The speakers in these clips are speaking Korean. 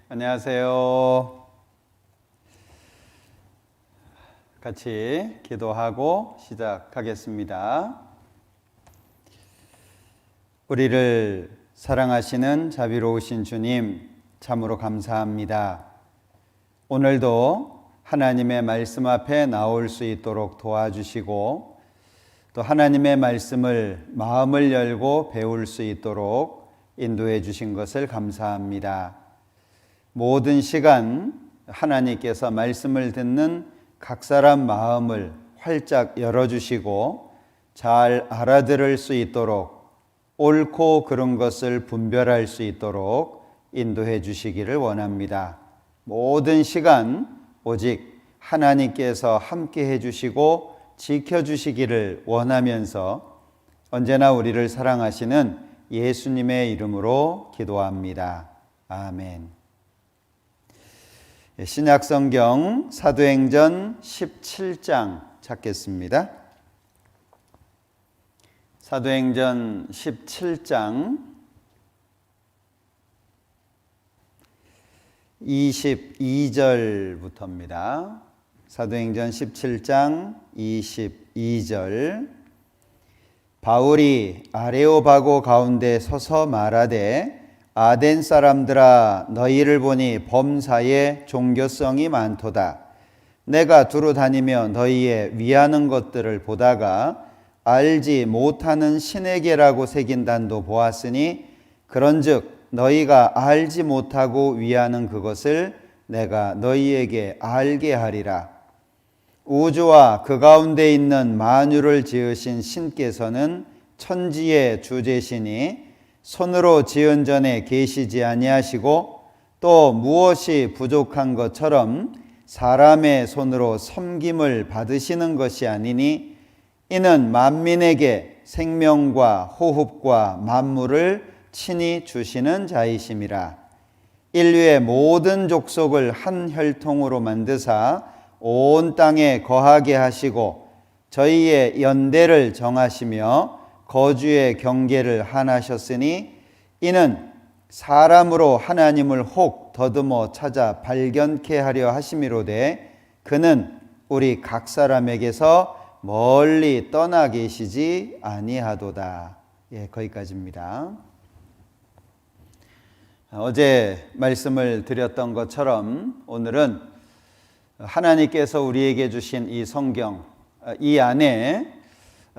안녕하세요. 같이 기도하고 시작하겠습니다. 우리를 사랑하시는 자비로우신 주님, 참으로 감사합니다. 오늘도 하나님의 말씀 앞에 나올 수 있도록 도와주시고, 또 하나님의 말씀을 마음을 열고 배울 수 있도록 인도해 주신 것을 감사합니다. 모든 시간 하나님께서 말씀을 듣는 각 사람 마음을 활짝 열어주시고 잘 알아들을 수 있도록, 옳고 그른 것을 분별할 수 있도록 인도해 주시기를 원합니다. 모든 시간 오직 하나님께서 함께 해주시고 지켜주시기를 원하면서 언제나 우리를 사랑하시는 예수님의 이름으로 기도합니다. 아멘. 신약성경 사도행전 17장 찾겠습니다. 사도행전 17장 22절부터입니다. 사도행전 17장 22절. 바울이 아레오바고 가운데 서서 말하되, 아덴 사람들아, 너희를 보니 범사에 종교성이 많도다. 내가 두루 다니며 너희의 위하는 것들을 보다가 알지 못하는 신에게라고 새긴 단도 보았으니, 그런즉 너희가 알지 못하고 위하는 그것을 내가 너희에게 알게 하리라. 우주와 그 가운데 있는 만유를 지으신 신께서는 천지의 주제시니 손으로 지은 전에 계시지 아니하시고, 또 무엇이 부족한 것처럼 사람의 손으로 섬김을 받으시는 것이 아니니, 이는 만민에게 생명과 호흡과 만물을 친히 주시는 자이심이라. 인류의 모든 족속을 한 혈통으로 만드사 온 땅에 거하게 하시고, 저희의 연대를 정하시며 거주의 경계를 한하셨으니, 이는 사람으로 하나님을 혹 더듬어 찾아 발견케 하려 하심이로되, 그는 우리 각 사람에게서 멀리 떠나 계시지 아니하도다. 거기까지입니다. 어제 말씀을 드렸던 것처럼 오늘은 하나님께서 우리에게 주신 이 성경, 이 안에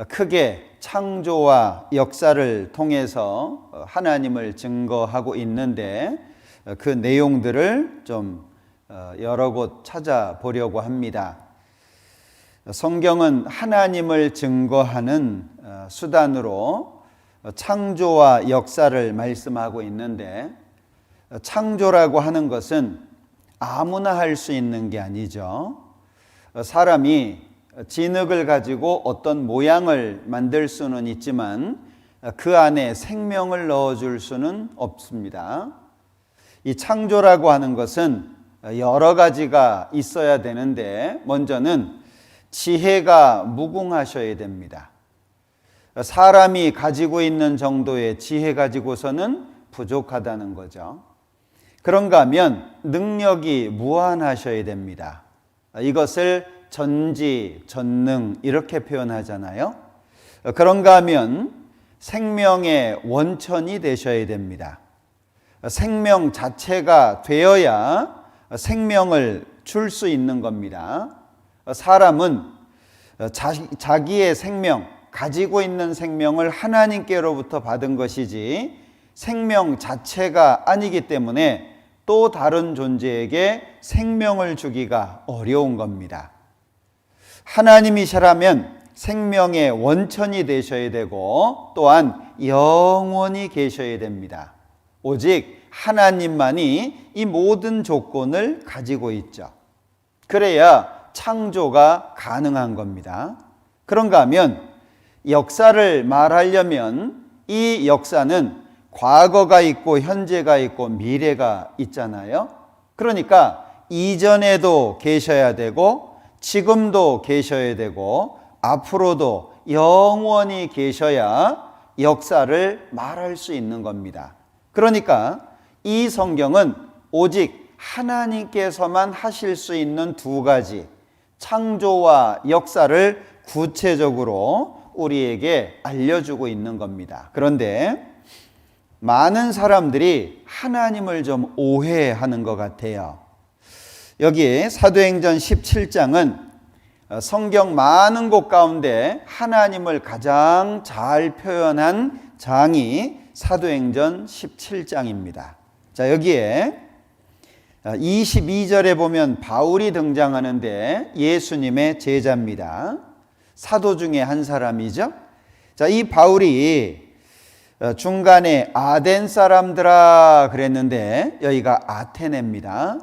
크게 창조와 역사를 통해서 하나님을 증거하고 있는데, 그 내용들을 좀 여러 곳 찾아보려고 합니다. 성경은 하나님을 증거하는 수단으로 창조와 역사를 말씀하고 있는데, 창조라고 하는 것은 아무나 할 수 있는 게 아니죠. 사람이 진흙을 가지고 어떤 모양을 만들 수는 있지만 그 안에 생명을 넣어줄 수는 없습니다. 이 창조라고 하는 것은 여러 가지가 있어야 되는데, 먼저는 지혜가 무궁하셔야 됩니다. 사람이 가지고 있는 정도의 지혜 가지고서는 부족하다는 거죠. 그런가 하면 능력이 무한하셔야 됩니다. 이것을 전지전능 이렇게 표현하잖아요. 그런가 하면 생명의 원천이 되셔야 됩니다. 생명 자체가 되어야 생명을 줄 수 있는 겁니다. 사람은 자기의 생명, 가지고 있는 생명을 하나님께로부터 받은 것이지 생명 자체가 아니기 때문에 또 다른 존재에게 생명을 주기가 어려운 겁니다. 하나님이시라면 생명의 원천이 되셔야 되고, 또한 영원히 계셔야 됩니다. 오직 하나님만이 이 모든 조건을 가지고 있죠. 그래야 창조가 가능한 겁니다. 그런가 하면 역사를 말하려면 이 역사는 과거가 있고 현재가 있고 미래가 있잖아요. 그러니까 이전에도 계셔야 되고 지금도 계셔야 되고 앞으로도 영원히 계셔야 역사를 말할 수 있는 겁니다. 그러니까 이 성경은 오직 하나님께서만 하실 수 있는 두 가지 창조와 역사를 구체적으로 우리에게 알려주고 있는 겁니다. 그런데 많은 사람들이 하나님을 좀 오해하는 것 같아요. 여기 사도행전 17장은 성경 많은 곳 가운데 하나님을 가장 잘 표현한 장이 사도행전 17장입니다. 자, 여기에 22절에 보면 바울이 등장하는데 예수님의 제자입니다. 사도 중에 한 사람이죠. 자, 이 바울이 중간에 아덴 사람들아 그랬는데 여기가 아테네입니다.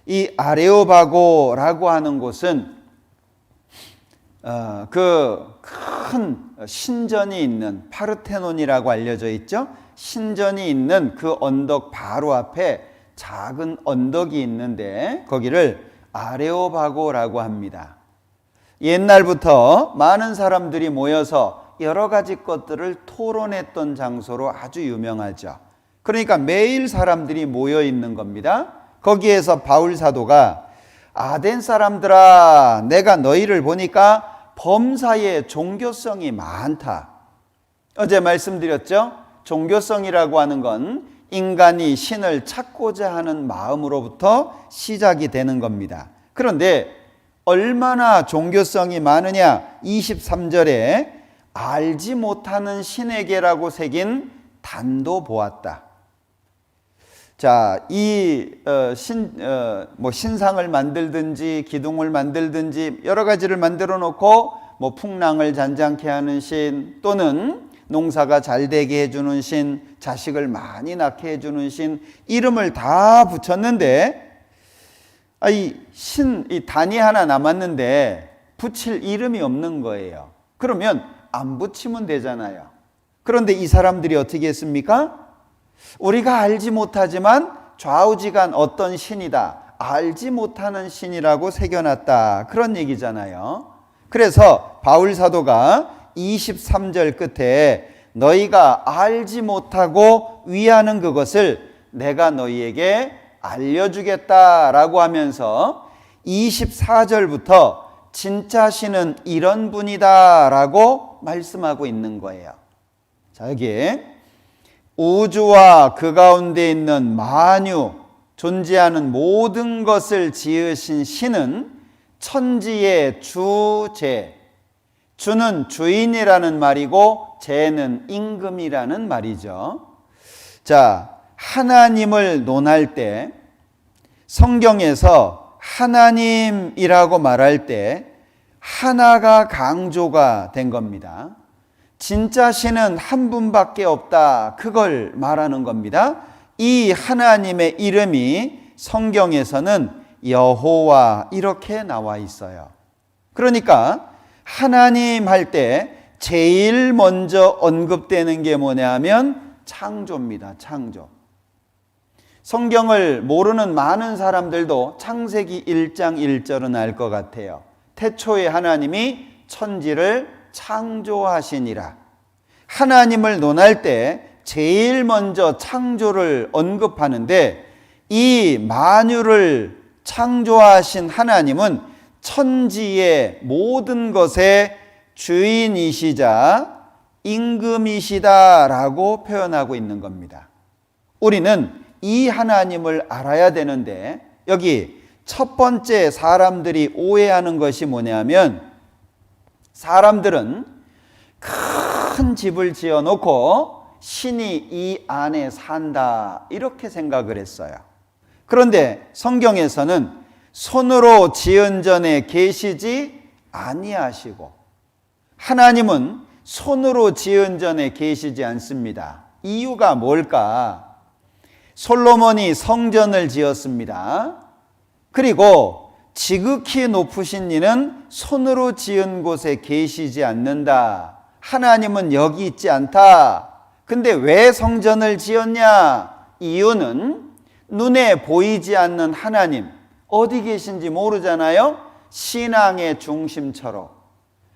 이 아레오바고라고 하는 곳은 그 큰 신전이 있는 파르테논이라고 알려져 있죠. 신전이 있는 그 언덕 바로 앞에 작은 언덕이 있는데 거기를 아레오바고라고 합니다. 옛날부터 많은 사람들이 모여서 여러 가지 것들을 토론했던 장소로 아주 유명하죠. 그러니까 매일 사람들이 모여 있는 겁니다. 거기에서 바울 사도가 아덴 사람들아, 내가 너희를 보니까 범사에 종교성이 많다. 어제 말씀드렸죠? 종교성이라고 하는 건 인간이 신을 찾고자 하는 마음으로부터 시작이 되는 겁니다. 그런데 얼마나 종교성이 많으냐? 23절에 알지 못하는 신에게라고 새긴 단도 보았다. 자, 이 신상을 만들든지 기둥을 만들든지 여러 가지를 만들어 놓고 풍랑을 잔잔케 하는 신, 또는 농사가 잘 되게 해주는 신, 자식을 많이 낳게 해주는 신, 이름을 다 붙였는데 이 단이 하나 남았는데 붙일 이름이 없는 거예요. 그러면 안 붙이면 되잖아요. 그런데 이 사람들이 어떻게 했습니까? 우리가 알지 못하지만 좌우지간 어떤 신이다, 알지 못하는 신이라고 새겨놨다, 그런 얘기잖아요. 그래서 바울 사도가 23절 끝에 너희가 알지 못하고 위하는 그것을 내가 너희에게 알려주겠다라고 하면서 24절부터 진짜 신은 이런 분이다라고 말씀하고 있는 거예요. 자, 여기에 우주와 그 가운데 있는 만유, 존재하는 모든 것을 지으신 신은 천지의 주제, 주는 주인이라는 말이고 제는 임금이라는 말이죠. 자, 하나님을 논할 때 성경에서 하나님이라고 말할 때 하나가 강조가 된 겁니다. 진짜 신은 한 분밖에 없다, 그걸 말하는 겁니다. 이 하나님의 이름이 성경에서는 여호와 이렇게 나와 있어요. 그러니까 하나님 할 때 제일 먼저 언급되는 게 뭐냐 하면 창조입니다. 창조. 성경을 모르는 많은 사람들도 창세기 1장 1절은 알 것 같아요. 태초에 하나님이 천지를 창조하시니라. 하나님을 논할 때 제일 먼저 창조를 언급하는데 이 만유를 창조하신 하나님은 천지의 모든 것의 주인이시자 임금이시다라고 표현하고 있는 겁니다. 우리는 이 하나님을 알아야 되는데 여기 첫 번째 사람들이 오해하는 것이 뭐냐면 사람들은 큰 집을 지어놓고 신이 이 안에 산다 이렇게 생각을 했어요. 그런데 성경에서는 손으로 지은 전에 계시지 아니하시고 하나님은 손으로 지은 전에 계시지 않습니다. 이유가 뭘까? 솔로몬이 성전을 지었습니다. 그리고 지극히 높으신 이는 손으로 지은 곳에 계시지 않는다. 하나님은 여기 있지 않다. 근데 왜 성전을 지었냐? 이유는 눈에 보이지 않는 하나님, 어디 계신지 모르잖아요. 신앙의 중심처럼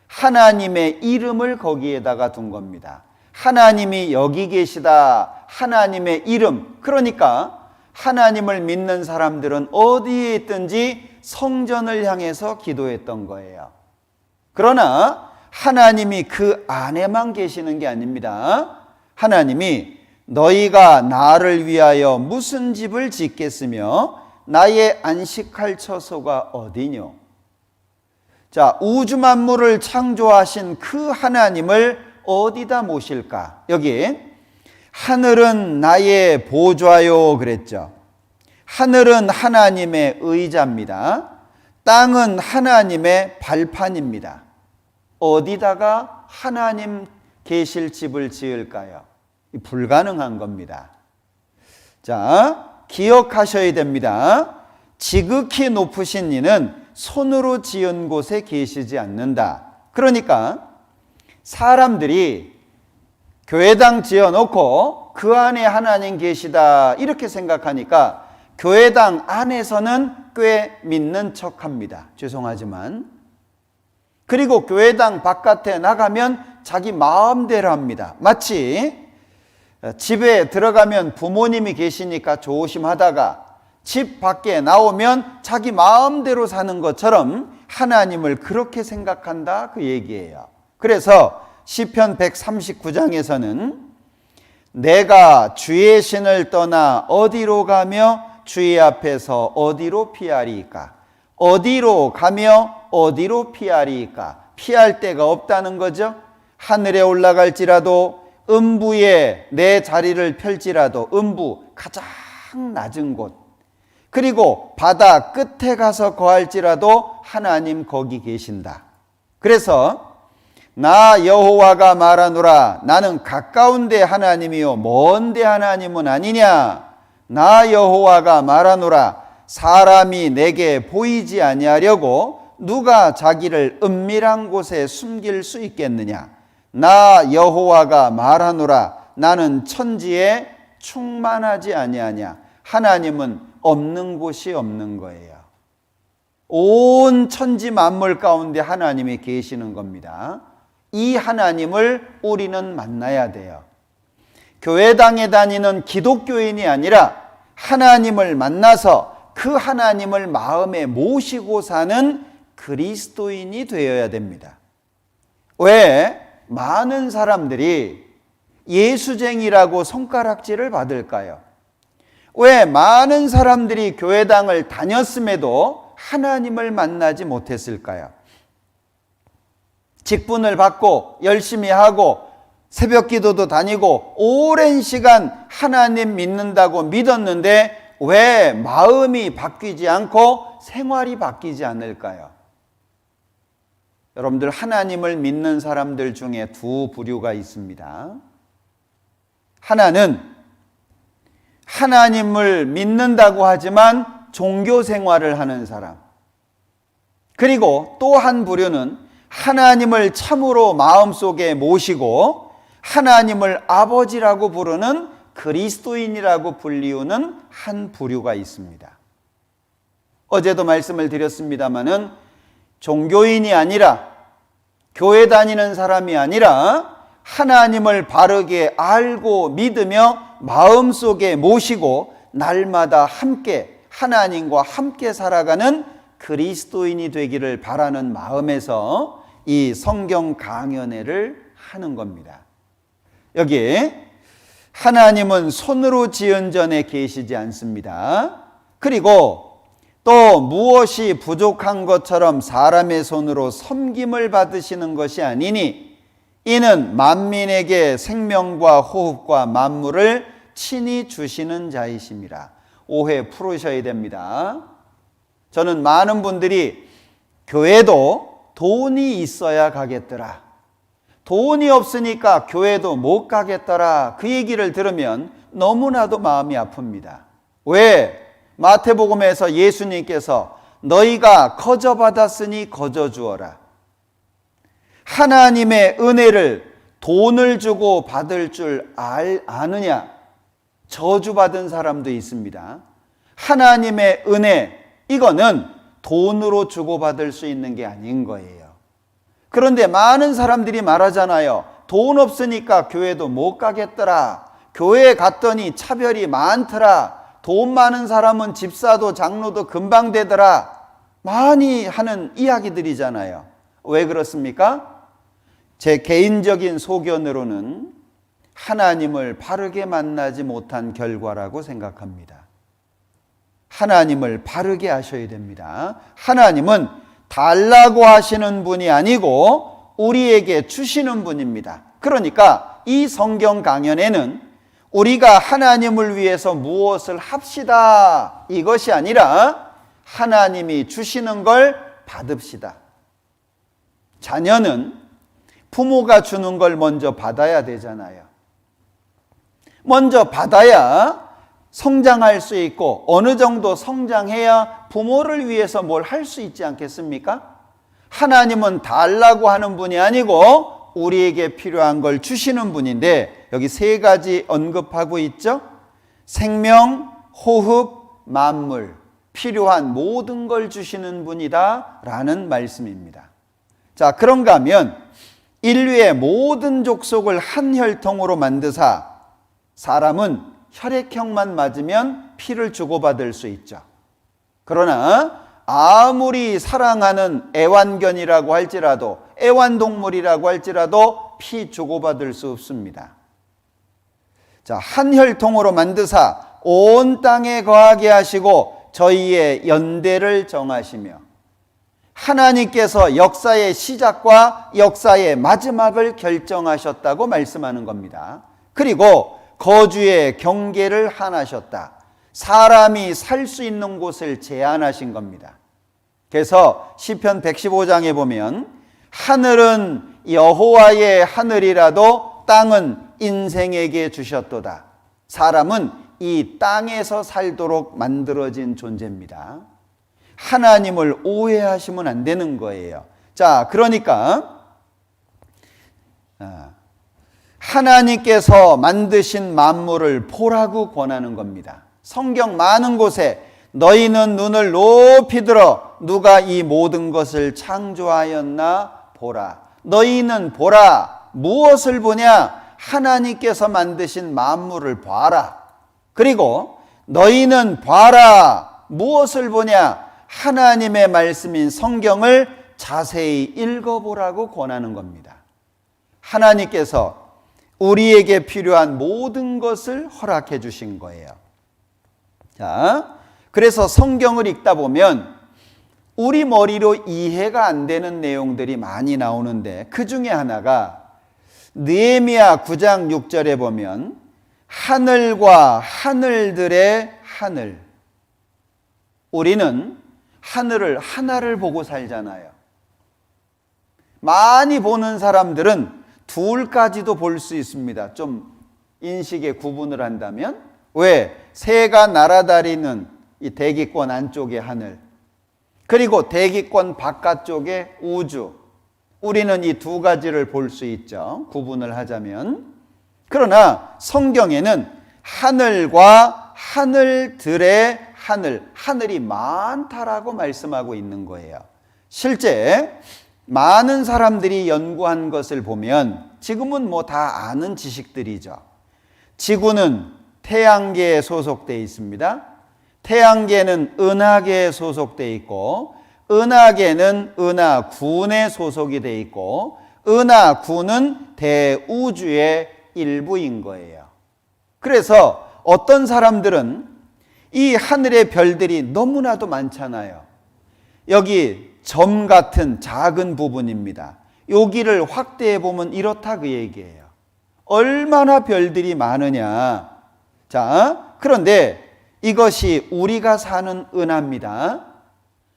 하나님의 이름을 거기에다가 둔 겁니다. 하나님이 여기 계시다. 하나님의 이름. 그러니까 하나님을 믿는 사람들은 어디에 있든지 성전을 향해서 기도했던 거예요. 그러나 하나님이 그 안에만 계시는 게 아닙니다. 하나님이 너희가 나를 위하여 무슨 집을 짓겠으며 나의 안식할 처소가 어디뇨? 자, 우주 만물을 창조하신 그 하나님을 어디다 모실까? 여기 하늘은 나의 보좌요 그랬죠. 하늘은 하나님의 의자입니다. 땅은 하나님의 발판입니다. 어디다가 하나님 계실 집을 지을까요? 불가능한 겁니다. 자, 기억하셔야 됩니다. 지극히 높으신 이는 손으로 지은 곳에 계시지 않는다. 그러니까 사람들이 교회당 지어놓고 그 안에 하나님 계시다 이렇게 생각하니까 교회당 안에서는 꽤 믿는 척합니다. 죄송하지만. 그리고 교회당 바깥에 나가면 자기 마음대로 합니다. 마치 집에 들어가면 부모님이 계시니까 조심하다가 집 밖에 나오면 자기 마음대로 사는 것처럼 하나님을 그렇게 생각한다 그 얘기예요. 그래서 시편 139장에서는 내가 주의 신을 떠나 어디로 가며 주의 앞에서 어디로 피하리이까? 어디로 가며 어디로 피하리이까? 피할 데가 없다는 거죠. 하늘에 올라갈지라도 음부에 내 자리를 펼지라도 음부 가장 낮은 곳 그리고 바다 끝에 가서 거할지라도 하나님 거기 계신다. 그래서 나 여호와가 말하노라 나는 가까운데 하나님이요 먼데 하나님은 아니냐. 나 여호와가 말하노라 사람이 내게 보이지 아니하려고 누가 자기를 은밀한 곳에 숨길 수 있겠느냐. 나 여호와가 말하노라 나는 천지에 충만하지 아니하냐. 하나님은 없는 곳이 없는 거예요. 온 천지 만물 가운데 하나님이 계시는 겁니다. 이 하나님을 우리는 만나야 돼요. 교회당에 다니는 기독교인이 아니라 하나님을 만나서 그 하나님을 마음에 모시고 사는 그리스도인이 되어야 됩니다. 왜 많은 사람들이 예수쟁이라고 손가락질을 받을까요? 왜 많은 사람들이 교회당을 다녔음에도 하나님을 만나지 못했을까요? 직분을 받고 열심히 하고 새벽 기도도 다니고 오랜 시간 하나님 믿는다고 믿었는데 왜 마음이 바뀌지 않고 생활이 바뀌지 않을까요? 여러분들 하나님을 믿는 사람들 중에 두 부류가 있습니다. 하나는 하나님을 믿는다고 하지만 종교 생활을 하는 사람. 그리고 또 한 부류는 하나님을 참으로 마음속에 모시고 하나님을 아버지라고 부르는 그리스도인이라고 불리우는 한 부류가 있습니다. 어제도 말씀을 드렸습니다마는 종교인이 아니라 교회 다니는 사람이 아니라 하나님을 바르게 알고 믿으며 마음속에 모시고 날마다 함께 하나님과 함께 살아가는 그리스도인이 되기를 바라는 마음에서 이 성경 강연회를 하는 겁니다. 여기 하나님은 손으로 지은 전에 계시지 않습니다. 그리고 또 무엇이 부족한 것처럼 사람의 손으로 섬김을 받으시는 것이 아니니 이는 만민에게 생명과 호흡과 만물을 친히 주시는 자이심이라. 오해 풀으셔야 됩니다. 저는 많은 분들이 교회도 돈이 있어야 가겠더라. 돈이 없으니까 교회도 못 가겠더라. 그 얘기를 들으면 너무나도 마음이 아픕니다. 왜? 마태복음에서 예수님께서 너희가 거저 받았으니 거저 주어라. 하나님의 은혜를 돈을 주고 받을 줄 아느냐? 저주받은 사람도 있습니다. 하나님의 은혜, 이거는 돈으로 주고받을 수 있는 게 아닌 거예요. 그런데 많은 사람들이 말하잖아요. 돈 없으니까 교회도 못 가겠더라. 교회에 갔더니 차별이 많더라. 돈 많은 사람은 집사도 장로도 금방 되더라. 많이 하는 이야기들이잖아요. 왜 그렇습니까? 제 개인적인 소견으로는 하나님을 바르게 만나지 못한 결과라고 생각합니다. 하나님을 바르게 하셔야 됩니다. 하나님은 달라고 하시는 분이 아니고 우리에게 주시는 분입니다. 그러니까 이 성경 강연에는 우리가 하나님을 위해서 무엇을 합시다 이것이 아니라 하나님이 주시는 걸 받읍시다. 자녀는 부모가 주는 걸 먼저 받아야 되잖아요. 먼저 받아야 성장할 수 있고 어느 정도 성장해야 부모를 위해서 뭘 할 수 있지 않겠습니까? 하나님은 달라고 하는 분이 아니고 우리에게 필요한 걸 주시는 분인데 여기 세 가지 언급하고 있죠. 생명, 호흡, 만물, 필요한 모든 걸 주시는 분이다 라는 말씀입니다. 자, 그런가 하면 인류의 모든 족속을 한 혈통으로 만드사 사람은 혈액형만 맞으면 피를 주고받을 수 있죠. 그러나 아무리 사랑하는 애완견이라고 할지라도 애완동물이라고 할지라도 피 주고받을 수 없습니다. 자, 한 혈통으로 만드사 온 땅에 거하게 하시고 저희의 연대를 정하시며 하나님께서 역사의 시작과 역사의 마지막을 결정하셨다고 말씀하는 겁니다. 그리고 거주의 경계를 하나셨다. 사람이 살 수 있는 곳을 제한하신 겁니다. 그래서 시편 115장에 보면 하늘은 여호와의 하늘이라도 땅은 인생에게 주셨도다. 사람은 이 땅에서 살도록 만들어진 존재입니다. 하나님을 오해하시면 안 되는 거예요. 자, 그러니까 하나님께서 만드신 만물을 보라고 권하는 겁니다. 성경 많은 곳에 너희는 눈을 높이 들어 누가 이 모든 것을 창조하였나 보라. 너희는 보라. 무엇을 보냐? 하나님께서 만드신 만물을 봐라. 그리고 너희는 봐라. 무엇을 보냐? 하나님의 말씀인 성경을 자세히 읽어보라고 권하는 겁니다. 하나님께서 우리에게 필요한 모든 것을 허락해 주신 거예요. 자, 그래서 성경을 읽다 보면 우리 머리로 이해가 안 되는 내용들이 많이 나오는데 그 중에 하나가 느헤미야 9장 6절에 보면 하늘과 하늘들의 하늘. 우리는 하늘을 하나를 보고 살잖아요. 많이 보는 사람들은 둘까지도 볼 수 있습니다. 좀 인식에 구분을 한다면. 왜? 새가 날아다니는 이 대기권 안쪽의 하늘, 그리고 대기권 바깥쪽의 우주. 우리는 이 두 가지를 볼 수 있죠. 구분을 하자면. 그러나 성경에는 하늘과 하늘들의 하늘, 하늘이 많다라고 말씀하고 있는 거예요. 실제 많은 사람들이 연구한 것을 보면 지금은 뭐 다 아는 지식들이죠. 지구는 태양계에 소속되어 있습니다. 태양계는 은하계에 소속되어 있고 은하계는 은하군에 소속이 되어 있고 은하군은 대우주의 일부인 거예요. 그래서 어떤 사람들은 이 하늘의 별들이 너무나도 많잖아요. 여기 점 같은 작은 부분입니다. 여기를 확대해 보면 이렇다 그 얘기예요. 얼마나 별들이 많으냐. 자, 그런데 이것이 우리가 사는 은하입니다.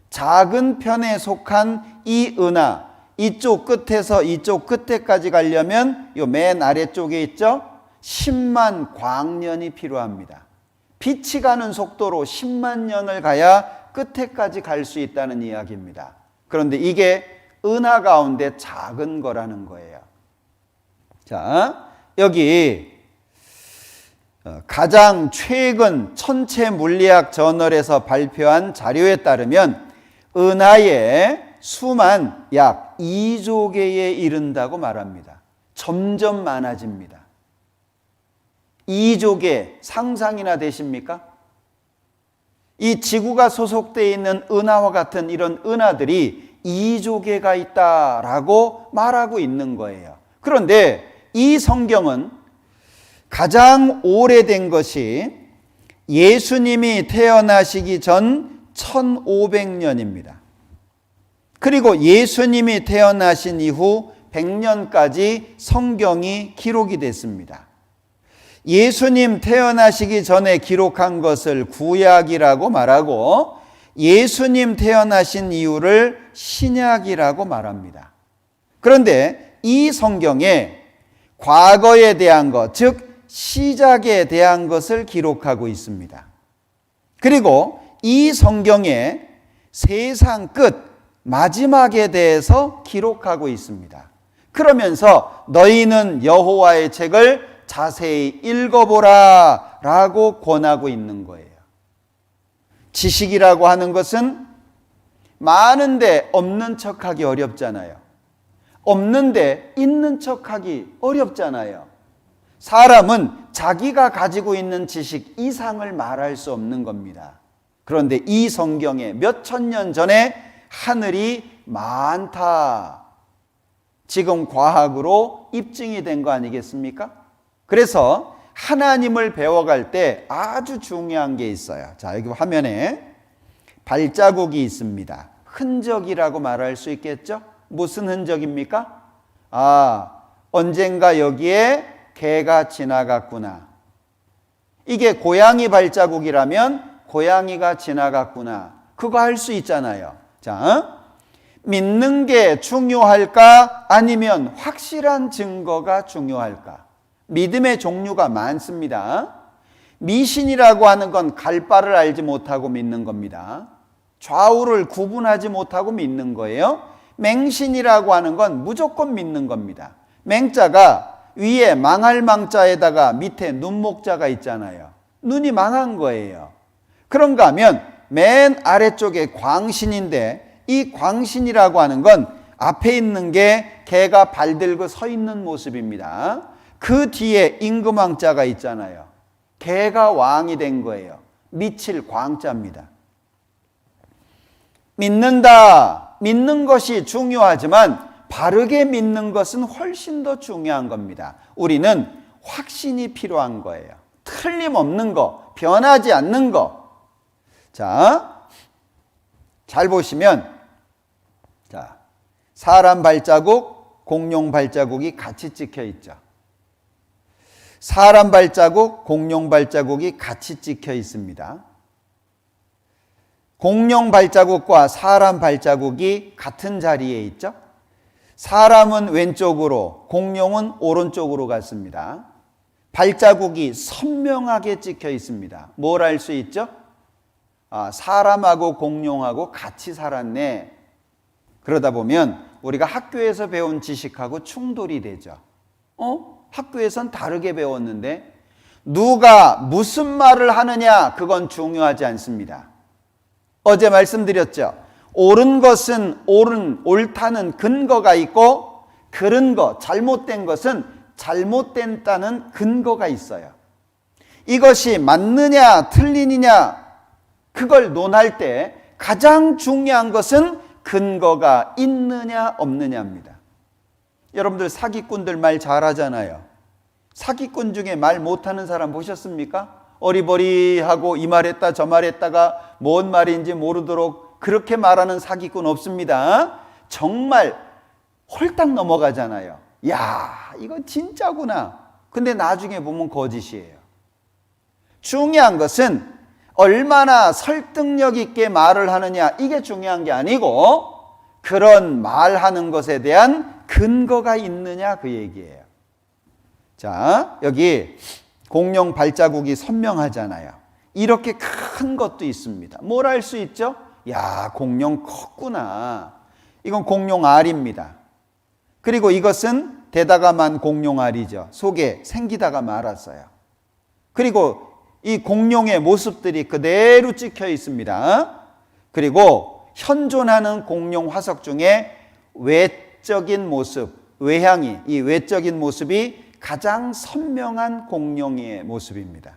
작은 편에 속한 이 은하, 이쪽 끝에서 이쪽 끝에까지 가려면 이 맨 아래쪽에 있죠? 10만 광년이 필요합니다. 빛이 가는 속도로 10만 년을 가야 끝에까지 갈 수 있다는 이야기입니다. 그런데 이게 은하 가운데 작은 거라는 거예요. 자, 여기 가장 최근 천체 물리학 저널에서 발표한 자료에 따르면 은하의 수만 약 2조 개에 이른다고 말합니다. 점점 많아집니다. 2조 개 상상이나 되십니까? 이 지구가 소속되어 있는 은하와 같은 이런 은하들이 2조개가 있다라고 말하고 있는 거예요. 그런데 이 성경은 가장 오래된 것이 예수님이 태어나시기 전 1500년입니다. 그리고 예수님이 태어나신 이후 100년까지 성경이 기록이 됐습니다. 예수님 태어나시기 전에 기록한 것을 구약이라고 말하고 예수님 태어나신 이유를 신약이라고 말합니다. 그런데 이 성경에 과거에 대한 것, 즉 시작에 대한 것을 기록하고 있습니다. 그리고 이 성경에 세상 끝, 마지막에 대해서 기록하고 있습니다. 그러면서 너희는 여호와의 책을 자세히 읽어보라 라고 권하고 있는 거예요. 지식이라고 하는 것은 많은데 없는 척하기 어렵잖아요. 없는데 있는 척하기 어렵잖아요. 사람은 자기가 가지고 있는 지식 이상을 말할 수 없는 겁니다. 그런데 이 성경에 몇 천 년 전에 하늘이 많다. 지금 과학으로 입증이 된 거 아니겠습니까? 그래서 하나님을 배워갈 때 아주 중요한 게 있어요. 자, 여기 화면에 발자국이 있습니다. 흔적이라고 말할 수 있겠죠? 무슨 흔적입니까? 언젠가 여기에 개가 지나갔구나. 이게 고양이 발자국이라면 고양이가 지나갔구나. 그거 할 수 있잖아요. 자, 믿는 게 중요할까? 아니면 확실한 증거가 중요할까? 믿음의 종류가 많습니다. 미신이라고 하는 건 갈 바를 알지 못하고 믿는 겁니다. 좌우를 구분하지 못하고 믿는 거예요. 맹신이라고 하는 건 무조건 믿는 겁니다. 맹자가 위에 망할 망자에다가 밑에 눈목자가 있잖아요. 눈이 망한 거예요. 그런가 하면 맨 아래쪽에 광신인데 이 광신이라고 하는 건 앞에 있는 게 개가 발 들고 서 있는 모습입니다. 그 뒤에 임금왕자가 있잖아요. 개가 왕이 된 거예요. 미칠 광자입니다. 믿는다, 믿는 것이 중요하지만 바르게 믿는 것은 훨씬 더 중요한 겁니다. 우리는 확신이 필요한 거예요. 틀림없는 거, 변하지 않는 거. 자, 잘 보시면 자, 사람 발자국, 공룡 발자국이 같이 찍혀 있죠. 사람 발자국, 공룡 발자국이 같이 찍혀 있습니다. 공룡 발자국과 사람 발자국이 같은 자리에 있죠. 사람은 왼쪽으로, 공룡은 오른쪽으로 갔습니다. 발자국이 선명하게 찍혀 있습니다. 뭘 알 수 있죠? 사람하고 공룡하고 같이 살았네. 그러다 보면 우리가 학교에서 배운 지식하고 충돌이 되죠. 학교에선 다르게 배웠는데 누가 무슨 말을 하느냐, 그건 중요하지 않습니다. 어제 말씀드렸죠. 옳은 것은 옳다는 근거가 있고 그른 것, 잘못된 것은 잘못된다는 근거가 있어요. 이것이 맞느냐 틀리느냐 그걸 논할 때 가장 중요한 것은 근거가 있느냐 없느냐입니다. 여러분들 사기꾼들 말 잘하잖아요. 사기꾼 중에 말 못하는 사람 보셨습니까? 어리버리하고 이 말했다 저 말했다가 뭔 말인지 모르도록 그렇게 말하는 사기꾼 없습니다. 정말 홀딱 넘어가잖아요. 야, 이거 진짜구나. 근데 나중에 보면 거짓이에요. 중요한 것은 얼마나 설득력 있게 말을 하느냐, 이게 중요한 게 아니고 그런 말하는 것에 대한 근거가 있느냐, 그 얘기예요. 자, 여기 공룡 발자국이 선명하잖아요. 이렇게 큰 것도 있습니다. 뭘 알 수 있죠? 야, 공룡 컸구나. 이건 공룡 알입니다. 그리고 이것은 되다가만 공룡 알이죠. 속에 생기다가 말았어요. 그리고 이 공룡의 모습들이 그대로 찍혀 있습니다. 그리고 현존하는 공룡 화석 중에 외적인 모습, 외향이, 이 외적인 모습이 가장 선명한 공룡의 모습입니다.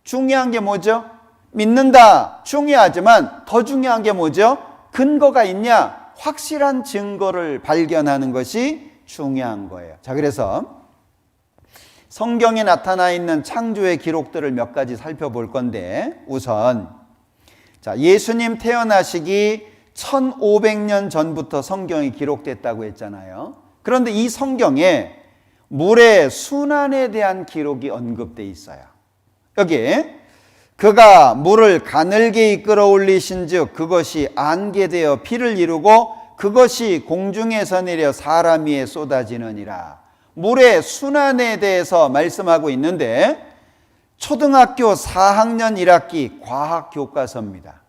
중요한 게 뭐죠? 믿는다 중요하지만 더 중요한 게 뭐죠? 근거가 있냐? 확실한 증거를 발견하는 것이 중요한 거예요. 자, 그래서 성경에 나타나 있는 창조의 기록들을 몇 가지 살펴볼 건데, 우선 자, 예수님 태어나시기 1500년 전부터 성경이 기록됐다고 했잖아요. 그런데 이 성경에 물의 순환에 대한 기록이 언급되어 있어요. 여기 그가 물을 가늘게 이끌어 올리신 즉 그것이 안개되어 피를 이루고 그것이 공중에서 내려 사람 위에 쏟아지느니라. 물의 순환에 대해서 말씀하고 있는데, 초등학교 4학년 1학기 과학 교과서입니다.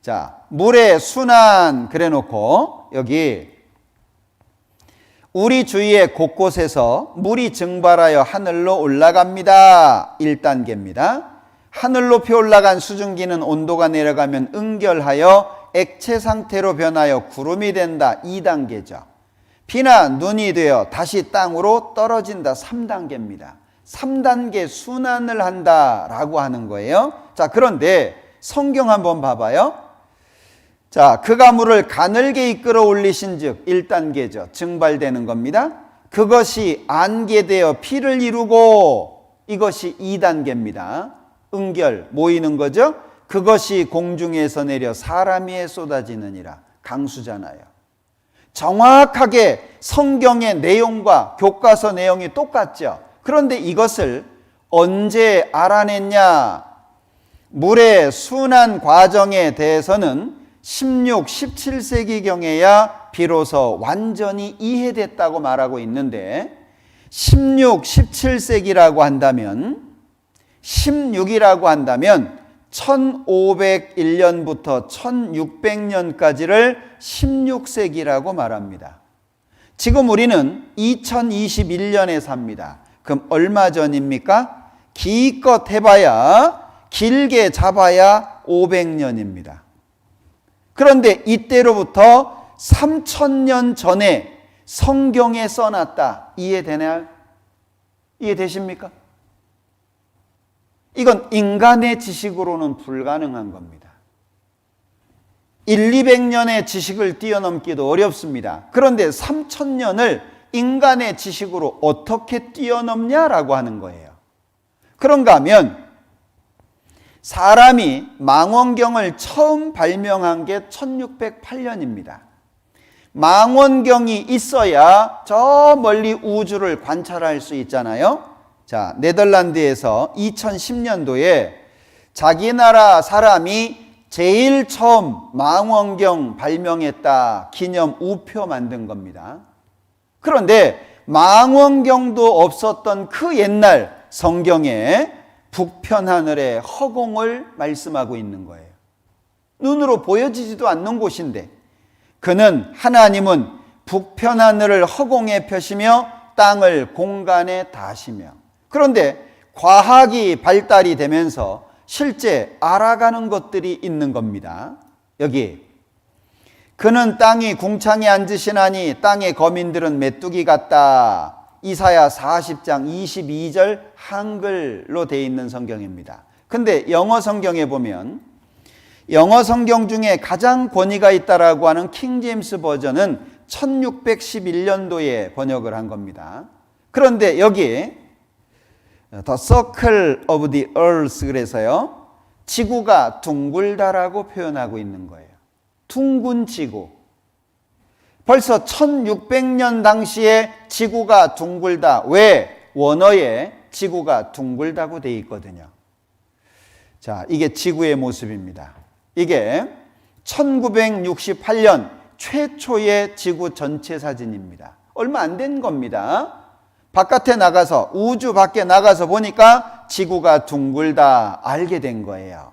자, 물의 순환 그래 놓고 여기 우리 주위의 곳곳에서 물이 증발하여 하늘로 올라갑니다. 1단계입니다. 하늘 높이 올라간 수증기는 온도가 내려가면 응결하여 액체 상태로 변하여 구름이 된다. 2단계죠. 비나 눈이 되어 다시 땅으로 떨어진다. 3단계입니다. 3단계 순환을 한다라고 하는 거예요. 자, 그런데 성경 한번 봐봐요. 자, 그가 물을 가늘게 이끌어 올리신 즉 1단계죠. 증발되는 겁니다. 그것이 안개되어 피를 이루고 이것이 2단계입니다. 응결 모이는 거죠. 그것이 공중에서 내려 사람 위에 쏟아지느니라. 강수잖아요. 정확하게 성경의 내용과 교과서 내용이 똑같죠. 그런데 이것을 언제 알아냈냐? 물의 순환 과정에 대해서는 16, 17세기경에야 비로소 완전히 이해됐다고 말하고 있는데, 16, 17세기라고 한다면 16이라고 한다면 1501년부터 1600년까지를 16세기라고 말합니다. 지금 우리는 2021년에 삽니다. 그럼 얼마 전입니까? 기껏 해봐야, 길게 잡아야 500년입니다. 그런데 이때로부터 3000년 전에 성경에 써놨다. 이해되나요? 이해되십니까? 이건 인간의 지식으로는 불가능한 겁니다. 200년의 지식을 뛰어넘기도 어렵습니다. 그런데 3000년을 인간의 지식으로 어떻게 뛰어넘냐라고 하는 거예요. 그런가 하면 사람이 망원경을 처음 발명한 게 1608년입니다. 망원경이 있어야 저 멀리 우주를 관찰할 수 있잖아요. 자, 네덜란드에서 2010년도에 자기 나라 사람이 제일 처음 망원경 발명했다 기념 우표 만든 겁니다. 그런데 망원경도 없었던 그 옛날 성경에 북편 하늘의 허공을 말씀하고 있는 거예요. 눈으로 보여지지도 않는 곳인데, 그는 하나님은 북편 하늘을 허공에 펴시며 땅을 공간에 다시며. 그런데 과학이 발달이 되면서 실제 알아가는 것들이 있는 겁니다. 여기 그는 땅이 궁창에 앉으시나니 땅의 거민들은 메뚜기 같다. 이사야 40장 22절 한글로 되어 있는 성경입니다. 근데 영어 성경에 보면 영어 성경 중에 가장 권위가 있다라고 하는 킹 제임스 버전은 1611년도에 번역을 한 겁니다. 그런데 여기 The Circle of the Earth 그래서요, 지구가 둥글다라고 표현하고 있는 거예요. 둥근 지구. 벌써 1600년 당시에 지구가 둥글다. 왜? 원어에 지구가 둥글다고 되어 있거든요. 자, 이게 지구의 모습입니다. 이게 1968년 최초의 지구 전체 사진입니다. 얼마 안 된 겁니다. 바깥에 나가서, 우주 밖에 나가서 보니까 지구가 둥글다 알게 된 거예요.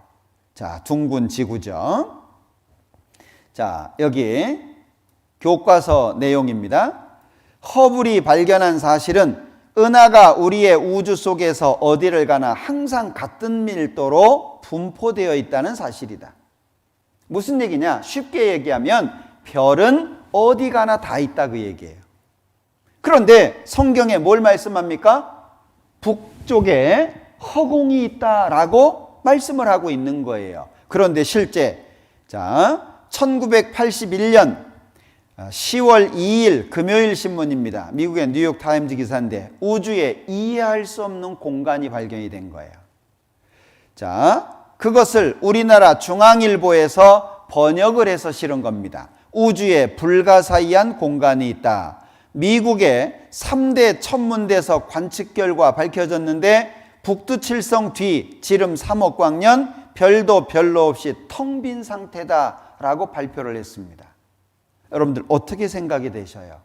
자, 둥근 지구죠. 자, 여기 교과서 내용입니다. 허블이 발견한 사실은 은하가 우리의 우주 속에서 어디를 가나 항상 같은 밀도로 분포되어 있다는 사실이다. 무슨 얘기냐? 쉽게 얘기하면 별은 어디 가나 다 있다 그 얘기예요. 그런데 성경에 뭘 말씀합니까? 북쪽에 허공이 있다라고 말씀을 하고 있는 거예요. 그런데 실제 1981년 10월 2일 금요일 신문입니다. 미국의 뉴욕 타임즈 기사인데 우주에 이해할 수 없는 공간이 발견이 된 거예요. 그것을 우리나라 중앙일보에서 번역을 해서 실은 겁니다. 우주에 불가사의한 공간이 있다. 미국의 3대 천문대서 관측 결과 밝혀졌는데 북두칠성 뒤 지름 3억 광년 별도 별로 없이 텅 빈 상태다라고 발표를 했습니다. 여러분들 어떻게 생각이 되셔요?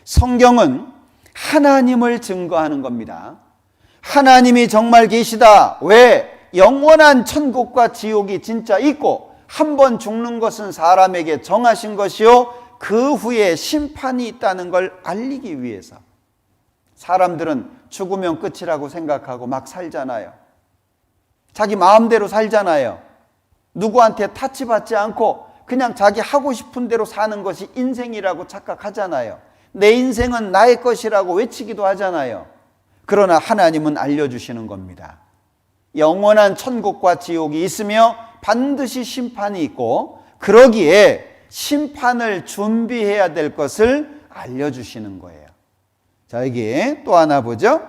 성경은 하나님을 증거하는 겁니다. 하나님이 정말 계시다. 왜? 영원한 천국과 지옥이 진짜 있고 한 번 죽는 것은 사람에게 정하신 것이요 그 후에 심판이 있다는 걸 알리기 위해서. 사람들은 죽으면 끝이라고 생각하고 막 살잖아요. 자기 마음대로 살잖아요. 누구한테 타치받지 않고 그냥 자기 하고 싶은 대로 사는 것이 인생이라고 착각하잖아요. 내 인생은 나의 것이라고 외치기도 하잖아요. 그러나 하나님은 알려주시는 겁니다. 영원한 천국과 지옥이 있으며 반드시 심판이 있고 그러기에 심판을 준비해야 될 것을 알려주시는 거예요. 자, 여기 또 하나 보죠.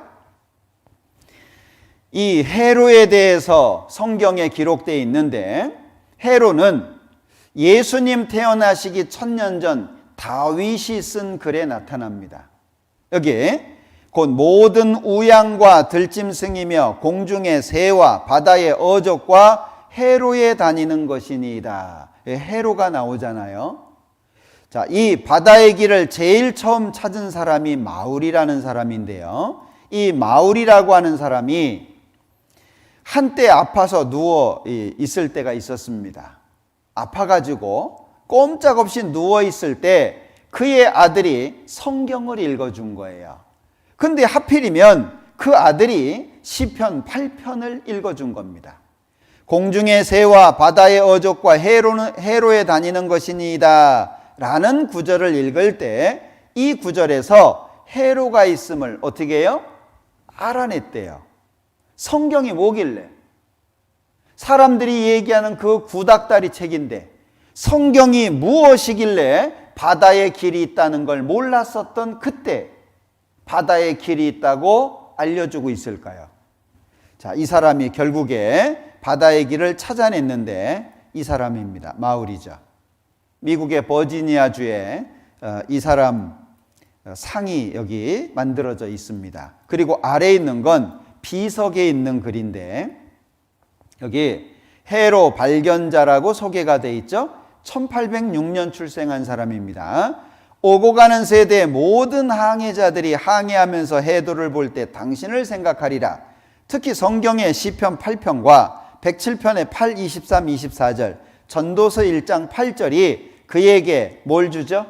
이 헤로에 대해서 성경에 기록되어 있는데 헤로는 예수님 태어나시기 1000년 전 다윗이 쓴 글에 나타납니다. 여기 곧 모든 우양과 들짐승이며 공중의 새와 바다의 어족과 해로에 다니는 것이니이다. 해로가 나오잖아요. 자, 이 바다의 길을 제일 처음 찾은 사람이 마울이라는 사람인데요. 이 마울이라고 하는 사람이 한때 아파서 누워 있을 때가 있었습니다. 아파가지고 꼼짝없이 누워 있을 때 그의 아들이 성경을 읽어준 거예요. 근데 하필이면 그 아들이 시편 8편을 읽어준 겁니다. 공중의 새와 바다의 어족과 해로에 다니는 것이니이다 라는 구절을 읽을 때 이 구절에서 해로가 있음을 어떻게 해요? 알아냈대요. 성경이 뭐길래? 사람들이 얘기하는 그 구닥다리 책인데 성경이 무엇이길래 바다의 길이 있다는 걸 몰랐었던 그때 바다의 길이 있다고 알려주고 있을까요? 자, 이 사람이 결국에 바다의 길을 찾아냈는데 이 사람입니다. 마울이죠. 미국의 버지니아주에 이 사람 상이 여기 만들어져 있습니다. 그리고 아래에 있는 건 비석에 있는 글인데 여기 해로 발견자라고 소개가 돼 있죠. 1806년 출생한 사람입니다. 오고 가는 세대의 모든 항해자들이 항해하면서 해도를 볼 때 당신을 생각하리라. 특히 성경의 시편 8편과 107편의 8, 23, 24절 전도서 1장 8절이 그에게 뭘 주죠?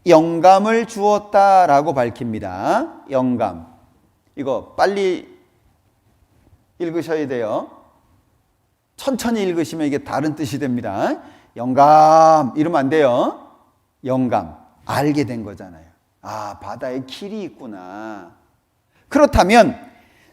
영감을 주었다라고 밝힙니다. 영감. 이거 빨리 읽으셔야 돼요. 천천히 읽으시면 이게 다른 뜻이 됩니다. 영감 이러면 안 돼요. 영감. 알게 된 거잖아요. 아, 바다에 길이 있구나. 그렇다면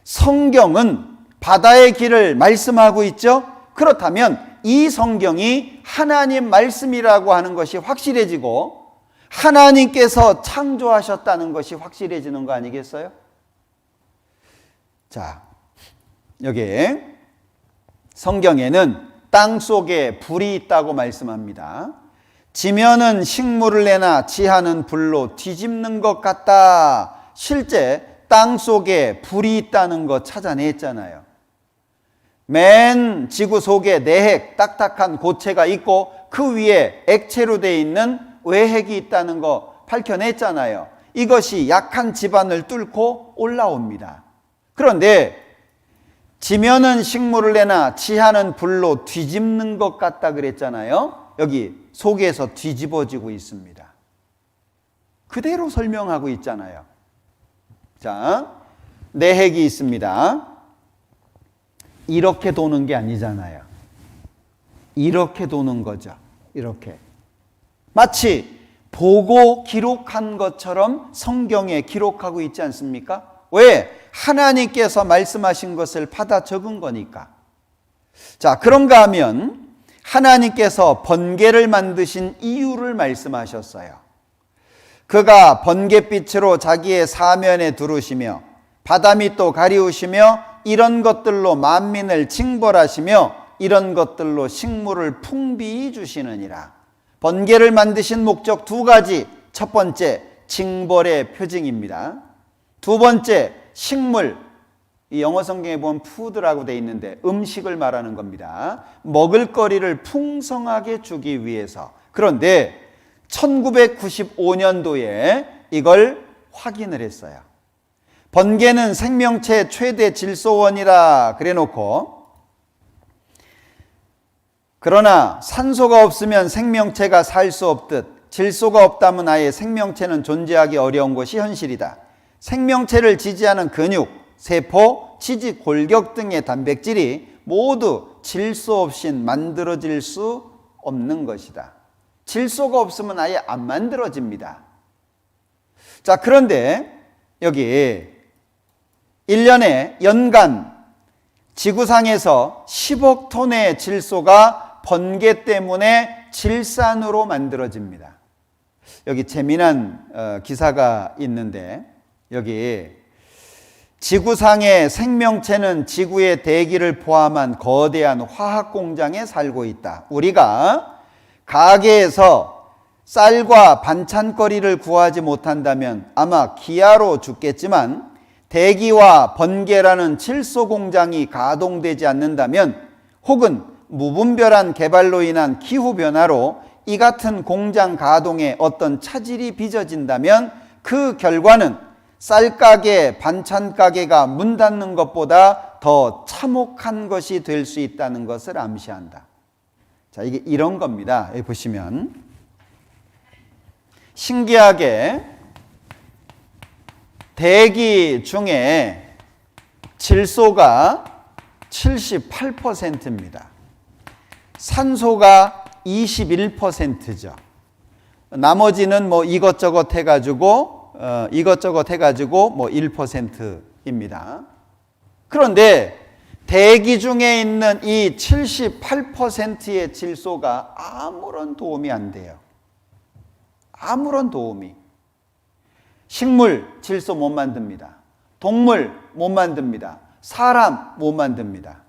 성경은 바다의 길을 말씀하고 있죠. 그렇다면 이 성경이 하나님 말씀이라고 하는 것이 확실해지고 하나님께서 창조하셨다는 것이 확실해지는 거 아니겠어요? 자, 여기 성경에는 땅 속에 불이 있다고 말씀합니다. 지면은 식물을 내나 지하는 불로 뒤집는 것 같다. 실제 땅 속에 불이 있다는 거 찾아냈잖아요. 맨 지구 속에 내핵, 딱딱한 고체가 있고 그 위에 액체로 되어 있는 외핵이 있다는 거 밝혀냈잖아요. 이것이 약한 지반을 뚫고 올라옵니다. 그런데 지면은 식물을 내나 지하는 불로 뒤집는 것 같다 그랬잖아요. 여기 속에서 뒤집어지고 있습니다. 그대로 설명하고 있잖아요. 자, 내핵이 있습니다. 이렇게 도는 게 아니잖아요. 이렇게 도는 거죠. 이렇게. 마치 보고 기록한 것처럼 성경에 기록하고 있지 않습니까? 왜? 하나님께서 말씀하신 것을 받아 적은 거니까. 자, 그런가 하면 하나님께서 번개를 만드신 이유를 말씀하셨어요. 그가 번갯빛으로 자기의 사면에 두르시며 바다 밑도 가리우시며 이런 것들로 만민을 징벌하시며 이런 것들로 식물을 풍비히 주시느니라. 번개를 만드신 목적 두 가지. 첫 번째, 징벌의 표징입니다. 두 번째, 식물. 이 영어 성경에 보면 푸드라고 되어 있는데 음식을 말하는 겁니다. 먹을거리를 풍성하게 주기 위해서. 그런데 1995년도에 이걸 확인을 했어요. 번개는 생명체 최대 질소원이라 그래놓고, 그러나 산소가 없으면 생명체가 살 수 없듯 질소가 없다면 아예 생명체는 존재하기 어려운 것이 현실이다. 생명체를 지지하는 근육, 세포, 지지, 골격 등의 단백질이 모두 질소 없이 만들어질 수 없는 것이다. 질소가 없으면 아예 안 만들어집니다. 자, 그런데 여기 1년에 연간 지구상에서 10억 톤의 질소가 번개 때문에 질산으로 만들어집니다. 여기 재미난 기사가 있는데, 여기 지구상의 생명체는 지구의 대기를 포함한 거대한 화학 공장에 살고 있다. 우리가 가게에서 쌀과 반찬거리를 구하지 못한다면 아마 기아로 죽겠지만, 대기와 번개라는 질소 공장이 가동되지 않는다면, 혹은 무분별한 개발로 인한 기후변화로 이 같은 공장 가동에 어떤 차질이 빚어진다면 그 결과는 쌀가게, 반찬가게가 문 닫는 것보다 더 참혹한 것이 될 수 있다는 것을 암시한다. 자, 이게 이런 겁니다. 여기 보시면 신기하게 대기 중에 질소가 78%입니다. 산소가 21%죠. 나머지는 뭐 이것저것 해가지고 뭐 1%입니다. 그런데 대기 중에 있는 이 78%의 질소가 아무런 도움이 안 돼요. 아무런 도움이. 식물 질소 못 만듭니다. 동물 못 만듭니다. 사람 못 만듭니다.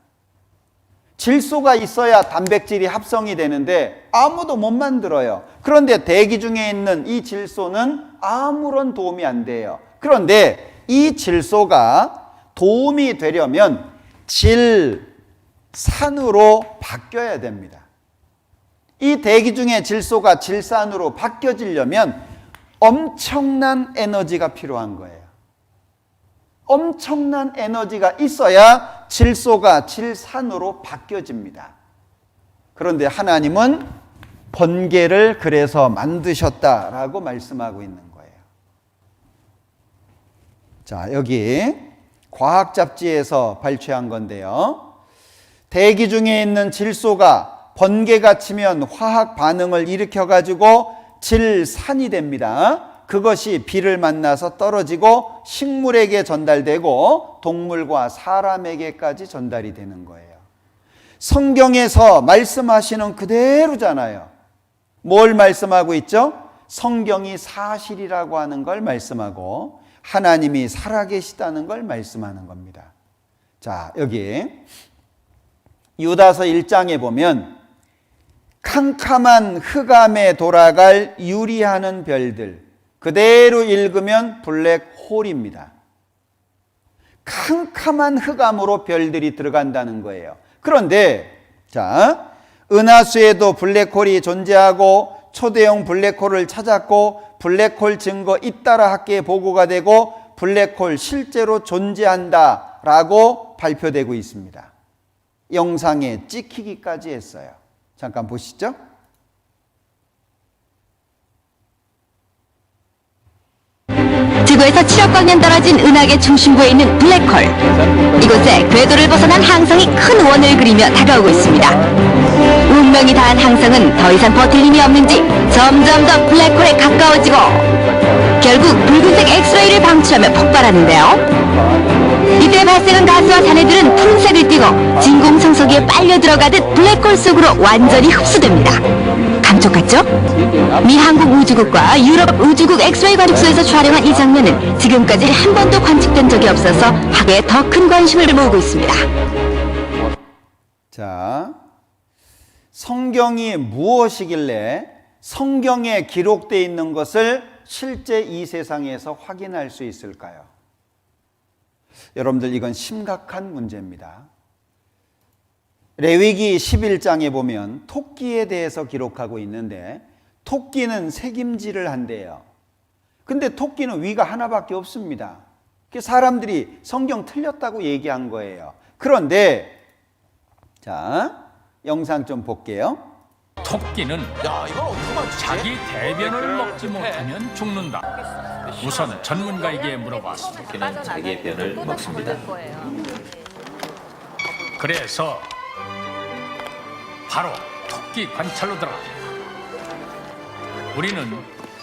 질소가 있어야 단백질이 합성이 되는데 아무도 못 만들어요. 그런데 대기 중에 있는 이 질소는 아무런 도움이 안 돼요. 그런데 이 질소가 도움이 되려면 질산으로 바뀌어야 됩니다. 이 대기 중에 질소가 질산으로 바뀌어지려면 엄청난 에너지가 필요한 거예요. 엄청난 에너지가 있어야 질소가 질산으로 바뀌어집니다. 그런데 하나님은 번개를 그래서 만드셨다라고 말씀하고 있는 거예요. 자, 여기 과학 잡지에서 발췌한 건데요. 대기 중에 있는 질소가 번개가 치면 화학 반응을 일으켜가지고 질산이 됩니다. 그것이 비를 만나서 떨어지고 식물에게 전달되고 동물과 사람에게까지 전달이 되는 거예요. 성경에서 말씀하시는 그대로잖아요. 뭘 말씀하고 있죠? 성경이 사실이라고 하는 걸 말씀하고 하나님이 살아계시다는 걸 말씀하는 겁니다. 자, 여기 유다서 1장에 보면 캄캄한 흑암에 돌아갈 유리하는 별들, 그대로 읽으면 블랙홀입니다. 캄캄한 흑암으로 별들이 들어간다는 거예요. 그런데 자, 은하수에도 블랙홀이 존재하고 초대형 블랙홀을 찾았고 블랙홀 증거 잇따라 학계에 보고가 되고 블랙홀 실제로 존재한다라고 발표되고 있습니다. 영상에 찍히기까지 했어요. 잠깐 보시죠. 지구에서 7억 광년 떨어진 은하계 중심부에 있는 블랙홀. 이곳에 궤도를 벗어난 항성이 큰 원을 그리며 다가오고 있습니다. 운명이 닿은 항성은 더 이상 버틸 힘이 없는지 점점 더 블랙홀에 가까워지고 결국 붉은색 엑스레이를 방출하며 폭발하는데요. 이때 발생한 가스와 잔해들은 푸른색을 띠고 진공청소기에 빨려 들어가듯 블랙홀 속으로 완전히 흡수됩니다. 감쪽 같죠? 미 한국 우주국과 유럽 우주국 엑스레이 관측소에서 촬영한 이 장면은 지금까지 한 번도 관측된 적이 없어서 학계에 더 큰 관심을 모으고 있습니다. 자, 성경이 무엇이길래 성경에 기록되어 있는 것을 실제 이 세상에서 확인할 수 있을까요? 여러분들, 이건 심각한 문제입니다. 레위기 11장에 보면 토끼에 대해서 기록하고 있는데 토끼는 새김질을 한대요. 근데 토끼는 위가 하나밖에 없습니다. 사람들이 성경 틀렸다고 얘기한 거예요. 그런데 자, 영상 좀 볼게요. 토끼는 자기 대변을 먹지 못하면 죽는다. 우선 전문가에게 물어봤습니다. 토끼는 자기의 변을 먹습니다. 그래서 바로 토끼 관찰로 들어갑니다. 우리는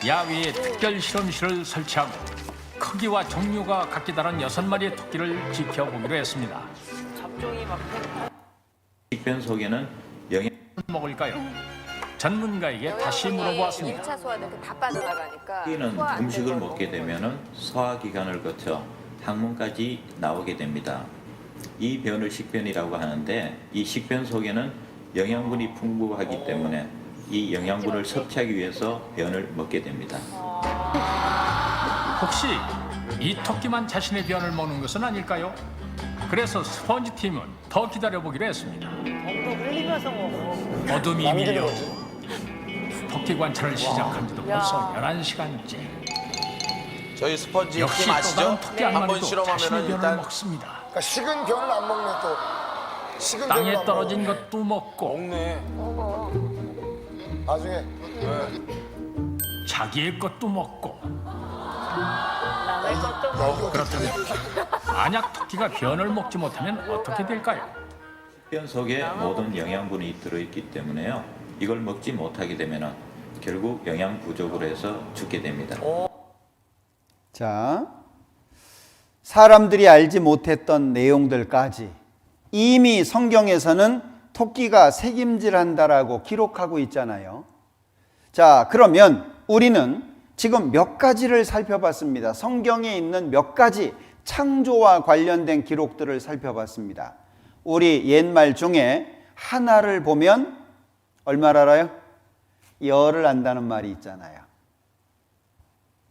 야외에 특별 실험실을 설치하고 크기와 종류가 각기 다른 6마리의 토끼를 지켜보기로 했습니다. 식변 속에는 영양 먹을까요? 전문가에게 다시 물어보았습니다. 1차 소화는 다 빠져나가니까 토끼는 소화 안 음식을 되고. 먹게 되면은 소화기관을 거쳐 항문까지 나오게 됩니다. 이 변을 식변이라고 하는데 이 식변 속에는 영양분이 풍부하기 때문에 이 영양분을 섭취하기 위해서 변을 먹게 됩니다. 혹시 이 토끼만 자신의 변을 먹는 것은 아닐까요? 그래서 스펀지 팀은 더 기다려보기로 했습니다. 어둠이 밀려 토끼 관찰을 시작한 지도 벌써 11시간째. 저희 스펀지 역시 팀 또 아시죠? 다른 토끼 한 한번 마리도 자신의 실험하면 변을 일단 먹습니다. 그러니까 식은 변을 안 먹네 또. 식은 변을 땅에 안 떨어진 먹어. 것도 먹고 먹네. 나중에 자기의 것도 먹고. 남의 것도 먹고. 그렇다면 만약 토끼가 변을 먹지 못하면 어떻게 될까요? 식변 속에 모든 영양분이 들어있기 때문에요. 이걸 먹지 못하게 되면은 결국 영양 부족으로 해서 죽게 됩니다. 자, 사람들이 알지 못했던 내용들까지 이미 성경에서는 토끼가 새김질한다라고 기록하고 있잖아요. 자, 그러면 우리는 지금 몇 가지를 살펴봤습니다. 성경에 있는 몇 가지 창조와 관련된 기록들을 살펴봤습니다. 우리 옛말 중에 하나를 보면 얼마를 알아요? 열을 안다는 말이 있잖아요.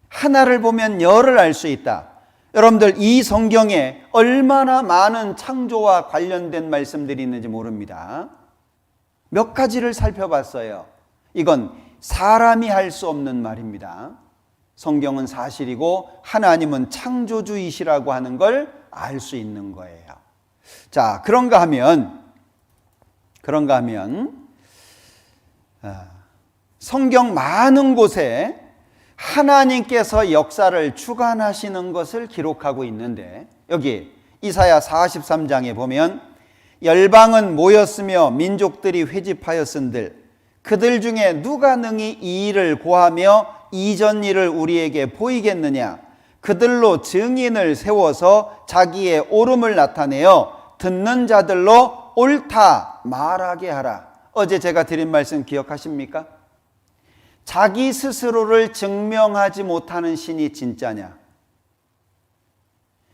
하나를 보면 열을 알 수 있다. 여러분들, 이 성경에 얼마나 많은 창조와 관련된 말씀들이 있는지 모릅니다. 몇 가지를 살펴봤어요. 이건 사람이 할 수 없는 말입니다. 성경은 사실이고 하나님은 창조주이시라고 하는 걸 알 수 있는 거예요. 자, 그런가 하면 성경 많은 곳에 하나님께서 역사를 주관하시는 것을 기록하고 있는데, 여기 이사야 43장에 보면 열방은 모였으며 민족들이 회집하였은들 그들 중에 누가 능히 이 일을 고하며 이전 일을 우리에게 보이겠느냐? 그들로 증인을 세워서 자기의 옳음을 나타내어 듣는 자들로 옳다 말하게 하라. 어제 제가 드린 말씀 기억하십니까? 자기 스스로를 증명하지 못하는 신이 진짜냐?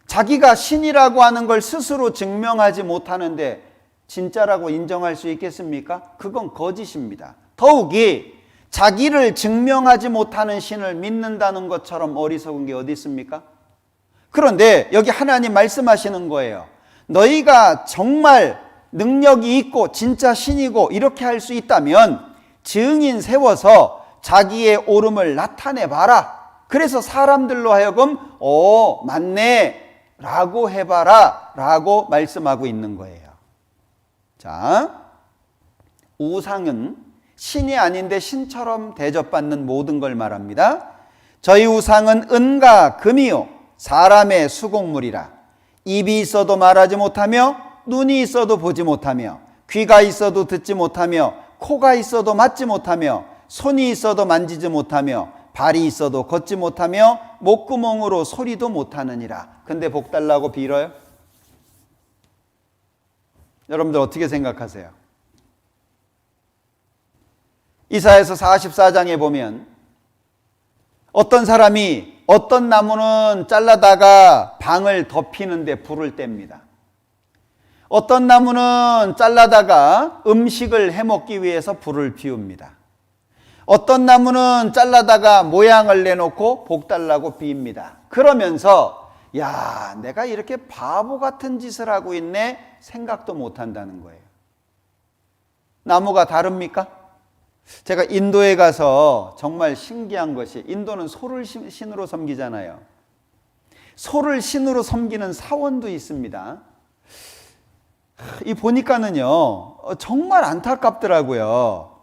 자기가 신이라고 하는 걸 스스로 증명하지 못하는데 진짜라고 인정할 수 있겠습니까? 그건 거짓입니다. 더욱이 자기를 증명하지 못하는 신을 믿는다는 것처럼 어리석은 게 어디 있습니까? 그런데 여기 하나님 말씀하시는 거예요. 너희가 정말 능력이 있고 진짜 신이고 이렇게 할 수 있다면 증인 세워서 자기의 옳음을 나타내 봐라. 그래서 사람들로 하여금 맞네 라고 해봐라 라고 말씀하고 있는 거예요. 자, 우상은 신이 아닌데 신처럼 대접받는 모든 걸 말합니다. 저희 우상은 은과 금이요 사람의 수공물이라. 입이 있어도 말하지 못하며 눈이 있어도 보지 못하며 귀가 있어도 듣지 못하며 코가 있어도 맞지 못하며 손이 있어도 만지지 못하며 발이 있어도 걷지 못하며 목구멍으로 소리도 못하느니라. 근데 복 달라고 빌어요? 여러분들 어떻게 생각하세요? 이사야서 44장에 보면 어떤 사람이 어떤 나무는 잘라다가 방을 덮이는데 불을 뗍니다. 어떤 나무는 잘라다가 음식을 해먹기 위해서 불을 피웁니다. 어떤 나무는 잘라다가 모양을 내놓고 복 달라고 빕니다. 그러면서 야, 내가 이렇게 바보 같은 짓을 하고 있네 생각도 못 한다는 거예요. 나무가 다릅니까? 제가 인도에 가서 정말 신기한 것이, 인도는 소를 신으로 섬기잖아요. 소를 신으로 섬기는 사원도 있습니다. 이 보니까는요 정말 안타깝더라고요.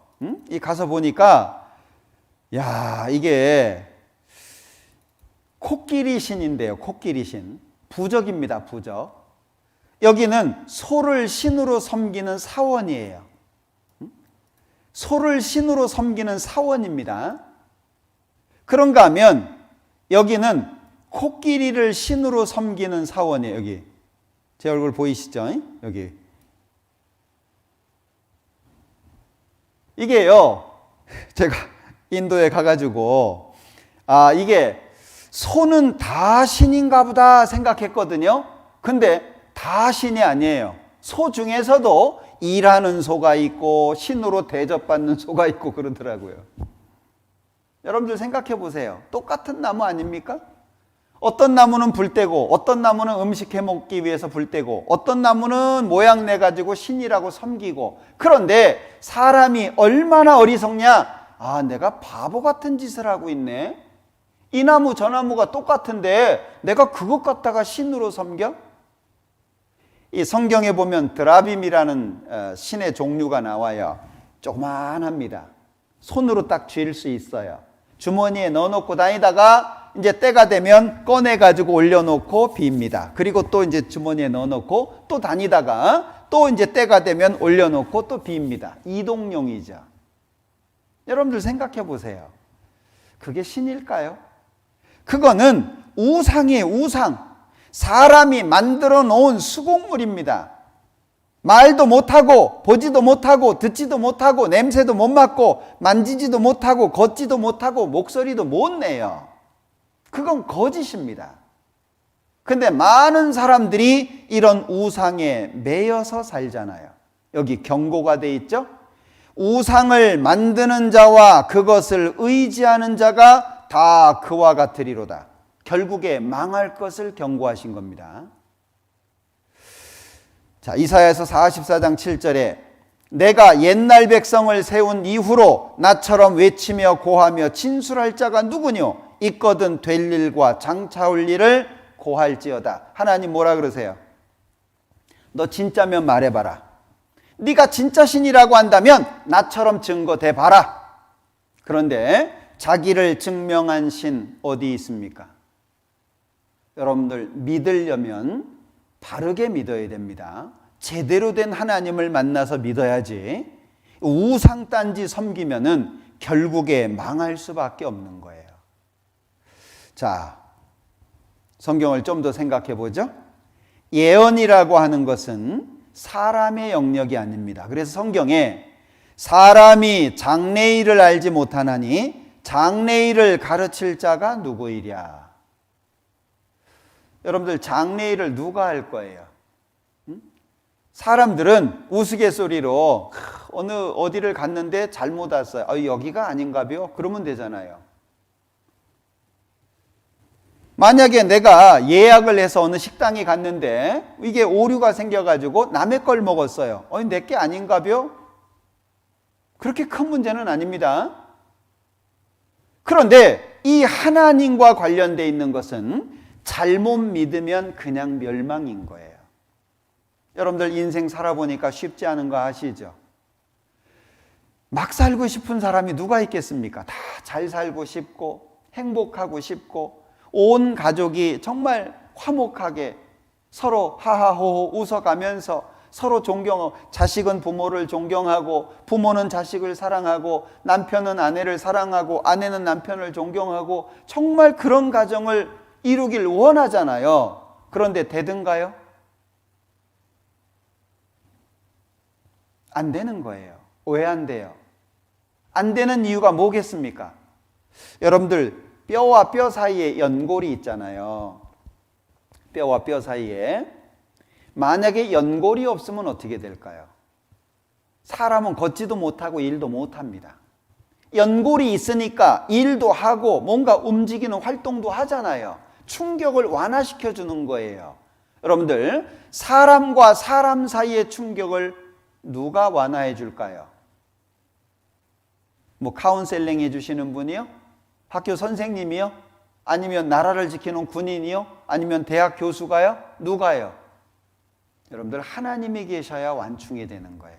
이 가서 보니까 야, 이게 코끼리 신인데요. 코끼리 신. 부적입니다. 부적. 여기는 소를 신으로 섬기는 사원이에요. 소를 신으로 섬기는 사원입니다. 그런가 하면 여기는 코끼리를 신으로 섬기는 사원이에요. 여기 제 얼굴 보이시죠? 여기 이게요, 제가 인도에 가가지고 이게 소는 다 신인가 보다 생각했거든요. 근데 다 신이 아니에요. 소 중에서도 일하는 소가 있고 신으로 대접받는 소가 있고 그러더라고요. 여러분들 생각해 보세요. 똑같은 나무 아닙니까? 어떤 나무는 불 떼고, 어떤 나무는 음식 해 먹기 위해서 불 떼고, 어떤 나무는 모양 내 가지고 신이라고 섬기고. 그런데 사람이 얼마나 어리석냐? 내가 바보 같은 짓을 하고 있네. 이 나무 저 나무가 똑같은데 내가 그것 갖다가 신으로 섬겨? 이 성경에 보면 드라빔이라는 신의 종류가 나와요. 조그만합니다. 손으로 딱 쥘 수 있어요. 주머니에 넣어놓고 다니다가 이제 때가 되면 꺼내가지고 올려놓고 빕니다. 그리고 또 이제 주머니에 넣어놓고 또 다니다가 또 이제 때가 되면 올려놓고 또 빕니다. 이동용이죠. 여러분들 생각해 보세요. 그게 신일까요? 그거는 우상이에요. 우상. 사람이 만들어 놓은 수공물입니다. 말도 못하고 보지도 못하고 듣지도 못하고 냄새도 못 맡고 만지지도 못하고 걷지도 못하고 목소리도 못 내요. 그건 거짓입니다. 근데 많은 사람들이 이런 우상에 매여서 살잖아요. 여기 경고가 돼 있죠? 우상을 만드는 자와 그것을 의지하는 자가 다 그와 같으리로다. 결국에 망할 것을 경고하신 겁니다. 자, 이사야서 44장 7절에 내가 옛날 백성을 세운 이후로 나처럼 외치며 고하며 진술할 자가 누구뇨? 있거든 될 일과 장차올 일을 고할지어다. 하나님 뭐라 그러세요? 너 진짜면 말해봐라. 네가 진짜 신이라고 한다면 나처럼 증거 대봐라. 그런데 자기를 증명한 신 어디 있습니까? 여러분들 믿으려면 바르게 믿어야 됩니다. 제대로 된 하나님을 만나서 믿어야지. 우상단지 섬기면은 결국에 망할 수밖에 없는 거예요. 자, 성경을 좀 더 생각해 보죠. 예언이라고 하는 것은 사람의 영역이 아닙니다. 그래서 성경에 사람이 장래일을 알지 못하나니 장래일을 가르칠 자가 누구이랴. 여러분들 장래일을 누가 할 거예요? 사람들은 우스갯소리로 어디를 갔는데 잘못 왔어요. 여기가 아닌가요? 그러면 되잖아요. 만약에 내가 예약을 해서 어느 식당에 갔는데 이게 오류가 생겨가지고 남의 걸 먹었어요. 내게 아닌가요? 그렇게 큰 문제는 아닙니다. 그런데 이 하나님과 관련되어 있는 것은 잘못 믿으면 그냥 멸망인 거예요. 여러분들 인생 살아보니까 쉽지 않은 거 아시죠? 막 살고 싶은 사람이 누가 있겠습니까? 다 잘 살고 싶고 행복하고 싶고 온 가족이 정말 화목하게 서로 하하호호 웃어가면서 서로 존경하고, 자식은 부모를 존경하고, 부모는 자식을 사랑하고, 남편은 아내를 사랑하고, 아내는 남편을 존경하고, 정말 그런 가정을 이루길 원하잖아요. 그런데 되든가요? 안 되는 거예요. 왜 안 돼요? 안 되는 이유가 뭐겠습니까? 여러분들, 뼈와 뼈 사이에 연골이 있잖아요. 뼈와 뼈 사이에. 만약에 연골이 없으면 어떻게 될까요? 사람은 걷지도 못하고 일도 못합니다. 연골이 있으니까 일도 하고 뭔가 움직이는 활동도 하잖아요. 충격을 완화시켜 주는 거예요. 여러분들, 사람과 사람 사이의 충격을 누가 완화해 줄까요? 뭐 카운셀링 해주시는 분이요? 학교 선생님이요? 아니면 나라를 지키는 군인이요? 아니면 대학 교수가요? 누가요? 여러분들, 하나님이 계셔야 완충이 되는 거예요.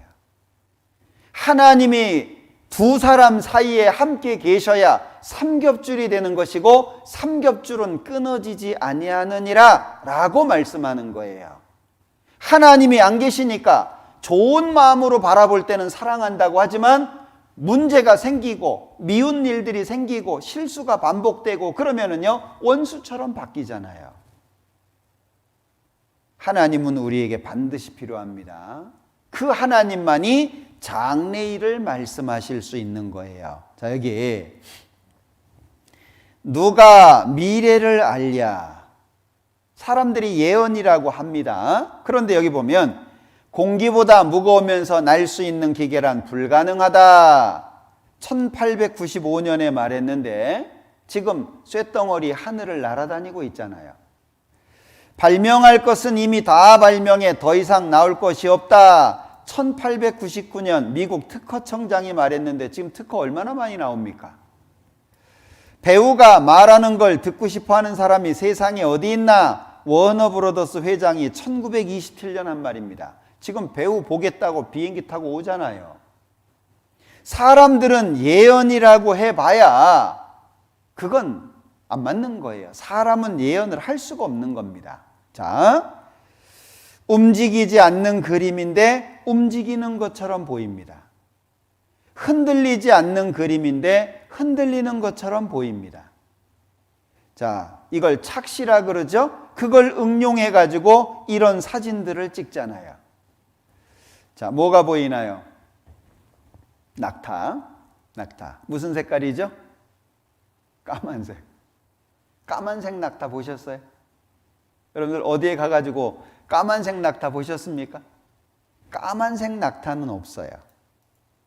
하나님이 두 사람 사이에 함께 계셔야 삼겹줄이 되는 것이고, 삼겹줄은 끊어지지 아니하느니라 라고 말씀하는 거예요. 하나님이 안 계시니까 좋은 마음으로 바라볼 때는 사랑한다고 하지만 문제가 생기고 미운 일들이 생기고 실수가 반복되고 그러면은요, 원수처럼 바뀌잖아요. 하나님은 우리에게 반드시 필요합니다. 그 하나님만이 장래일을 말씀하실 수 있는 거예요. 자, 여기 누가 미래를 알랴? 사람들이 예언이라고 합니다. 그런데 여기 보면 공기보다 무거우면서 날 수 있는 기계란 불가능하다. 1895년에 말했는데 지금 쇳덩어리 하늘을 날아다니고 있잖아요. 발명할 것은 이미 다 발명해 더 이상 나올 것이 없다. 1899년 미국 특허청장이 말했는데 지금 특허 얼마나 많이 나옵니까? 배우가 말하는 걸 듣고 싶어하는 사람이 세상에 어디 있나? 워너브로더스 회장이 1927년 한 말입니다. 지금 배우 보겠다고 비행기 타고 오잖아요. 사람들은 예언이라고 해봐야 그건 안 맞는 거예요. 사람은 예언을 할 수가 없는 겁니다. 자, 움직이지 않는 그림인데 움직이는 것처럼 보입니다. 흔들리지 않는 그림인데 흔들리는 것처럼 보입니다. 자, 이걸 착시라 그러죠? 그걸 응용해 가지고 이런 사진들을 찍잖아요. 자, 뭐가 보이나요? 낙타. 무슨 색깔이죠? 까만색. 까만색 낙타 보셨어요? 여러분들 어디에 가가지고 까만색 낙타 보셨습니까? 까만색 낙타는 없어요.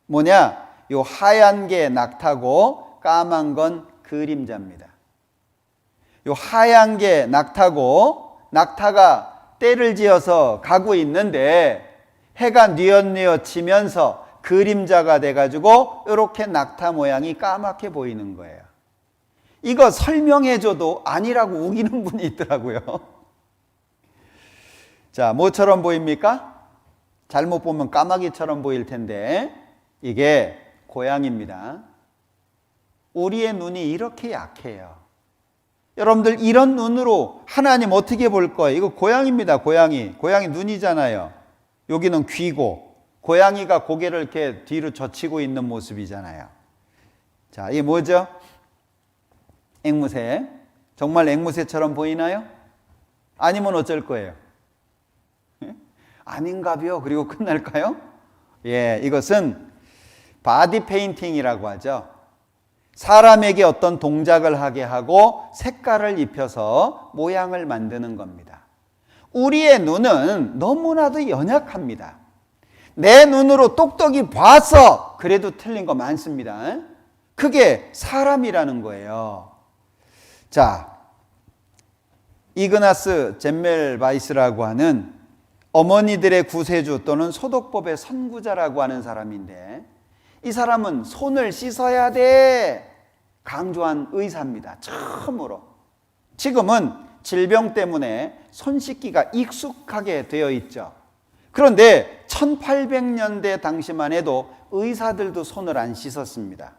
뭐냐? 요 하얀 게 낙타고 까만 건 그림자입니다. 요 하얀 게 낙타고, 낙타가 때를 지어서 가고 있는데 해가 뉘엿뉘엿 치면서 그림자가 돼가지고 이렇게 낙타 모양이 까맣게 보이는 거예요. 이거 설명해줘도 아니라고 우기는 분이 있더라고요. 자, 뭐처럼 보입니까? 잘못 보면 까마귀처럼 보일 텐데 이게 고양이입니다. 우리의 눈이 이렇게 약해요. 여러분들, 이런 눈으로 하나님 어떻게 볼 거예요? 이거 고양이입니다. 고양이 눈이잖아요. 여기는 귀고, 고양이가 고개를 이렇게 뒤로 젖히고 있는 모습이잖아요. 자, 이게 뭐죠? 앵무새. 정말 앵무새처럼 보이나요? 아니면 어쩔 거예요? 아닌가벼. 그리고 끝날까요? 예, 이것은 바디 페인팅이라고 하죠. 사람에게 어떤 동작을 하게 하고 색깔을 입혀서 모양을 만드는 겁니다. 우리의 눈은 너무나도 연약합니다. 내 눈으로 똑똑히 봐서 그래도 틀린 거 많습니다. 그게 사람이라는 거예요. 자, 이그나스 젬멜바이스라고 하는 어머니들의 구세주 또는 소독법의 선구자라고 하는 사람인데, 이 사람은 손을 씻어야 돼 강조한 의사입니다. 처음으로. 지금은 질병 때문에 손 씻기가 익숙하게 되어 있죠. 그런데 1800년대 당시만 해도 의사들도 손을 안 씻었습니다.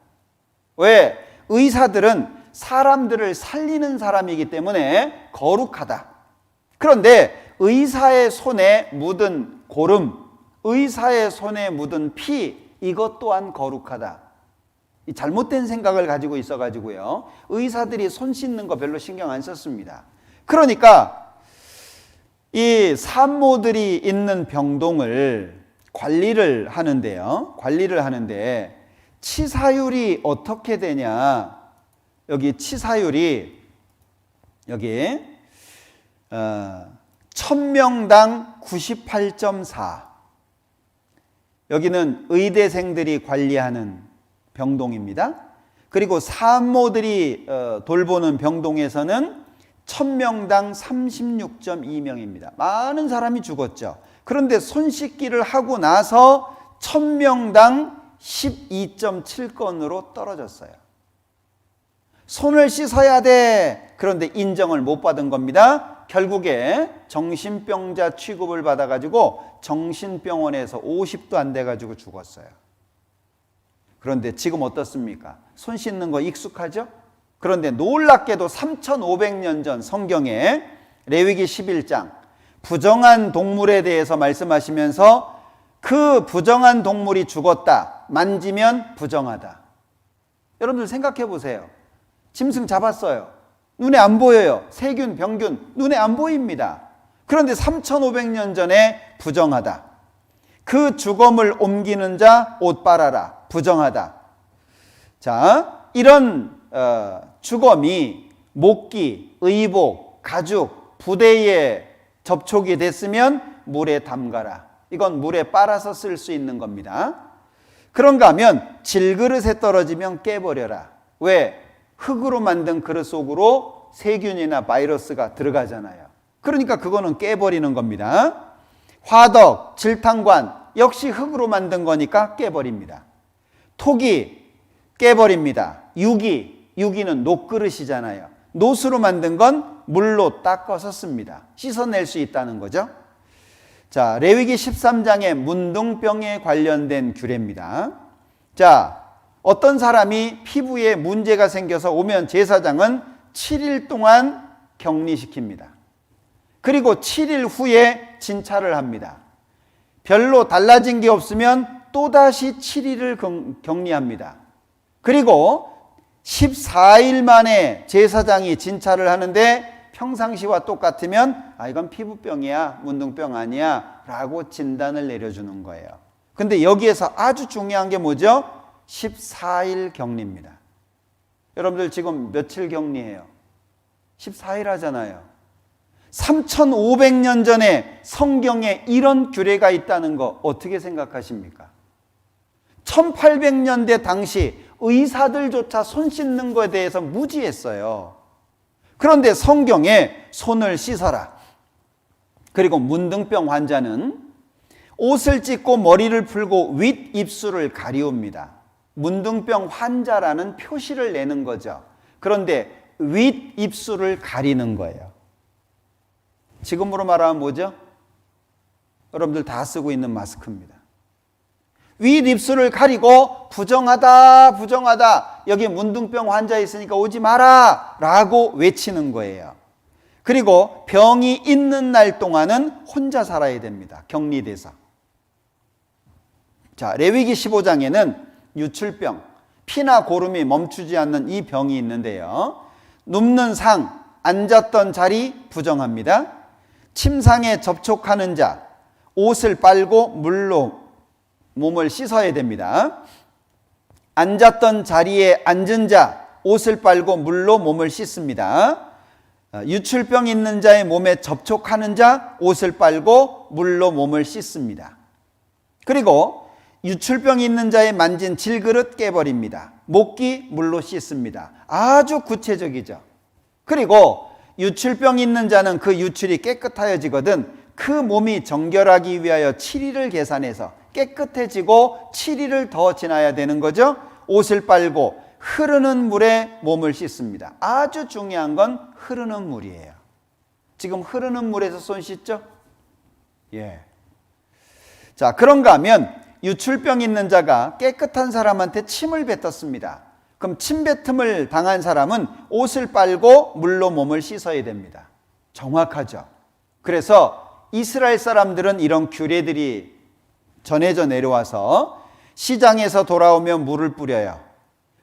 왜? 의사들은 사람들을 살리는 사람이기 때문에 거룩하다. 그런데 의사의 손에 묻은 고름, 의사의 손에 묻은 피, 이것 또한 거룩하다. 이 잘못된 생각을 가지고 있어가지고요, 의사들이 손 씻는 거 별로 신경 안 썼습니다. 그러니까 이 산모들이 있는 병동을 관리를 하는데 치사율이 어떻게 되냐? 여기 치사율이 여기 1000명당 98.4. 여기는 의대생들이 관리하는 병동입니다. 그리고 산모들이 돌보는 병동에서는 1000명당 36.2명입니다. 많은 사람이 죽었죠. 그런데 손 씻기를 하고 나서 1000명당 12.7건으로 떨어졌어요. 손을 씻어야 돼. 그런데 인정을 못 받은 겁니다. 결국에 정신병자 취급을 받아가지고 정신병원에서 50도 안 돼가지고 죽었어요. 그런데 지금 어떻습니까? 손 씻는 거 익숙하죠? 그런데 놀랍게도 3500년 전 성경에 레위기 11장 부정한 동물에 대해서 말씀하시면서 그 부정한 동물이 죽었다. 만지면 부정하다. 여러분들 생각해 보세요. 짐승 잡았어요. 눈에 안 보여요. 세균, 병균 눈에 안 보입니다. 그런데 3500년 전에 부정하다. 그 주검을 옮기는 자 옷 빨아라. 부정하다. 자, 이런 주검이 목기, 의복, 가죽, 부대에 접촉이 됐으면 물에 담가라. 이건 물에 빨아서 쓸 수 있는 겁니다. 그런가 하면 질그릇에 떨어지면 깨버려라. 왜? 흙으로 만든 그릇 속으로 세균이나 바이러스가 들어가잖아요. 그러니까 그거는 깨버리는 겁니다. 화덕, 질탕관 역시 흙으로 만든 거니까 깨버립니다. 토기 깨버립니다. 유기는 녹그릇이잖아요. 노수로 만든 건 물로 닦아서 씁니다. 씻어낼 수 있다는 거죠. 자, 레위기 13장의 문둥병에 관련된 규례입니다. 자, 어떤 사람이 피부에 문제가 생겨서 오면 제사장은 7일 동안 격리시킵니다. 그리고 7일 후에 진찰을 합니다. 별로 달라진 게 없으면 또다시 7일을 격리합니다. 그리고 14일 만에 제사장이 진찰을 하는데 평상시와 똑같으면 이건 피부병이야, 문둥병 아니야 라고 진단을 내려주는 거예요. 근데 여기에서 아주 중요한 게 뭐죠? 14일 격리입니다. 여러분들 지금 며칠 격리해요? 14일 하잖아요. 3500년 전에 성경에 이런 규례가 있다는 거 어떻게 생각하십니까? 1800년대 당시 의사들조차 손 씻는 것에 대해서 무지했어요. 그런데 성경에 손을 씻어라. 그리고 문둥병 환자는 옷을 찢고 머리를 풀고 윗입술을 가리웁니다. 문둥병 환자라는 표시를 내는 거죠. 그런데 윗입술을 가리는 거예요. 지금으로 말하면 뭐죠? 여러분들 다 쓰고 있는 마스크입니다. 윗입술을 가리고 부정하다, 부정하다. 여기 문둥병 환자 있으니까 오지 마라 라고 외치는 거예요. 그리고 병이 있는 날 동안은 혼자 살아야 됩니다. 격리돼서. 자, 레위기 15장에는 유출병, 피나 고름이 멈추지 않는 이 병이 있는데요. 눕는 상, 앉았던 자리 부정합니다. 침상에 접촉하는 자, 옷을 빨고 물로 몸을 씻어야 됩니다. 앉았던 자리에 앉은 자, 옷을 빨고 물로 몸을 씻습니다. 유출병 있는 자의 몸에 접촉하는 자, 옷을 빨고 물로 몸을 씻습니다. 그리고 유출병 있는 자의 만진 질그릇 깨버립니다. 목기 물로 씻습니다. 아주 구체적이죠. 그리고 유출병 있는 자는 그 유출이 깨끗하여지거든 그 몸이 정결하기 위하여 7일을 계산해서 깨끗해지고 7일을 더 지나야 되는 거죠. 옷을 빨고 흐르는 물에 몸을 씻습니다. 아주 중요한 건 흐르는 물이에요. 지금 흐르는 물에서 손 씻죠? 예. 자, 그런가 하면 유출병 있는 자가 깨끗한 사람한테 침을 뱉었습니다. 그럼 침뱉음을 당한 사람은 옷을 빨고 물로 몸을 씻어야 됩니다. 정확하죠. 그래서 이스라엘 사람들은 이런 규례들이 전해져 내려와서 시장에서 돌아오면 물을 뿌려요.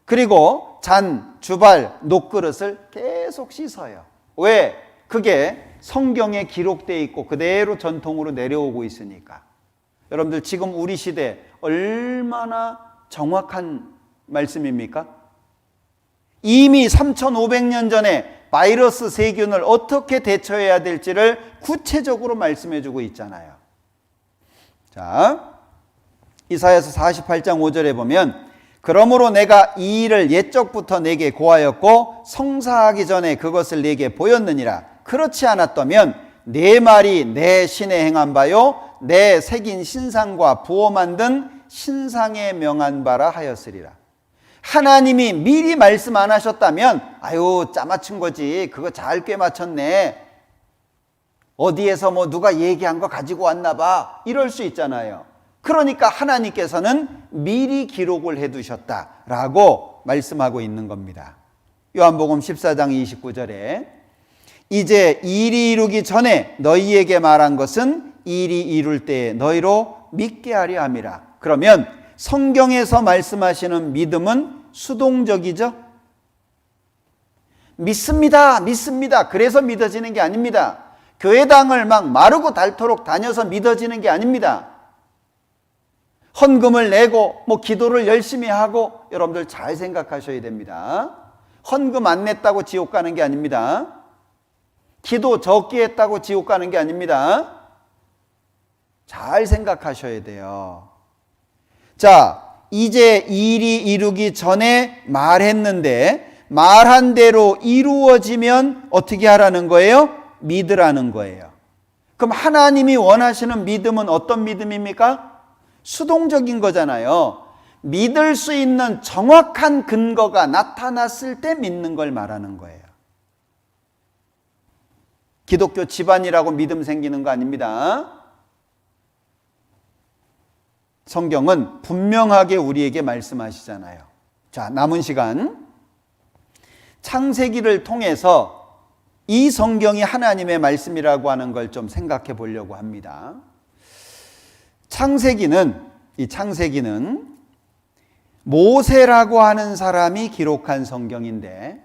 그리고 잔, 주발, 녹그릇을 계속 씻어요. 왜? 그게 성경에 기록되어 있고 그대로 전통으로 내려오고 있으니까. 여러분들 지금 우리 시대 얼마나 정확한 말씀입니까? 이미 3500년 전에 바이러스 세균을 어떻게 대처해야 될지를 구체적으로 말씀해 주고 있잖아요. 자, 이사야서 48장 5절에 보면 그러므로 내가 이 일을 옛적부터 내게 고하였고 성사하기 전에 그것을 내게 보였느니라. 그렇지 않았다면 내 말이 내 신에 행한 바요 내 새긴 신상과 부어 만든 신상에 명한 바라 하였으리라. 하나님이 미리 말씀 안 하셨다면 아유 짜맞춘 거지, 그거 잘 꿰맞췄네, 어디에서 뭐 누가 얘기한 거 가지고 왔나 봐, 이럴 수 있잖아요. 그러니까 하나님께서는 미리 기록을 해두셨다라고 말씀하고 있는 겁니다. 요한복음 14장 29절에 이제 일이 이루기 전에 너희에게 말한 것은 일이 이룰 때에 너희로 믿게 하려 함이라. 그러면 성경에서 말씀하시는 믿음은 수동적이죠? 믿습니다, 믿습니다. 그래서 믿어지는 게 아닙니다. 교회당을 막 마르고 닳도록 다녀서 믿어지는 게 아닙니다. 헌금을 내고 뭐 기도를 열심히 하고, 여러분들 잘 생각하셔야 됩니다. 헌금 안 냈다고 지옥 가는 게 아닙니다. 기도 적게 했다고 지옥 가는 게 아닙니다. 잘 생각하셔야 돼요. 자, 이제 일이 이루기 전에 말했는데 말한 대로 이루어지면 어떻게 하라는 거예요? 믿으라는 거예요. 그럼 하나님이 원하시는 믿음은 어떤 믿음입니까? 수동적인 거잖아요. 믿을 수 있는 정확한 근거가 나타났을 때 믿는 걸 말하는 거예요. 기독교 집안이라고 믿음 생기는 거 아닙니다. 성경은 분명하게 우리에게 말씀하시잖아요. 자, 남은 시간 창세기를 통해서 이 성경이 하나님의 말씀이라고 하는 걸 좀 생각해 보려고 합니다. 이 창세기는 모세라고 하는 사람이 기록한 성경인데,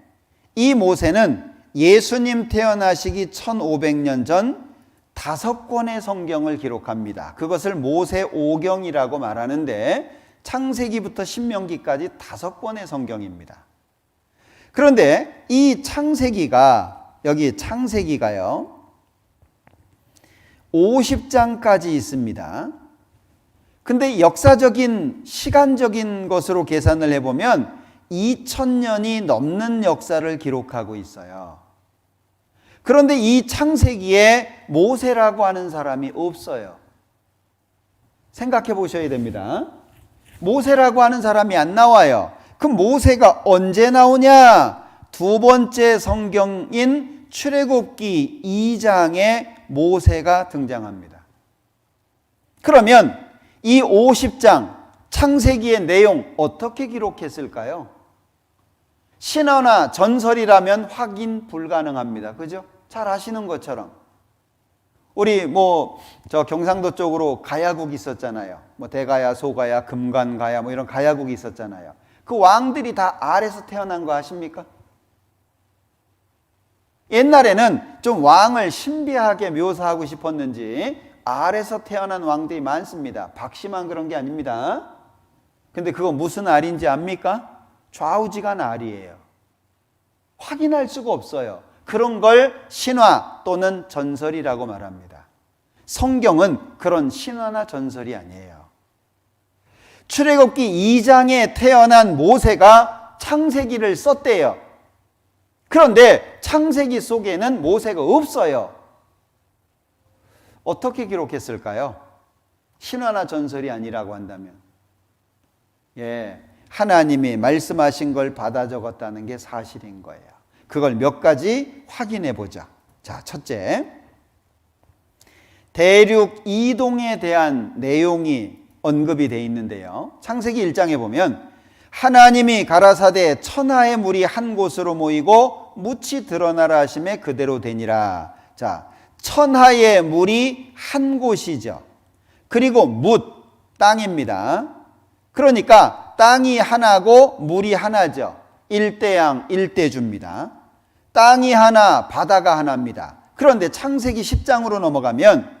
이 모세는 예수님 태어나시기 1500년 전 5권의 성경을 기록합니다. 그것을 모세오경이라고 말하는데 창세기부터 신명기까지 5권의 성경입니다. 그런데 이 창세기가요 50장까지 있습니다. 근데 역사적인 시간적인 것으로 계산을 해보면 2000년이 넘는 역사를 기록하고 있어요. 그런데 이 창세기에 모세라고 하는 사람이 없어요. 생각해 보셔야 됩니다. 모세라고 하는 사람이 안 나와요. 그럼 모세가 언제 나오냐? 두 번째 성경인 출애굽기 2장에 모세가 등장합니다. 그러면 이 50장 창세기의 내용 어떻게 기록했을까요? 신화나 전설이라면 확인 불가능합니다. 그죠? 잘 아시는 것처럼 우리 저 경상도 쪽으로 가야국 있었잖아요. 대가야, 소가야, 금관가야 이런 가야국이 있었잖아요. 그 왕들이 다 알에서 태어난 거 아십니까? 옛날에는 좀 왕을 신비하게 묘사하고 싶었는지 알에서 태어난 왕들이 많습니다. 박씨만 그런 게 아닙니다. 근데 그거 무슨 알인지 압니까? 좌우지간 알이에요. 확인할 수가 없어요. 그런 걸 신화 또는 전설이라고 말합니다. 성경은 그런 신화나 전설이 아니에요. 출애굽기 2장에 태어난 모세가 창세기를 썼대요. 그런데 창세기 속에는 모세가 없어요. 어떻게 기록했을까요? 신화나 전설이 아니라고 한다면, 하나님이 말씀하신 걸 받아 적었다는 게 사실인 거예요. 그걸 몇 가지 확인해 보자. 자, 첫째, 대륙 이동에 대한 내용이 언급이 되어 있는데요. 창세기 1장에 보면 하나님이 가라사대 천하의 물이 한 곳으로 모이고 묻이 드러나라 하심에 그대로 되니라. 자, 천하의 물이 한 곳이죠. 그리고 뭇, 땅입니다. 그러니까 땅이 하나고 물이 하나죠. 일대양, 일대주입니다. 땅이 하나, 바다가 하나입니다. 그런데 창세기 10장으로 넘어가면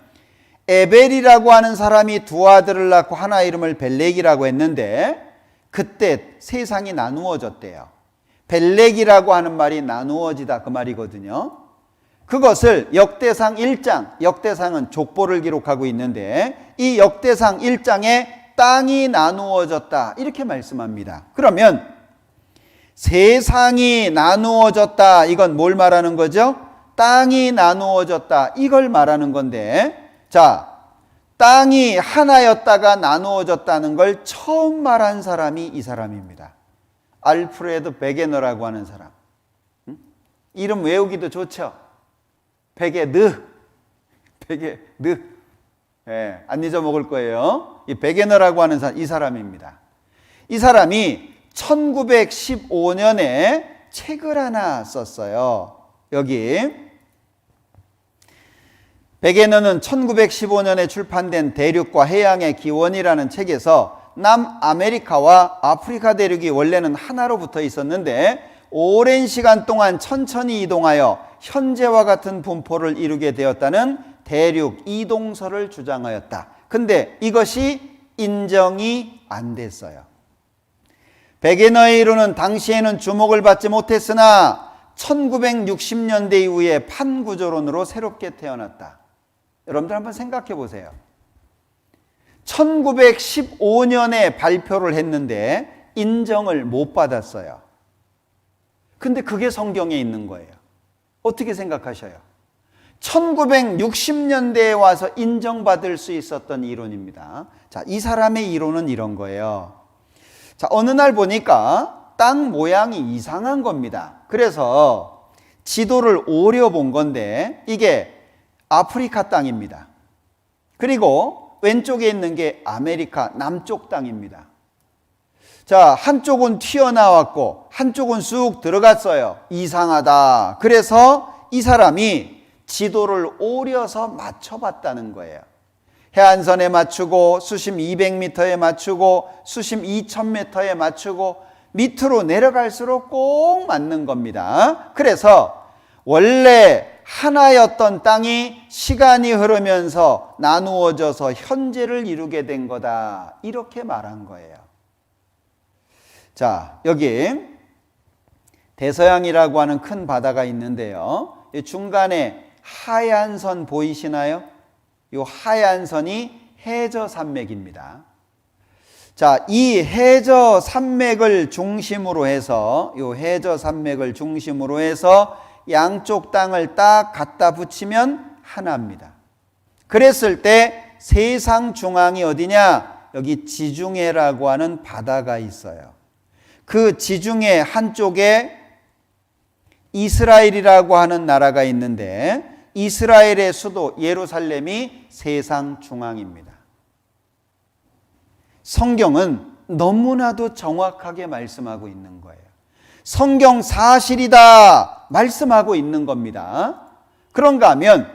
에벨이라고 하는 사람이 두 아들을 낳고 하나 이름을 벨렉이라고 했는데 그때 세상이 나누어졌대요. 벨렉이라고 하는 말이 나누어지다 그 말이거든요. 그것을 역대상 1장, 역대상은 족보를 기록하고 있는데 이 역대상 1장에 땅이 나누어졌다 이렇게 말씀합니다. 그러면 세상이 나누어졌다 이건 뭘 말하는 거죠? 땅이 나누어졌다 이걸 말하는 건데 자, 땅이 하나였다가 나누어졌다는 걸 처음 말한 사람이 이 사람입니다. 알프레드 베게너라고 하는 사람. 이름 외우기도 좋죠? 베게느. 예, 안 잊어먹을 거예요. 이 베게너라고 하는 사람, 이 사람입니다. 이 사람이 1915년에 책을 하나 썼어요. 여기 베게너는 1915년에 출판된 대륙과 해양의 기원이라는 책에서 남아메리카와 아프리카 대륙이 원래는 하나로 붙어 있었는데 오랜 시간 동안 천천히 이동하여 현재와 같은 분포를 이루게 되었다는 대륙 이동설을 주장하였다. 근데 이것이 인정이 안 됐어요. 베게너의 이론은 당시에는 주목을 받지 못했으나 1960년대 이후에 판구조론으로 새롭게 태어났다. 여러분들 한번 생각해 보세요. 1915년에 발표를 했는데 인정을 못 받았어요. 근데 그게 성경에 있는 거예요. 어떻게 생각하셔요? 1960년대에 와서 인정받을 수 있었던 이론입니다. 자, 이 사람의 이론은 이런 거예요. 자, 어느 날 보니까 땅 모양이 이상한 겁니다. 그래서 지도를 오려 본 건데 이게 아프리카 땅입니다. 그리고 왼쪽에 있는 게 아메리카 남쪽 땅입니다. 자, 한쪽은 튀어나왔고 한쪽은 쑥 들어갔어요. 이상하다. 그래서 이 사람이 지도를 오려서 맞춰봤다는 거예요. 해안선에 맞추고 수심 200m에 맞추고 수심 2000m에 맞추고 밑으로 내려갈수록 꼭 맞는 겁니다. 그래서 원래 하나였던 땅이 시간이 흐르면서 나누어져서 현재를 이루게 된 거다. 이렇게 말한 거예요. 자, 여기 대서양이라고 하는 큰 바다가 있는데요. 이 중간에 하얀 선 보이시나요? 이 하얀 선이 해저 산맥입니다. 자, 이 해저 산맥을 중심으로 해서 양쪽 땅을 딱 갖다 붙이면 하나입니다. 그랬을 때 세상 중앙이 어디냐? 여기 지중해라고 하는 바다가 있어요. 그 지중해 한쪽에 이스라엘이라고 하는 나라가 있는데 이스라엘의 수도 예루살렘이 세상 중앙입니다. 성경은 너무나도 정확하게 말씀하고 있는 거예요. 성경 사실이다 말씀하고 있는 겁니다. 그런가 하면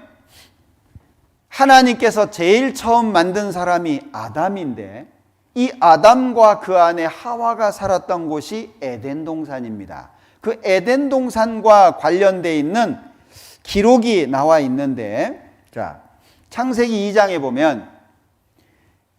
하나님께서 제일 처음 만든 사람이 아담인데 이 아담과 그 안에 하와가 살았던 곳이 에덴 동산입니다. 그 에덴 동산과 관련되어 있는 기록이 나와 있는데 자, 창세기 2장에 보면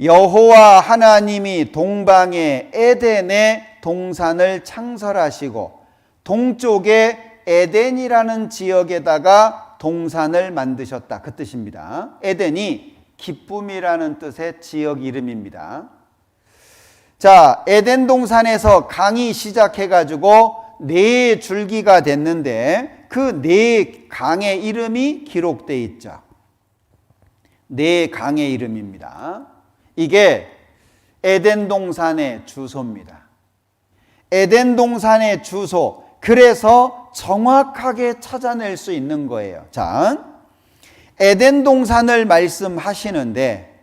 여호와 하나님이 동방에 에덴의 동산을 창설하시고 동쪽에 에덴이라는 지역에다가 동산을 만드셨다. 그 뜻입니다. 에덴이 기쁨이라는 뜻의 지역 이름입니다. 자, 에덴 동산에서 강이 시작해가지고 4줄기가 됐는데 그 4강의 이름이 기록되어 있죠. 4강의 이름입니다. 이게 에덴 동산의 주소입니다. 에덴 동산의 주소. 그래서 정확하게 찾아낼 수 있는 거예요. 자, 에덴 동산을 말씀하시는데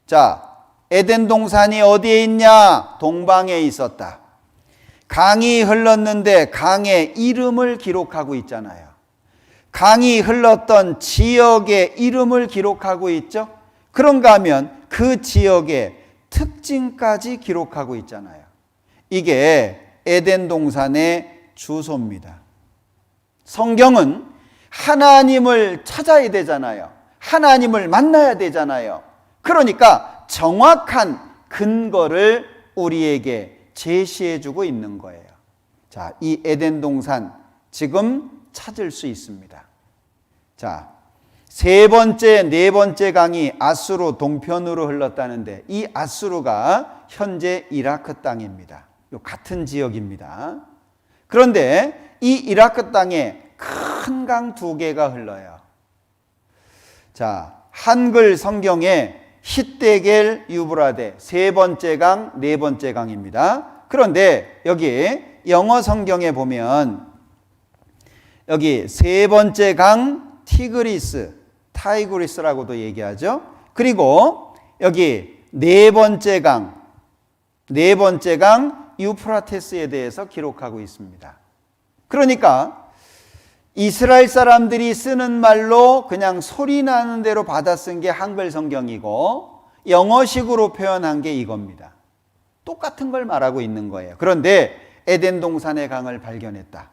자, 에덴 동산이 어디에 있냐? 동방에 있었다. 강이 흘렀는데 강의 이름을 기록하고 있잖아요. 강이 흘렀던 지역의 이름을 기록하고 있죠. 그런가 하면 그 지역의 특징까지 기록하고 있잖아요. 이게 에덴 동산의 주소입니다. 성경은 하나님을 찾아야 되잖아요. 하나님을 만나야 되잖아요. 그러니까 정확한 근거를 우리에게 제시해 주고 있는 거예요. 자, 이 에덴 동산 지금 찾을 수 있습니다. 자, 세 번째, 네 번째 강이 아수르 동편으로 흘렀다는데 이 아수르가 현재 이라크 땅입니다. 같은 지역입니다. 그런데 이 이라크 땅에 큰 강 두 개가 흘러요. 자, 한글 성경에 히데겔 유브라데 세 번째 강, 네 번째 강입니다. 그런데 여기 영어 성경에 보면 여기 세 번째 강 티그리스, 타이그리스라고도 얘기하죠. 그리고 여기 네 번째 강 유프라테스에 대해서 기록하고 있습니다. 그러니까 이스라엘 사람들이 쓰는 말로 그냥 소리 나는 대로 받아 쓴 게 한글 성경이고 영어식으로 표현한 게 이겁니다. 똑같은 걸 말하고 있는 거예요. 그런데 에덴 동산의 강을 발견했다.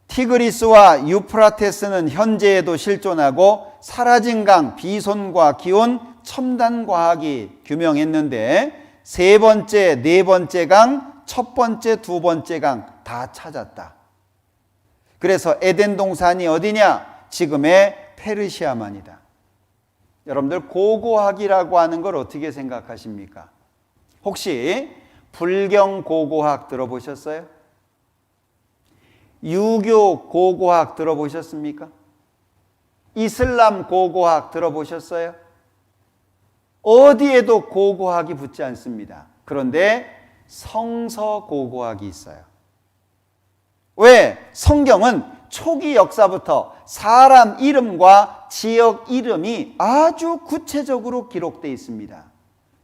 티그리스와 유프라테스는 현재에도 실존하고 사라진 강 비손과 기온 첨단 과학이 규명했는데 세 번째, 네 번째 강, 첫 번째, 두 번째 강 다 찾았다. 그래서 에덴 동산이 어디냐? 지금의 페르시아만이다. 여러분들 고고학이라고 하는 걸 어떻게 생각하십니까? 혹시 불경 고고학 들어보셨어요? 유교 고고학 들어보셨습니까? 이슬람 고고학 들어보셨어요? 어디에도 고고학이 붙지 않습니다. 그런데 성서 고고학이 있어요. 왜? 성경은 초기 역사부터 사람 이름과 지역 이름이 아주 구체적으로 기록되어 있습니다.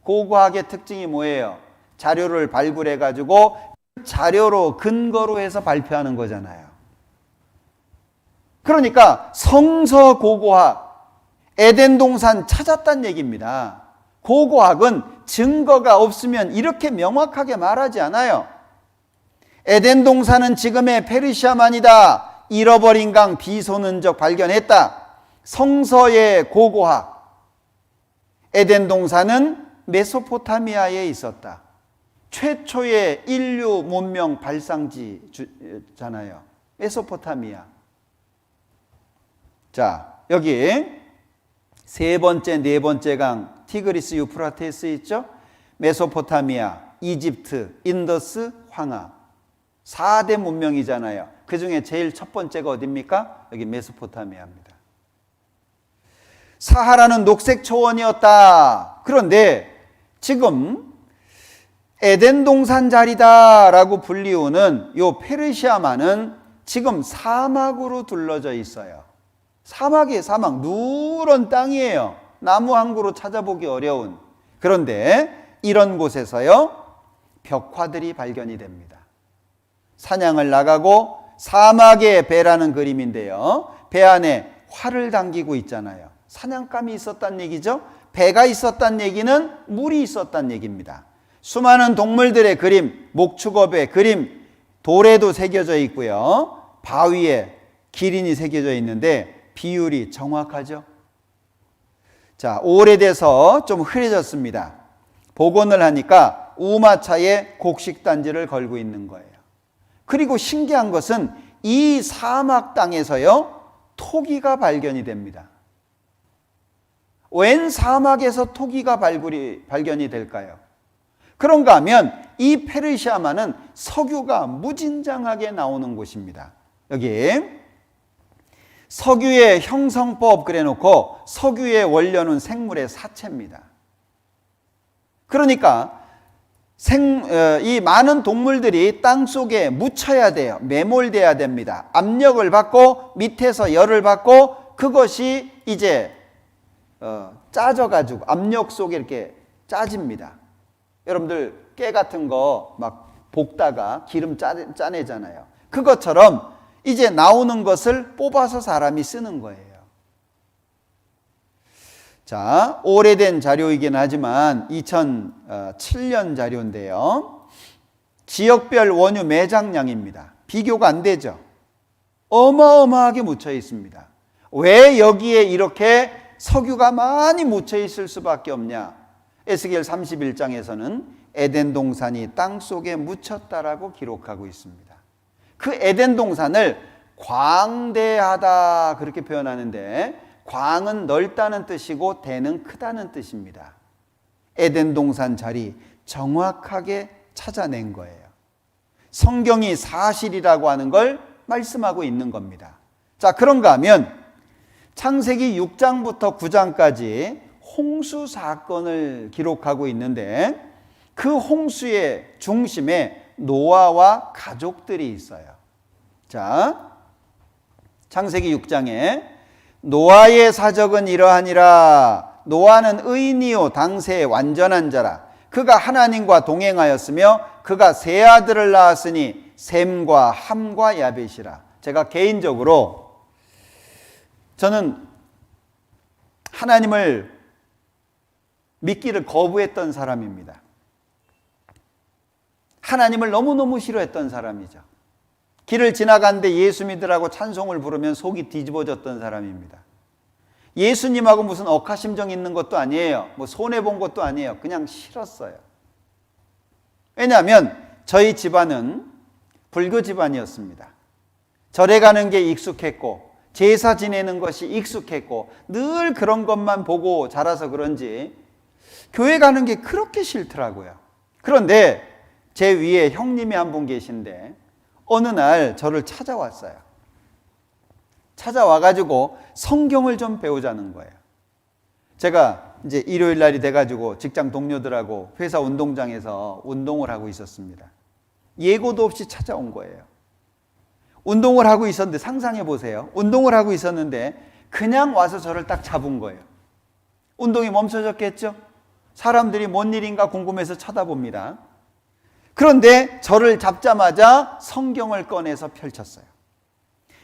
고고학의 특징이 뭐예요? 자료를 발굴해 가지고 자료로 근거로 해서 발표하는 거잖아요. 그러니까 성서 고고학, 에덴 동산 찾았다는 얘기입니다. 고고학은 증거가 없으면 이렇게 명확하게 말하지 않아요. 에덴 동산은 지금의 페르시아만이다. 잃어버린 강 비손 흔적 발견했다. 성서의 고고학. 에덴 동산은 메소포타미아에 있었다. 최초의 인류 문명 발상지잖아요. 메소포타미아. 자, 여기 세 번째, 네 번째 강 티그리스 유프라테스 있죠? 메소포타미아, 이집트, 인더스, 황하. 4대 문명이잖아요. 그 중에 제일 첫 번째가 어디입니까? 여기 메소포타미아입니다. 사하라는 녹색 초원이었다. 그런데 지금 에덴 동산 자리다라고 불리우는 요 페르시아만은 지금 사막으로 둘러져 있어요. 사막이에요, 사막. 누런 땅이에요. 나무 한 그루 찾아보기 어려운. 그런데 이런 곳에서요, 벽화들이 발견이 됩니다. 사냥을 나가고 사막의 배라는 그림인데요. 배 안에 활을 당기고 있잖아요. 사냥감이 있었다는 얘기죠. 배가 있었다는 얘기는 물이 있었다는 얘기입니다. 수많은 동물들의 그림, 목축업의 그림, 돌에도 새겨져 있고요. 바위에 기린이 새겨져 있는데 비율이 정확하죠. 자, 오래돼서 좀 흐려졌습니다. 복원을 하니까 우마차에 곡식단지를 걸고 있는 거예요. 그리고 신기한 것은 이 사막 땅에서요, 토기가 발견이 됩니다. 웬 사막에서 토기가 발견이 될까요? 그런가 하면 이 페르시아만은 석유가 무진장하게 나오는 곳입니다. 여기 석유의 형성법 그래놓고 석유의 원료는 생물의 사체입니다. 그러니까 이 많은 동물들이 땅 속에 묻혀야 돼요. 매몰돼야 됩니다. 압력을 받고 밑에서 열을 받고 그것이 이제 짜져가지고 압력 속에 이렇게 짜집니다. 여러분들 깨 같은 거 막 볶다가 기름 짜내잖아요. 그것처럼 이제 나오는 것을 뽑아서 사람이 쓰는 거예요. 자, 오래된 자료이긴 하지만 2007년 자료인데요. 지역별 원유 매장량입니다. 비교가 안 되죠. 어마어마하게 묻혀 있습니다. 왜 여기에 이렇게 석유가 많이 묻혀 있을 수밖에 없냐? 에스겔 31장에서는 에덴 동산이 땅 속에 묻혔다라고 기록하고 있습니다. 그 에덴 동산을 광대하다 그렇게 표현하는데, 광은 넓다는 뜻이고 대는 크다는 뜻입니다. 에덴 동산 자리 정확하게 찾아낸 거예요. 성경이 사실이라고 하는 걸 말씀하고 있는 겁니다. 자, 그런가 하면 창세기 6장부터 9장까지 홍수 사건을 기록하고 있는데, 그 홍수의 중심에 노아와 가족들이 있어요. 자, 창세기 6장에 노아의 사적은 이러하니라. 노아는 의인이요 당세의 완전한 자라. 그가 하나님과 동행하였으며 그가 세 아들을 낳았으니 셈과 함과 야벳이라. 제가 개인적으로 저는 하나님을 믿기를 거부했던 사람입니다. 하나님을 너무너무 싫어했던 사람이죠. 길을 지나가는데 예수 믿으라고 찬송을 부르면 속이 뒤집어졌던 사람입니다. 예수님하고 무슨 억하심정 있는 것도 아니에요. 뭐 손해본 것도 아니에요. 그냥 싫었어요. 왜냐하면 저희 집안은 불교 집안이었습니다. 절에 가는 게 익숙했고 제사 지내는 것이 익숙했고 늘 그런 것만 보고 자라서 그런지 교회 가는 게 그렇게 싫더라고요. 그런데 제 위에 형님이 한 분 계신데 어느 날 저를 찾아왔어요. 찾아와가지고 성경을 좀 배우자는 거예요. 제가 이제 일요일 날이 돼가지고 직장 동료들하고 회사 운동장에서 운동을 하고 있었습니다. 예고도 없이 찾아온 거예요. 운동을 하고 있었는데, 상상해 보세요. 운동을 하고 있었는데 그냥 와서 저를 딱 잡은 거예요. 운동이 멈춰졌겠죠? 사람들이 뭔 일인가 궁금해서 쳐다봅니다. 그런데 저를 잡자마자 성경을 꺼내서 펼쳤어요.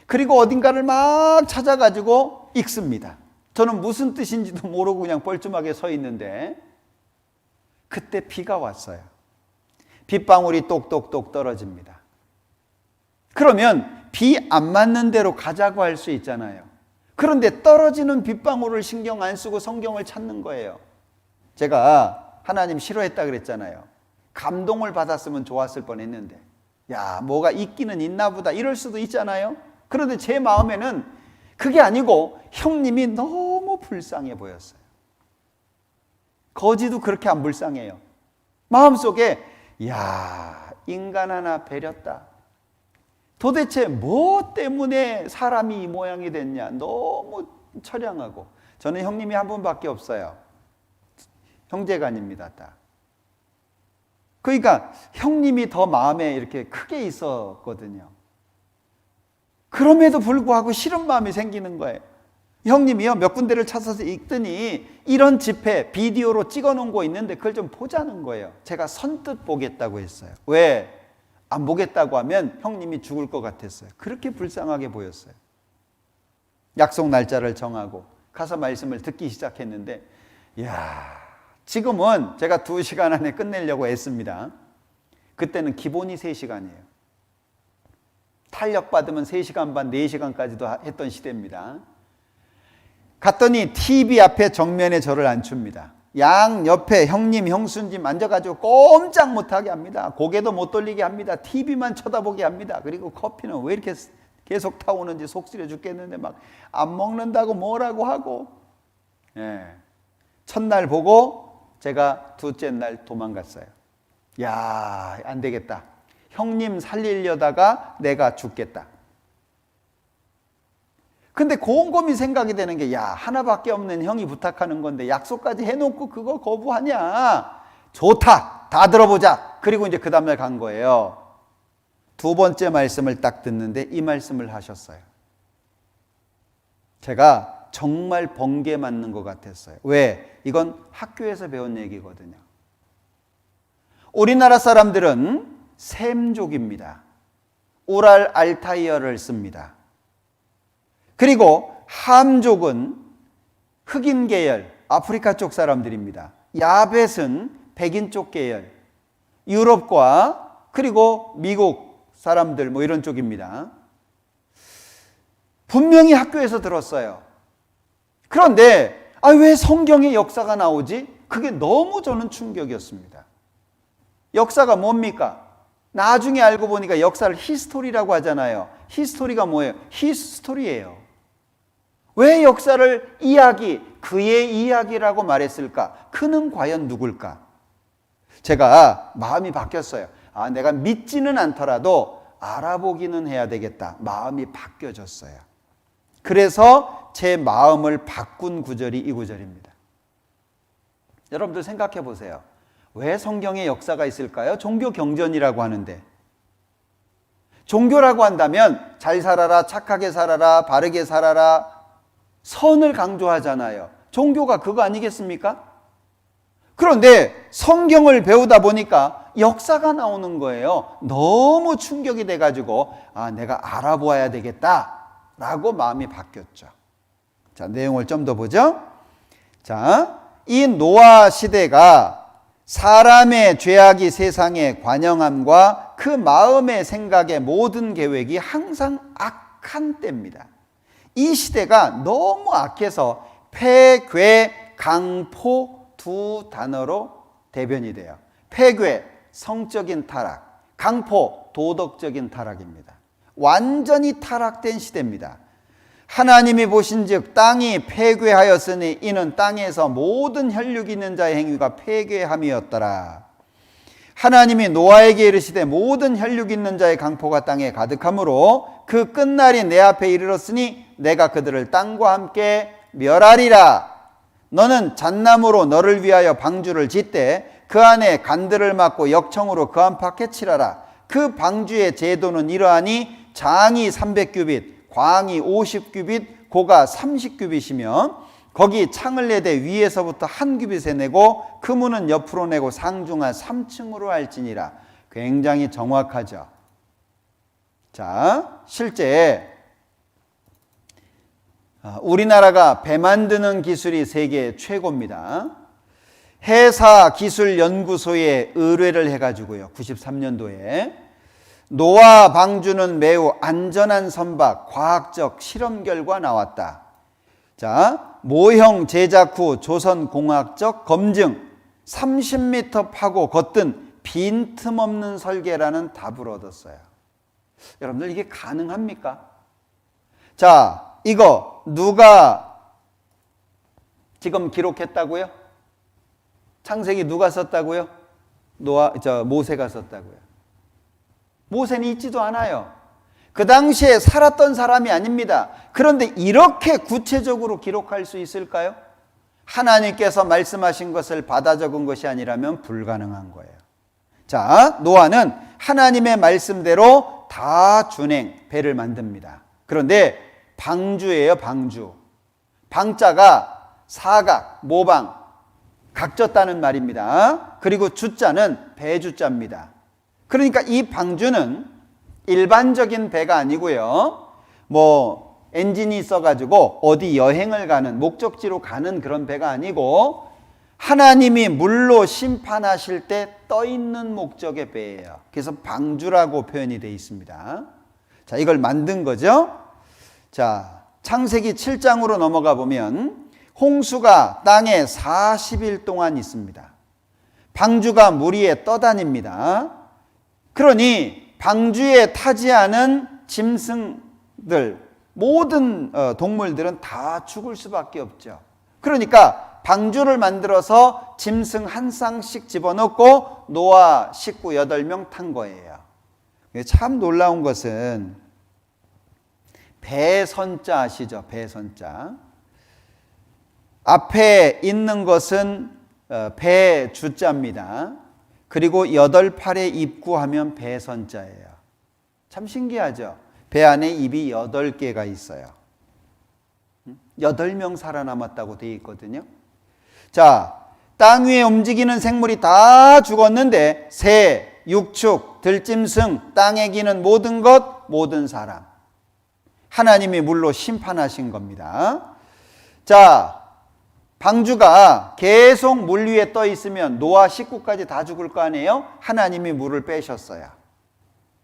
그리고 어딘가를 막 찾아가지고 읽습니다. 저는 무슨 뜻인지도 모르고 그냥 뻘쭘하게 서 있는데 그때 비가 왔어요. 빗방울이 똑똑똑 떨어집니다. 그러면 비 안 맞는 대로 가자고 할 수 있잖아요. 그런데 떨어지는 빗방울을 신경 안 쓰고 성경을 찾는 거예요. 제가 하나님 싫어했다 그랬잖아요. 감동을 받았으면 좋았을 뻔했는데, 야, 뭐가 있기는 있나 보다 이럴 수도 있잖아요. 그런데 제 마음에는 그게 아니고 형님이 너무 불쌍해 보였어요. 거지도 그렇게 안 불쌍해요. 마음속에 야, 인간 하나 배렸다. 도대체 뭐 때문에 사람이 이 모양이 됐냐. 너무 처량하고. 저는 형님이 한 분밖에 없어요. 형제간입니다. 다. 그러니까 형님이 더 마음에 이렇게 크게 있었거든요. 그럼에도 불구하고 싫은 마음이 생기는 거예요. 형님이요 몇 군데를 찾아서 읽더니 이런 집회 비디오로 찍어놓은 거 있는데 그걸 좀 보자는 거예요. 제가 선뜻 보겠다고 했어요. 왜? 안 보겠다고 하면 형님이 죽을 것 같았어요. 그렇게 불쌍하게 보였어요. 약속 날짜를 정하고 가서 말씀을 듣기 시작했는데, 이야, 지금은 제가 2시간 안에 끝내려고 애씁니다. 그때는 기본이 3시간이에요. 탄력받으면 3시간 반, 4시간까지도 했던 시대입니다. 갔더니 TV 앞에 정면에 저를 앉춥니다. 양 옆에 형님, 형수님 앉아가지고 꼼짝 못하게 합니다. 고개도 못 돌리게 합니다. TV만 쳐다보게 합니다. 그리고 커피는 왜 이렇게 계속 타오는지 속쓰려 죽겠는데 막 안 먹는다고 뭐라고 하고. 예. 첫날 보고 제가 둘째 날 도망갔어요. 야, 안 되겠다. 형님 살리려다가 내가 죽겠다. 근데 곰곰이 생각이 되는 게, 야, 하나밖에 없는 형이 부탁하는 건데 약속까지 해놓고 그거 거부하냐? 좋다. 다 들어보자. 그리고 이제 그 다음날 간 거예요. 2번째 말씀을 딱 듣는데 이 말씀을 하셨어요. 제가 정말 번개 맞는 것 같았어요. 왜? 이건 학교에서 배운 얘기거든요. 우리나라 사람들은 셈족입니다. 우랄 알타이어를 씁니다. 그리고 함족은 흑인 계열, 아프리카 쪽 사람들입니다. 야벳은 백인 쪽 계열, 유럽과 그리고 미국 사람들 뭐 이런 쪽입니다. 분명히 학교에서 들었어요. 그런데 왜 성경에 역사가 나오지? 그게 너무 저는 충격이었습니다. 역사가 뭡니까? 나중에 알고 보니까 역사를 히스토리라고 하잖아요. 히스토리가 뭐예요? 히스토리예요. 왜 역사를 그의 이야기라고 말했을까? 그는 과연 누굴까? 제가 마음이 바뀌었어요. 내가 믿지는 않더라도 알아보기는 해야 되겠다. 마음이 바뀌어졌어요. 그래서 제 마음을 바꾼 구절이 이 구절입니다. 여러분들 생각해 보세요. 왜 성경에 역사가 있을까요? 종교 경전이라고 하는데, 종교라고 한다면 잘 살아라, 착하게 살아라, 바르게 살아라, 선을 강조하잖아요. 종교가 그거 아니겠습니까? 그런데 성경을 배우다 보니까 역사가 나오는 거예요. 너무 충격이 돼가지고 내가 알아보아야 되겠다라고 마음이 바뀌었죠. 자, 내용을 좀 더 보죠. 자, 이 노아 시대가 사람의 죄악이 세상에 관영함과 그 마음의 생각의 모든 계획이 항상 악한 때입니다. 이 시대가 너무 악해서 폐괴, 강포 두 단어로 대변이 돼요. 폐괴, 성적인 타락, 강포, 도덕적인 타락입니다. 완전히 타락된 시대입니다. 하나님이 보신즉 땅이 폐괴하였으니 이는 땅에서 모든 혈육 있는 자의 행위가 폐괴함이었더라. 하나님이 노아에게 이르시되 모든 혈육 있는 자의 강포가 땅에 가득하므로 그 끝날이 내 앞에 이르렀으니 내가 그들을 땅과 함께 멸하리라. 너는 잣나무로 너를 위하여 방주를 짓되 그 안에 간들을 막고 역청으로 그 안팎에 칠하라. 그 방주의 제도는 이러하니 장이 300규빗, 광이 50규빗, 고가 30규빗이며 거기 창을 내되 위에서부터 한 규빗에 내고 그 문은 옆으로 내고 상중하 3층으로 할지니라. 굉장히 정확하죠. 자, 실제 우리나라가 배 만드는 기술이 세계 최고입니다. 해사기술연구소에 의뢰를 해가지고요, 93년도에 노아 방주는 매우 안전한 선박, 과학적 실험 결과 나왔다. 자, 모형 제작 후 조선공학적 검증, 30m 파고 걷든 빈틈없는 설계라는 답을 얻었어요. 여러분들 이게 가능합니까? 자, 이거 누가 지금 기록했다고요? 창세기 누가 썼다고요? 모세가 썼다고요. 모세는 있지도 않아요. 그 당시에 살았던 사람이 아닙니다. 그런데 이렇게 구체적으로 기록할 수 있을까요? 하나님께서 말씀하신 것을 받아 적은 것이 아니라면 불가능한 거예요. 자, 노아는 하나님의 말씀대로 다 준행, 배를 만듭니다. 그런데 방주예요, 방주. 방자가 사각, 모방, 각졌다는 말입니다. 그리고 주자는 배주자입니다. 그러니까 이 방주는 일반적인 배가 아니고요, 엔진이 있어가지고 어디 여행을 가는, 목적지로 가는 그런 배가 아니고 하나님이 물로 심판하실 때 떠있는 목적의 배예요. 그래서 방주라고 표현이 되어 있습니다. 자, 이걸 만든 거죠. 자, 창세기 7장으로 넘어가 보면 홍수가 땅에 40일 동안 있습니다. 방주가 물 위에 떠다닙니다. 그러니 방주에 타지 않은 짐승들, 모든 동물들은 다 죽을 수밖에 없죠. 그러니까 방주를 만들어서 짐승 한 쌍씩 집어넣고 노아 식구 8명 탄 거예요. 참 놀라운 것은 배선자 아시죠? 배선자. 앞에 있는 것은 배주자입니다. 그리고 8팔에 입구하면 배선자예요. 참 신기하죠? 배 안에 입이 8개가 있어요. 8명 살아남았다고 되어 있거든요. 자, 땅 위에 움직이는 생물이 다 죽었는데 새, 육축, 들짐승, 땅에 기는 모든 것 모든 사람. 하나님이 물로 심판하신 겁니다. 자, 방주가 계속 물 위에 떠 있으면 노아 식구까지 다 죽을 거 아니에요? 하나님이 물을 빼셨어요.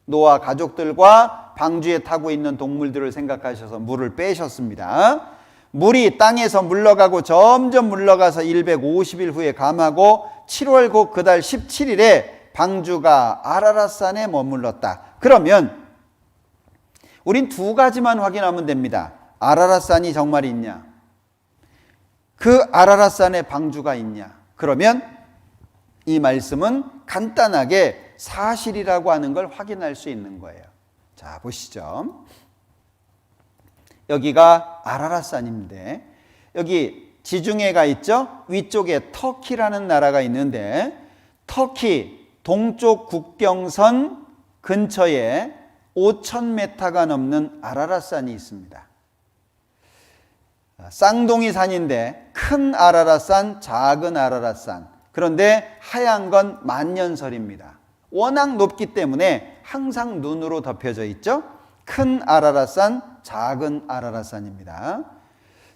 노아 가족들과 방주에 타고 있는 동물들을 생각하셔서 물을 빼셨습니다. 물이 땅에서 물러가고 점점 물러가서 150일 후에 감하고 7월 그달 17일에 방주가 아라랏산에 머물렀다. 그러면 우린 두 가지만 확인하면 됩니다. 아라랏산이 정말 있냐? 그 아라랏산에 방주가 있냐? 그러면 이 말씀은 간단하게 사실이라고 하는 걸 확인할 수 있는 거예요. 자, 보시죠. 여기가 아라랏산인데 여기 지중해가 있죠? 위쪽에 터키라는 나라가 있는데 터키 동쪽 국경선 근처에 5,000m가 넘는 아라랏산이 있습니다. 쌍둥이 산인데 큰 아라랏산, 작은 아라랏산. 그런데 하얀 건 만년설입니다. 워낙 높기 때문에 항상 눈으로 덮여져 있죠. 큰 아라랏산, 작은 아라랏산입니다.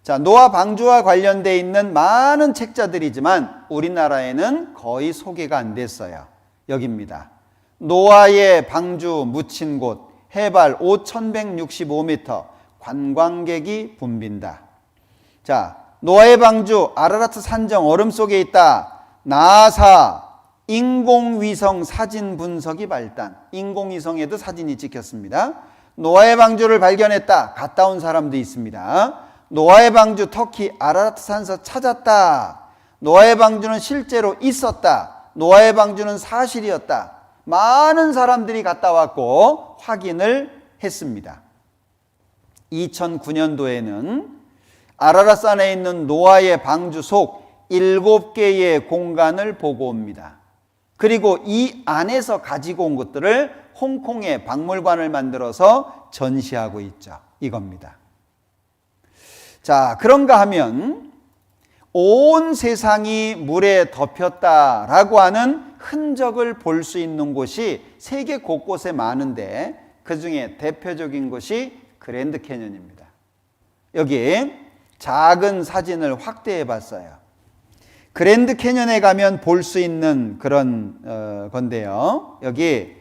자, 노아 방주와 관련되어 있는 많은 책자들이지만 우리나라에는 거의 소개가 안 됐어요. 여기입니다. 노아의 방주 묻힌 곳, 해발 5,165m, 관광객이 붐빈다. 자, 노아의 방주 아라라트 산정 얼음 속에 있다. 나사 인공위성 사진 분석이 발단. 인공위성에도 사진이 찍혔습니다. 노아의 방주를 발견했다. 갔다 온 사람도 있습니다. 노아의 방주 터키 아라라트 산서 찾았다. 노아의 방주는 실제로 있었다. 노아의 방주는 사실이었다. 많은 사람들이 갔다 왔고 확인을 했습니다. 2009년도에는 아라랏산에 있는 노아의 방주 속 7개의 공간을 보고 옵니다. 그리고 이 안에서 가지고 온 것들을 홍콩에 박물관을 만들어서 전시하고 있죠. 이겁니다. 자, 그런가 하면 온 세상이 물에 덮였다라고 하는 흔적을 볼 수 있는 곳이 세계 곳곳에 많은데 그 중에 대표적인 곳이 그랜드 캐년입니다. 여기 작은 사진을 확대해 봤어요. 그랜드 캐년에 가면 볼 수 있는 그런 건데요. 여기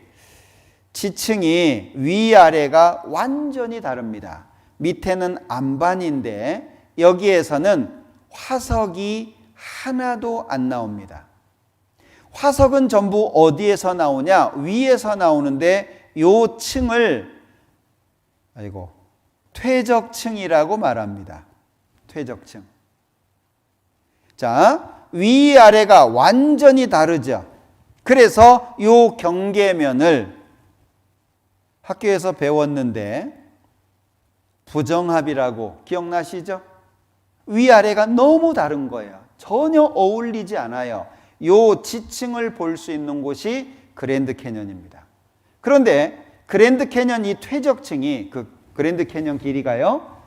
지층이 위아래가 완전히 다릅니다. 밑에는 안반인데 여기에서는 화석이 하나도 안 나옵니다. 화석은 전부 어디에서 나오냐? 위에서 나오는데 요 층을 퇴적층이라고 말합니다. 퇴적층. 자, 위아래가 완전히 다르죠. 그래서 요 경계면을 학교에서 배웠는데 부정합이라고 기억나시죠? 위아래가 너무 다른 거예요. 전혀 어울리지 않아요. 요 지층을 볼 수 있는 곳이 그랜드 캐년입니다. 그런데 그랜드 캐년 이 퇴적층이 그랜드 캐년 길이가요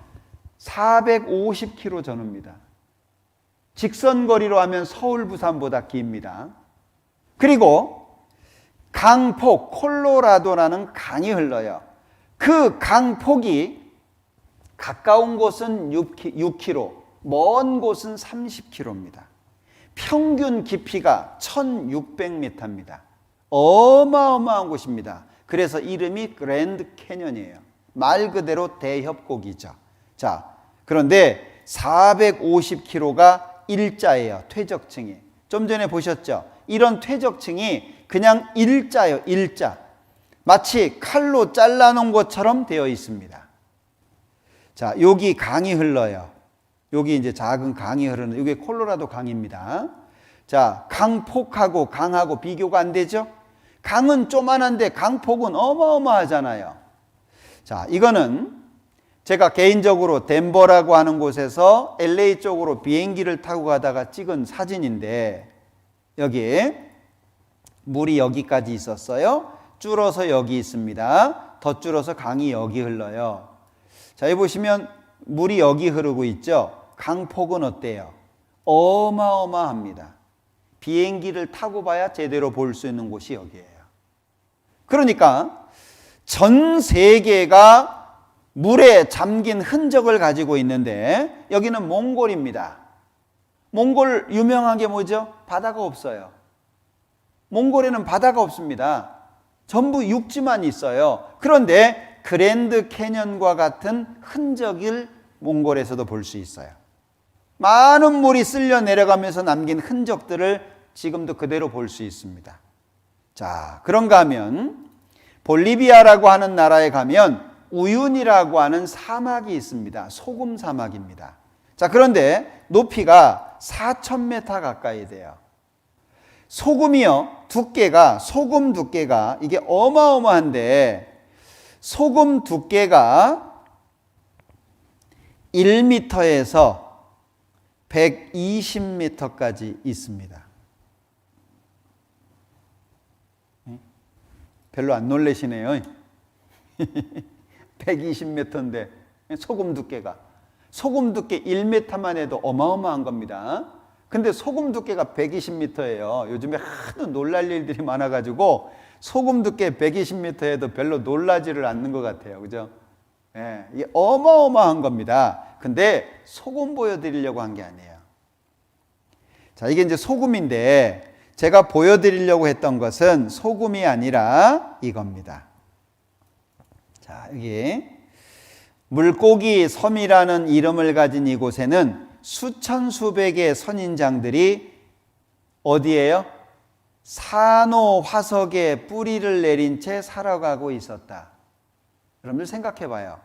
450km 전후입니다. 직선거리로 하면 서울 부산보다 깁니다. 그리고 강폭 콜로라도라는 강이 흘러요. 그 강폭이 가까운 곳은 6km, 먼 곳은 30km입니다. 평균 깊이가 1600m입니다. 어마어마한 곳입니다. 그래서 이름이 그랜드 캐년이에요. 말 그대로 대협곡이죠. 자, 그런데 450km가 일자예요. 퇴적층이. 좀 전에 보셨죠? 이런 퇴적층이 그냥 일자예요. 일자. 마치 칼로 잘라놓은 것처럼 되어 있습니다. 자, 여기 강이 흘러요. 여기 이제 작은 강이 흐르는, 이게 콜로라도 강입니다. 자, 강폭하고 강하고 비교가 안 되죠? 강은 조만한데 강폭은 어마어마하잖아요. 자, 이거는 제가 개인적으로 덴버라고 하는 곳에서 LA 쪽으로 비행기를 타고 가다가 찍은 사진인데 여기 물이 여기까지 있었어요. 줄어서 여기 있습니다. 더 줄어서 강이 여기 흘러요. 자, 여기 보시면 물이 여기 흐르고 있죠. 강폭은 어때요? 어마어마합니다. 비행기를 타고 봐야 제대로 볼 수 있는 곳이 여기예요. 그러니까 전 세계가 물에 잠긴 흔적을 가지고 있는데 여기는 몽골입니다. 몽골 유명한 게 뭐죠? 바다가 없어요. 몽골에는 바다가 없습니다. 전부 육지만 있어요. 그런데 그랜드 캐년과 같은 흔적을 몽골에서도 볼 수 있어요. 많은 물이 쓸려 내려가면서 남긴 흔적들을 지금도 그대로 볼 수 있습니다. 자, 그런가 하면 볼리비아라고 하는 나라에 가면 우윤이라고 하는 사막이 있습니다. 소금 사막입니다. 자, 그런데 높이가 4,000m 가까이 돼요. 소금이요, 소금 두께가 이게 어마어마한데, 소금 두께가 1m에서 120m까지 있습니다. 별로 안 놀라시네요. 120m인데 소금 두께가. 소금 두께 1m만 해도 어마어마한 겁니다. 근데 소금 두께가 120m예요. 요즘에 하도 놀랄 일들이 많아가지고 소금 두께 120m에도 별로 놀라지를 않는 것 같아요. 그죠? 예, 이게 어마어마한 겁니다. 근데 소금 보여드리려고 한 게 아니에요. 자, 이게 이제 소금인데 제가 보여드리려고 했던 것은 소금이 아니라 이겁니다. 자, 여기 물고기 섬이라는 이름을 가진 이곳에는 수천 수백의 선인장들이 어디예요? 산호 화석에 뿌리를 내린 채 살아가고 있었다. 여러분들 생각해 봐요.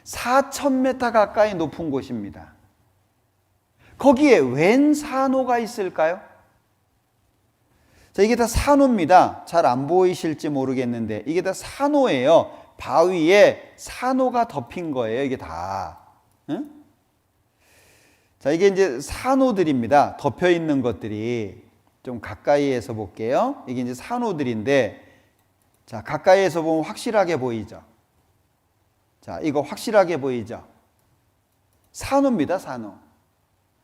4,000m 가까이 높은 곳입니다. 거기에 웬 산호가 있을까요? 자, 이게 다 산호입니다. 잘 안 보이실지 모르겠는데 이게 다 산호예요. 바위에 산호가 덮인 거예요. 이게 다. 응? 자, 이게 이제 산호들입니다. 덮여 있는 것들이. 좀 가까이에서 볼게요. 이게 이제 산호들인데, 자, 가까이에서 보면 확실하게 보이죠. 자, 이거 확실하게 보이죠. 산호입니다. 산호.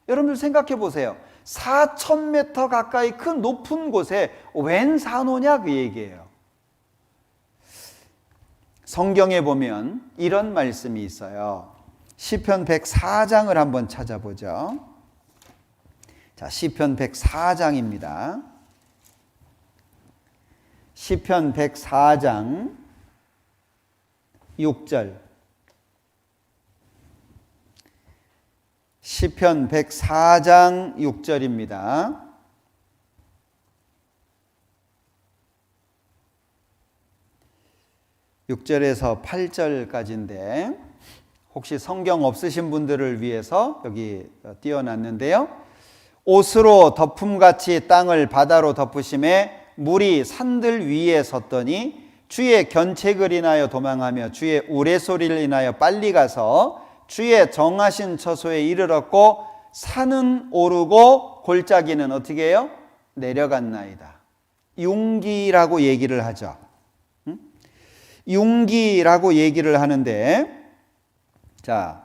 여러분들 생각해 보세요. 4,000m 가까이 큰 높은 곳에 웬 산호냐 그 얘기예요. 성경에 보면 이런 말씀이 있어요. 시편 104장을 한번 찾아보죠. 자, 시편 104장입니다. 시편 104장 6절. 시편 104장 6절입니다. (6절에서) (8절까지인데) 혹시 성경 없으신 분들을 위해서 여기 띄워놨는데요. 옷으로 덮음같이 땅을 바다로 덮으심에 물이 산들 위에 섰더니 주의 견책을 인하여 도망하며 주의 우레소리를 인하여 빨리 가서 주의 정하신 처소에 이르렀고 산은 오르고 골짜기는 어떻게 해요? 내려갔나이다. 융기라고 얘기를 하죠. 융기라고 얘기를 하는데, 자,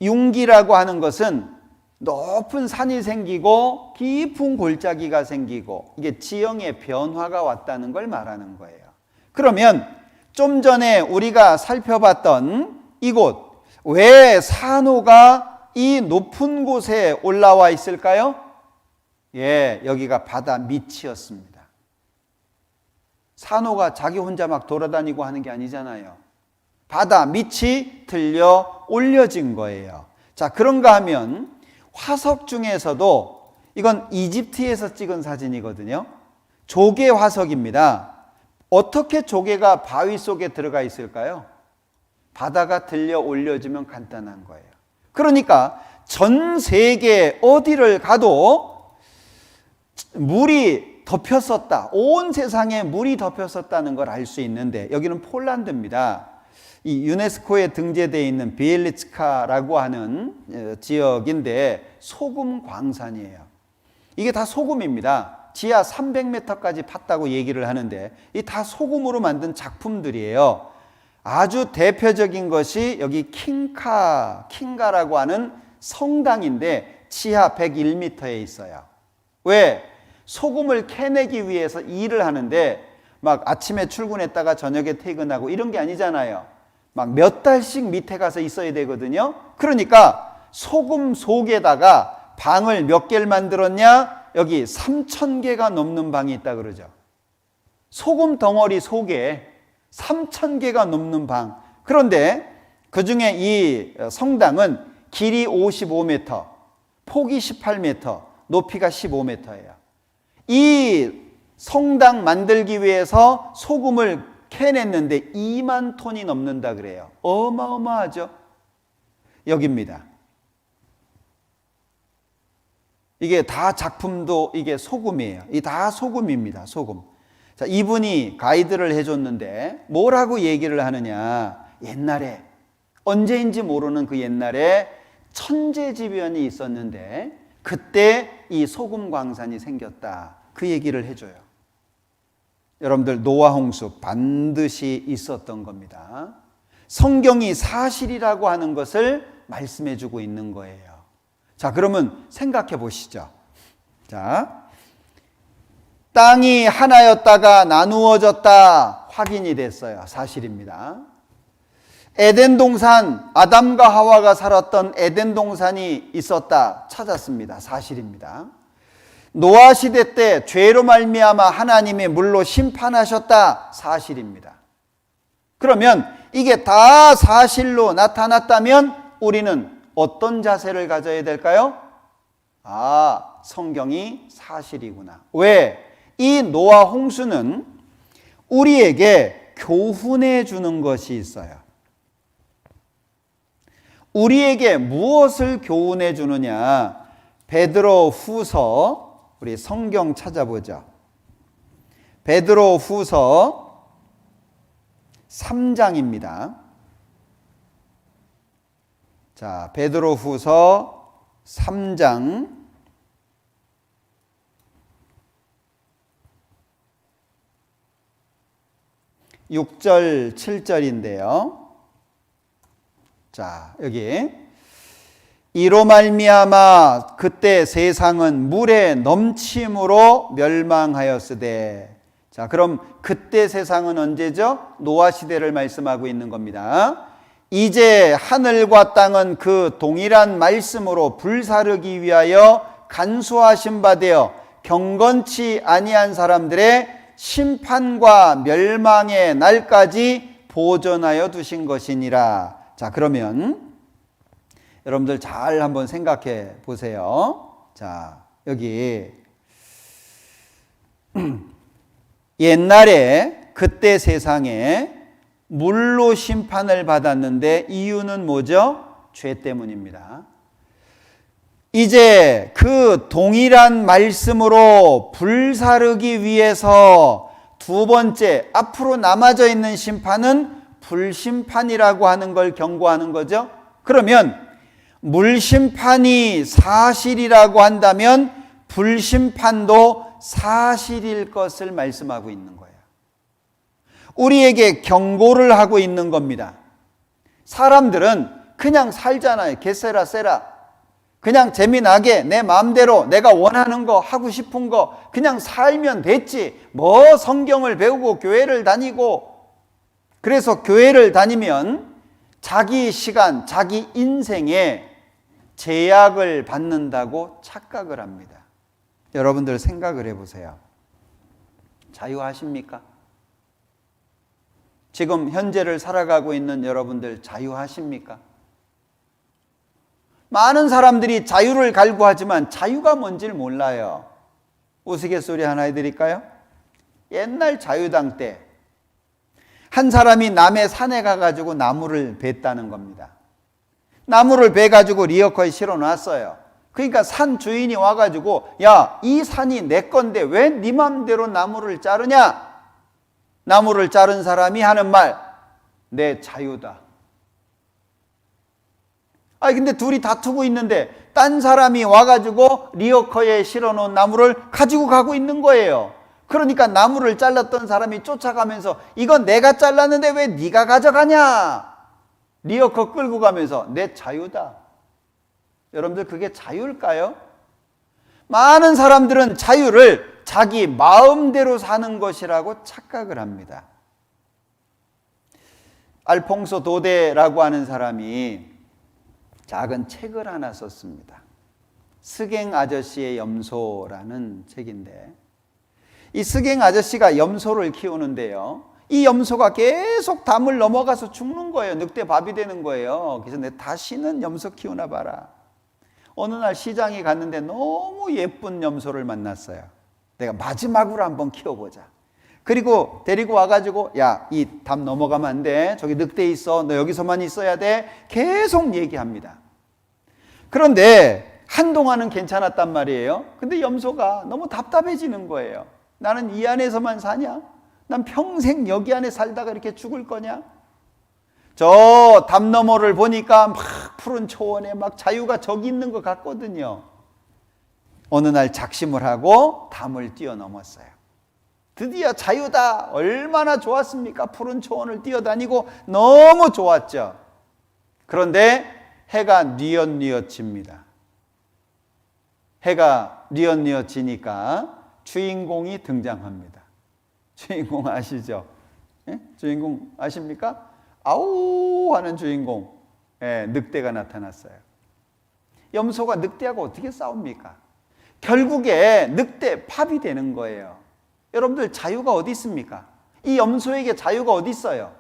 융기라고 하는 것은 높은 산이 생기고 깊은 골짜기가 생기고 이게 지형의 변화가 왔다는 걸 말하는 거예요. 그러면 좀 전에 우리가 살펴봤던 이곳, 왜 산호가 이 높은 곳에 올라와 있을까요? 예, 여기가 바다 밑이었습니다. 산호가 자기 혼자 막 돌아다니고 하는 게 아니잖아요. 바다 밑이 들려 올려진 거예요. 자, 그런가 하면 화석 중에서도 이건 이집트에서 찍은 사진이거든요. 조개 화석입니다. 어떻게 조개가 바위 속에 들어가 있을까요? 바다가 들려 올려지면 간단한 거예요. 그러니까 전 세계 어디를 가도 물이 덮였었다. 온 세상에 물이 덮였었다는 걸 알 수 있는데 여기는 폴란드입니다. 이 유네스코에 등재되어 있는 비엘리츠카라고 하는 지역인데 소금 광산이에요. 이게 다 소금입니다. 지하 300m까지 팠다고 얘기를 하는데 이 다 소금으로 만든 작품들이에요. 아주 대표적인 것이 여기 킹가라고 하는 성당인데 지하 101m에 있어요. 왜? 소금을 캐내기 위해서 일을 하는데 막 아침에 출근했다가 저녁에 퇴근하고 이런 게 아니잖아요. 막 몇 달씩 밑에 가서 있어야 되거든요. 그러니까 소금 속에다가 방을 몇 개를 만들었냐? 여기 3,000개가 넘는 방이 있다 그러죠. 소금 덩어리 속에 3,000개가 넘는 방. 그런데 그 중에 이 성당은 길이 55m, 폭이 18m, 높이가 15m예요. 이 성당 만들기 위해서 소금을 캐냈는데 2만 톤이 넘는다 그래요. 어마어마하죠? 여기입니다. 이게 다 작품도 이게 소금이에요. 이 다 소금입니다. 소금. 자, 이분이 가이드를 해줬는데 뭐라고 얘기를 하느냐. 옛날에 언제인지 모르는 그 옛날에 천재지변이 있었는데 그때 이 소금 광산이 생겼다. 그 얘기를 해줘요. 여러분들 노아 홍수 반드시 있었던 겁니다. 성경이 사실이라고 하는 것을 말씀해 주고 있는 거예요. 자, 그러면 생각해 보시죠. 자, 땅이 하나였다가 나누어졌다 확인이 됐어요. 사실입니다. 에덴 동산, 아담과 하와가 살았던 에덴 동산이 있었다 찾았습니다. 사실입니다. 노아 시대 때 죄로 말미암아 하나님이 물로 심판하셨다. 사실입니다. 그러면 이게 다 사실로 나타났다면 우리는 어떤 자세를 가져야 될까요? 아, 성경이 사실이구나. 왜? 이 노아 홍수는 우리에게 교훈해 주는 것이 있어요. 우리에게 무엇을 교훈해 주느냐? 베드로 후서, 우리 성경 찾아보죠. 베드로 후서 3장입니다. 자, 베드로 후서 3장 6절 7절인데요. 자, 여기 이로 말미암아 그때 세상은 물의 넘침으로 멸망하였으되. 자, 그럼 그때 세상은 언제죠? 노아 시대를 말씀하고 있는 겁니다. 이제 하늘과 땅은 그 동일한 말씀으로 불사르기 위하여 간수하신 바 되어 경건치 아니한 사람들의 심판과 멸망의 날까지 보존하여 두신 것이니라. 자, 그러면 여러분들 잘 한번 생각해 보세요. 자, 여기 옛날에 그때 세상에 물로 심판을 받았는데 이유는 뭐죠? 죄 때문입니다. 이제 그 동일한 말씀으로 불사르기 위해서 두 번째 앞으로 남아져 있는 심판은 불심판이라고 하는 걸 경고하는 거죠. 그러면 물심판이 사실이라고 한다면 불심판도 사실일 것을 말씀하고 있는 거예요. 우리에게 경고를 하고 있는 겁니다. 사람들은 그냥 살잖아요. 개세라 세라. 그냥 재미나게 내 마음대로 내가 원하는 거 하고 싶은 거 그냥 살면 됐지. 뭐 성경을 배우고 교회를 다니고. 그래서 교회를 다니면 자기 시간, 자기 인생에 제약을 받는다고 착각을 합니다. 여러분들 생각을 해보세요. 자유하십니까? 지금 현재를 살아가고 있는 여러분들 자유하십니까? 많은 사람들이 자유를 갈구하지만 자유가 뭔지를 몰라요. 우스갯소리 하나 해드릴까요? 옛날 자유당 때 한 사람이 남의 산에 가가지고 나무를 뱄다는 겁니다. 나무를 베가지고 리어커에 실어놨어요. 그러니까 산 주인이 와가지고 야, 이 산이 내 건데 왜 네 맘대로 나무를 자르냐? 나무를 자른 사람이 하는 말, 내 자유다. 아니 근데 둘이 다투고 있는데 딴 사람이 와가지고 리어커에 실어놓은 나무를 가지고 가고 있는 거예요. 그러니까 나무를 잘랐던 사람이 쫓아가면서 이건 내가 잘랐는데 왜 네가 가져가냐? 리어커 끌고 가면서 내 자유다. 여러분들 그게 자유일까요? 많은 사람들은 자유를 자기 마음대로 사는 것이라고 착각을 합니다. 알퐁소 도데라고 하는 사람이 작은 책을 하나 썼습니다. 스갱 아저씨의 염소라는 책인데, 이 스갱 아저씨가 염소를 키우는데요, 이 염소가 계속 담을 넘어가서 죽는 거예요. 늑대밥이 되는 거예요. 그래서 내 다시는 염소 키우나 봐라. 어느 날 시장에 갔는데 너무 예쁜 염소를 만났어요. 내가 마지막으로 한번 키워보자. 그리고 데리고 와가지고, 야, 이 담 넘어가면 안 돼. 저기 늑대 있어. 너 여기서만 있어야 돼. 계속 얘기합니다. 그런데 한동안은 괜찮았단 말이에요. 근데 염소가 너무 답답해지는 거예요. 나는 이 안에서만 사냐? 난 평생 여기 안에 살다가 이렇게 죽을 거냐? 저 담 너머를 보니까 막 푸른 초원에 막 자유가 저기 있는 것 같거든요. 어느 날 작심을 하고 담을 뛰어넘었어요. 드디어 자유다. 얼마나 좋았습니까? 푸른 초원을 뛰어다니고 너무 좋았죠. 그런데 해가 뉘엿뉘엿 집니다. 해가 뉘엿뉘엿 지니까 주인공이 등장합니다. 주인공 아시죠? 예? 주인공 아십니까? 아우 하는 주인공. 예, 늑대가 나타났어요. 염소가 늑대하고 어떻게 싸웁니까? 결국에 늑대 팝이 되는 거예요. 여러분들 자유가 어디 있습니까? 이 염소에게 자유가 어디 있어요?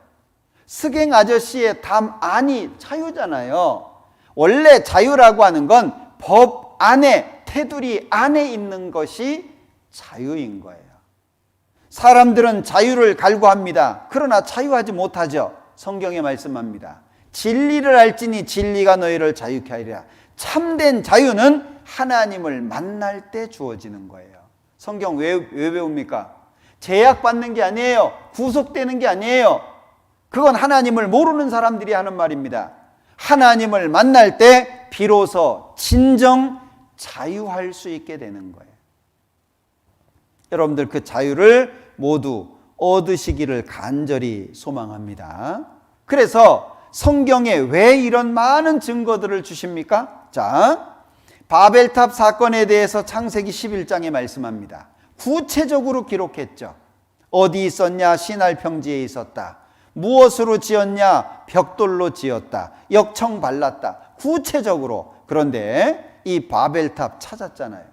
스갱 아저씨의 담 안이 자유잖아요. 원래 자유라고 하는 건 법 안에, 테두리 안에 있는 것이 자유인 거예요. 사람들은 자유를 갈구합니다. 그러나 자유하지 못하죠. 성경에 말씀합니다. 진리를 알지니 진리가 너희를 자유케 하리라. 참된 자유는 하나님을 만날 때 주어지는 거예요. 성경 왜 배웁니까? 제약받는 게 아니에요. 구속되는 게 아니에요. 그건 하나님을 모르는 사람들이 하는 말입니다. 하나님을 만날 때 비로소 진정 자유할 수 있게 되는 거예요. 여러분들 그 자유를 모두 얻으시기를 간절히 소망합니다. 그래서 성경에 왜 이런 많은 증거들을 주십니까? 자, 바벨탑 사건에 대해서 창세기 11장에 말씀합니다. 구체적으로 기록했죠. 어디 있었냐? 시날 평지에 있었다. 무엇으로 지었냐? 벽돌로 지었다. 역청 발랐다. 구체적으로. 그런데 이 바벨탑 찾았잖아요.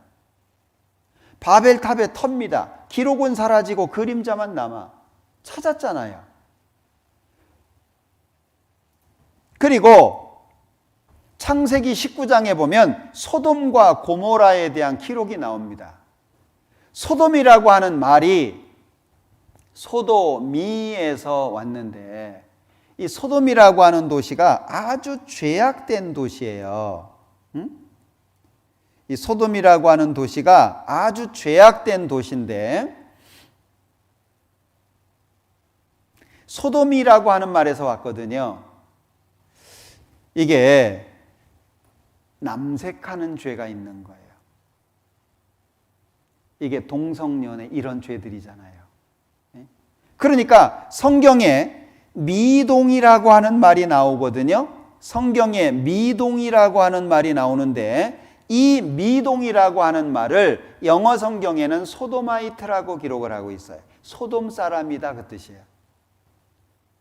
바벨탑의 텁니다. 기록은 사라지고 그림자만 남아. 찾았잖아요. 그리고 창세기 19장에 보면 소돔과 고모라에 대한 기록이 나옵니다. 소돔이라고 하는 말이 소도미에서 왔는데, 이 소돔이라고 하는 도시가 아주 죄악된 도시예요. 이 소돔이라고 하는 도시가 아주 죄악된 도시인데, 소돔이라고 하는 말에서 왔거든요. 이게 남색하는 죄가 있는 거예요. 이게 동성연애 이런 죄들이잖아요. 그러니까 성경에 미동이라고 하는 말이 나오거든요. 성경에 미동이라고 하는 말이 나오는데, 이 미동이라고 하는 말을 영어 성경에는 소도마이트라고 기록을 하고 있어요. 소돔 사람이다 그 뜻이에요.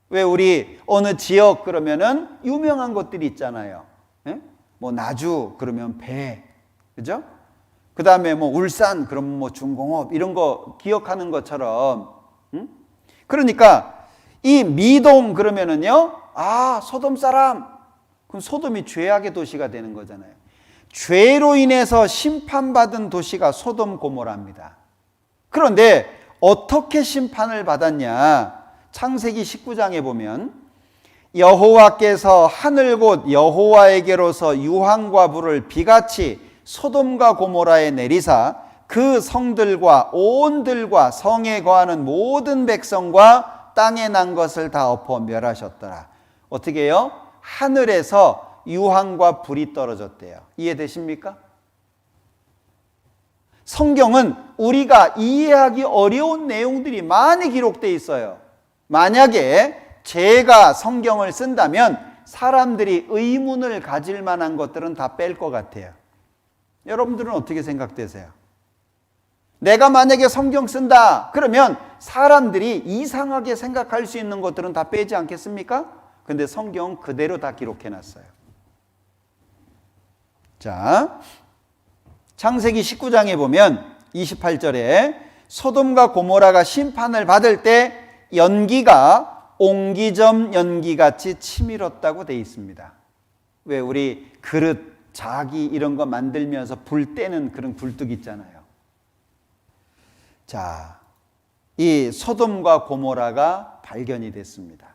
왜 우리 어느 지역 그러면은 유명한 것들이 있잖아요. 예? 뭐 나주 그러면 배, 그죠? 그 다음에 뭐 울산 그러면 뭐 중공업 이런 거 기억하는 것처럼, 그러니까 이 미동 그러면은요, 아 소돔 사람, 그럼 소돔이 죄악의 도시가 되는 거잖아요. 죄로 인해서 심판받은 도시가 소돔 고모라입니다. 그런데 어떻게 심판을 받았냐? 창세기 19장에 보면 여호와께서 하늘 곧 여호와에게로서 유황과 불을 비같이 소돔과 고모라에 내리사 그 성들과 온 들과 성에 거하는 모든 백성과 땅에 난 것을 다 엎어 멸하셨더라. 어떻게 해요? 하늘에서 유황과 불이 떨어졌대요. 이해되십니까? 성경은 우리가 이해하기 어려운 내용들이 많이 기록되어 있어요. 만약에 제가 성경을 쓴다면 사람들이 의문을 가질 만한 것들은 다 뺄 것 같아요. 여러분들은 어떻게 생각되세요? 내가 만약에 성경 쓴다 그러면 사람들이 이상하게 생각할 수 있는 것들은 다 빼지 않겠습니까? 근데 성경은 그대로 다 기록해 놨어요. 자, 창세기 19장에 보면 28절에 소돔과 고모라가 심판을 받을 때 연기가 옹기점 연기같이 치밀었다고 돼 있습니다. 왜 우리 그릇, 자기 이런 거 만들면서 불 때는 그런 굴뚝 있잖아요. 자, 이 소돔과 고모라가 발견이 됐습니다.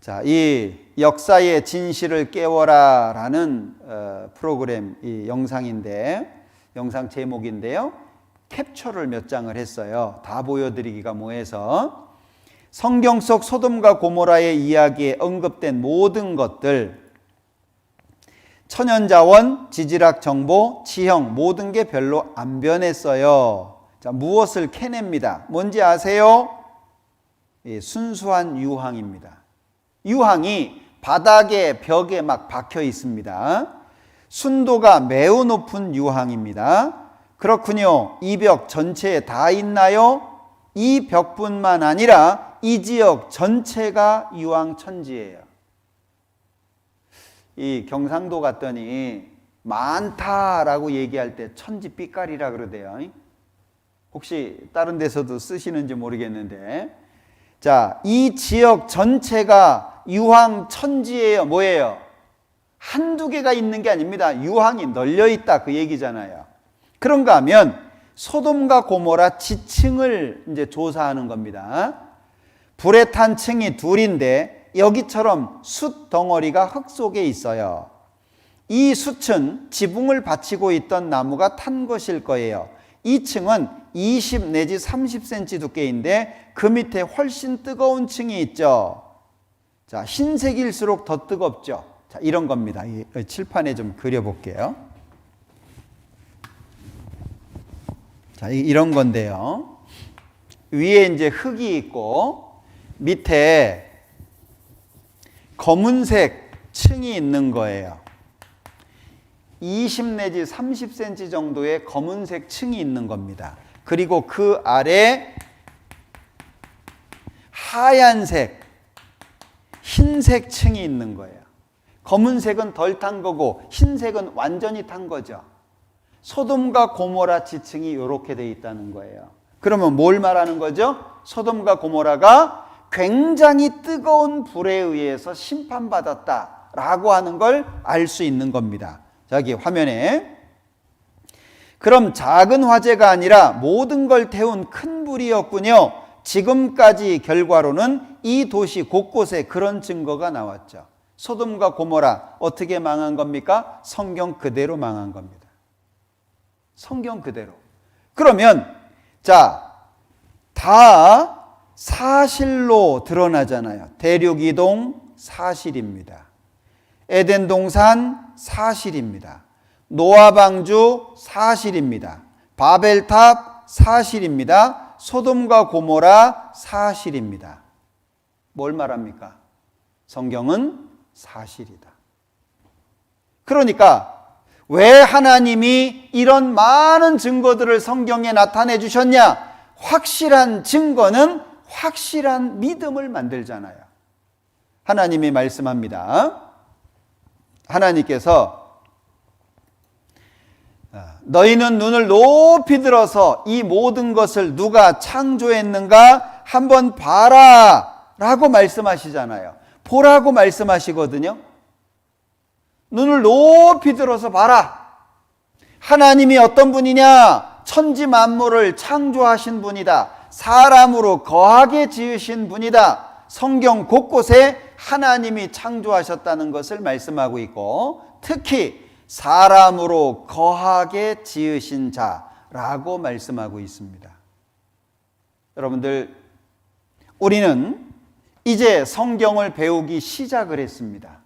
자, 이 역사의 진실을 깨워라라는 프로그램 이 영상인데 영상 제목인데요. 캡처를 몇 장을 했어요. 다 보여드리기가 뭐해서 성경 속 소돔과 고모라의 이야기에 언급된 모든 것들 천연자원, 지질학 정보, 지형 모든 게 별로 안 변했어요. 자, 무엇을 캐냅니다. 뭔지 아세요? 예, 순수한 유황입니다. 유황이 바닥에 벽에 막 박혀 있습니다. 순도가 매우 높은 유황입니다. 그렇군요. 이 벽 전체에 다 있나요? 이 벽뿐만 아니라 이 지역 전체가 유황 천지예요. 이 경상도 갔더니 많다라고 얘기할 때 천지 삐까리라 그러대요. 혹시 다른 데서도 쓰시는지 모르겠는데, 자, 이 지역 전체가 유황 천지예요. 뭐예요? 한두 개가 있는 게 아닙니다. 유황이 널려 있다 그 얘기잖아요. 그런가 하면 소돔과 고모라 지층을 이제 조사하는 겁니다. 불에 탄 층이 둘인데 여기처럼 숯 덩어리가 흙 속에 있어요. 이 숯은 지붕을 받치고 있던 나무가 탄 것일 거예요. 이 층은 20 내지 30cm 두께인데 그 밑에 훨씬 뜨거운 층이 있죠. 자, 흰색일수록 더 뜨겁죠. 자, 이런 겁니다. 이 칠판에 좀 그려볼게요. 자, 이런 건데요. 위에 이제 흙이 있고 밑에 검은색 층이 있는 거예요. 20 내지 30cm 정도의 검은색 층이 있는 겁니다. 그리고 그 아래 하얀색, 흰색 층이 있는 거예요. 검은색은 덜 탄 거고 흰색은 완전히 탄 거죠. 소돔과 고모라 지층이 이렇게 돼 있다는 거예요. 그러면 뭘 말하는 거죠? 소돔과 고모라가 굉장히 뜨거운 불에 의해서 심판받았다라고 하는 걸 알 수 있는 겁니다. 여기 화면에. 그럼 작은 화재가 아니라 모든 걸 태운 큰 불이었군요. 지금까지 결과로는 이 도시 곳곳에 그런 증거가 나왔죠. 소돔과 고모라 어떻게 망한 겁니까? 성경 그대로 망한 겁니다. 성경 그대로. 그러면 자, 다 사실로 드러나잖아요. 대륙 이동 사실입니다. 에덴 동산 사실입니다. 노아 방주 사실입니다. 바벨탑 사실입니다. 소돔과 고모라 사실입니다. 뭘 말합니까? 성경은 사실이다. 그러니까 왜 하나님이 이런 많은 증거들을 성경에 나타내 주셨냐? 확실한 증거는 확실한 믿음을 만들잖아요. 하나님이 말씀합니다. 하나님께서 너희는 눈을 높이 들어서 이 모든 것을 누가 창조했는가 한번 봐라 라고 말씀하시잖아요. 보라고 말씀하시거든요. 눈을 높이 들어서 봐라. 하나님이 어떤 분이냐? 천지 만물을 창조하신 분이다. 사람으로 거하게 지으신 분이다. 성경 곳곳에 하나님이 창조하셨다는 것을 말씀하고 있고, 특히 사람으로 거하게 지으신 자라고 말씀하고 있습니다. 여러분들, 우리는 이제 성경을 배우기 시작을 했습니다.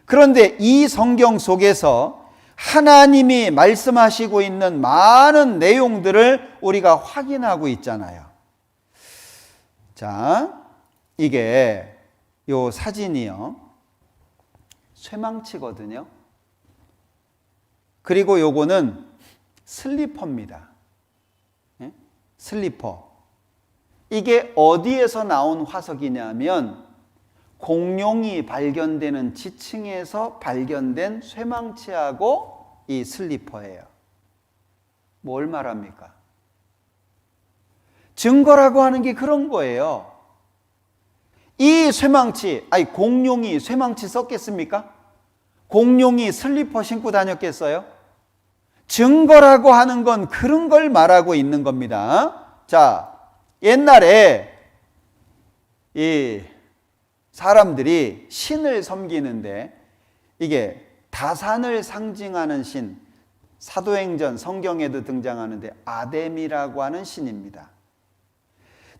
그런데 이 성경 속에서 하나님이 말씀하시고 있는 많은 내용들을 우리가 확인하고 있잖아요. 자, 이게 요 사진이요. 쇠망치거든요. 그리고 요거는 슬리퍼입니다. 슬리퍼. 이게 어디에서 나온 화석이냐면 공룡이 발견되는 지층에서 발견된 쇠망치하고 이 슬리퍼예요. 뭘 말합니까? 증거라고 하는 게 그런 거예요. 이 쇠망치, 공룡이 쇠망치 썼겠습니까? 공룡이 슬리퍼 신고 다녔겠어요? 증거라고 하는 건 그런 걸 말하고 있는 겁니다. 자, 옛날에 이 사람들이 신을 섬기는데 이게 다산을 상징하는 신, 사도행전 성경에도 등장하는데 아데미라고 하는 신입니다.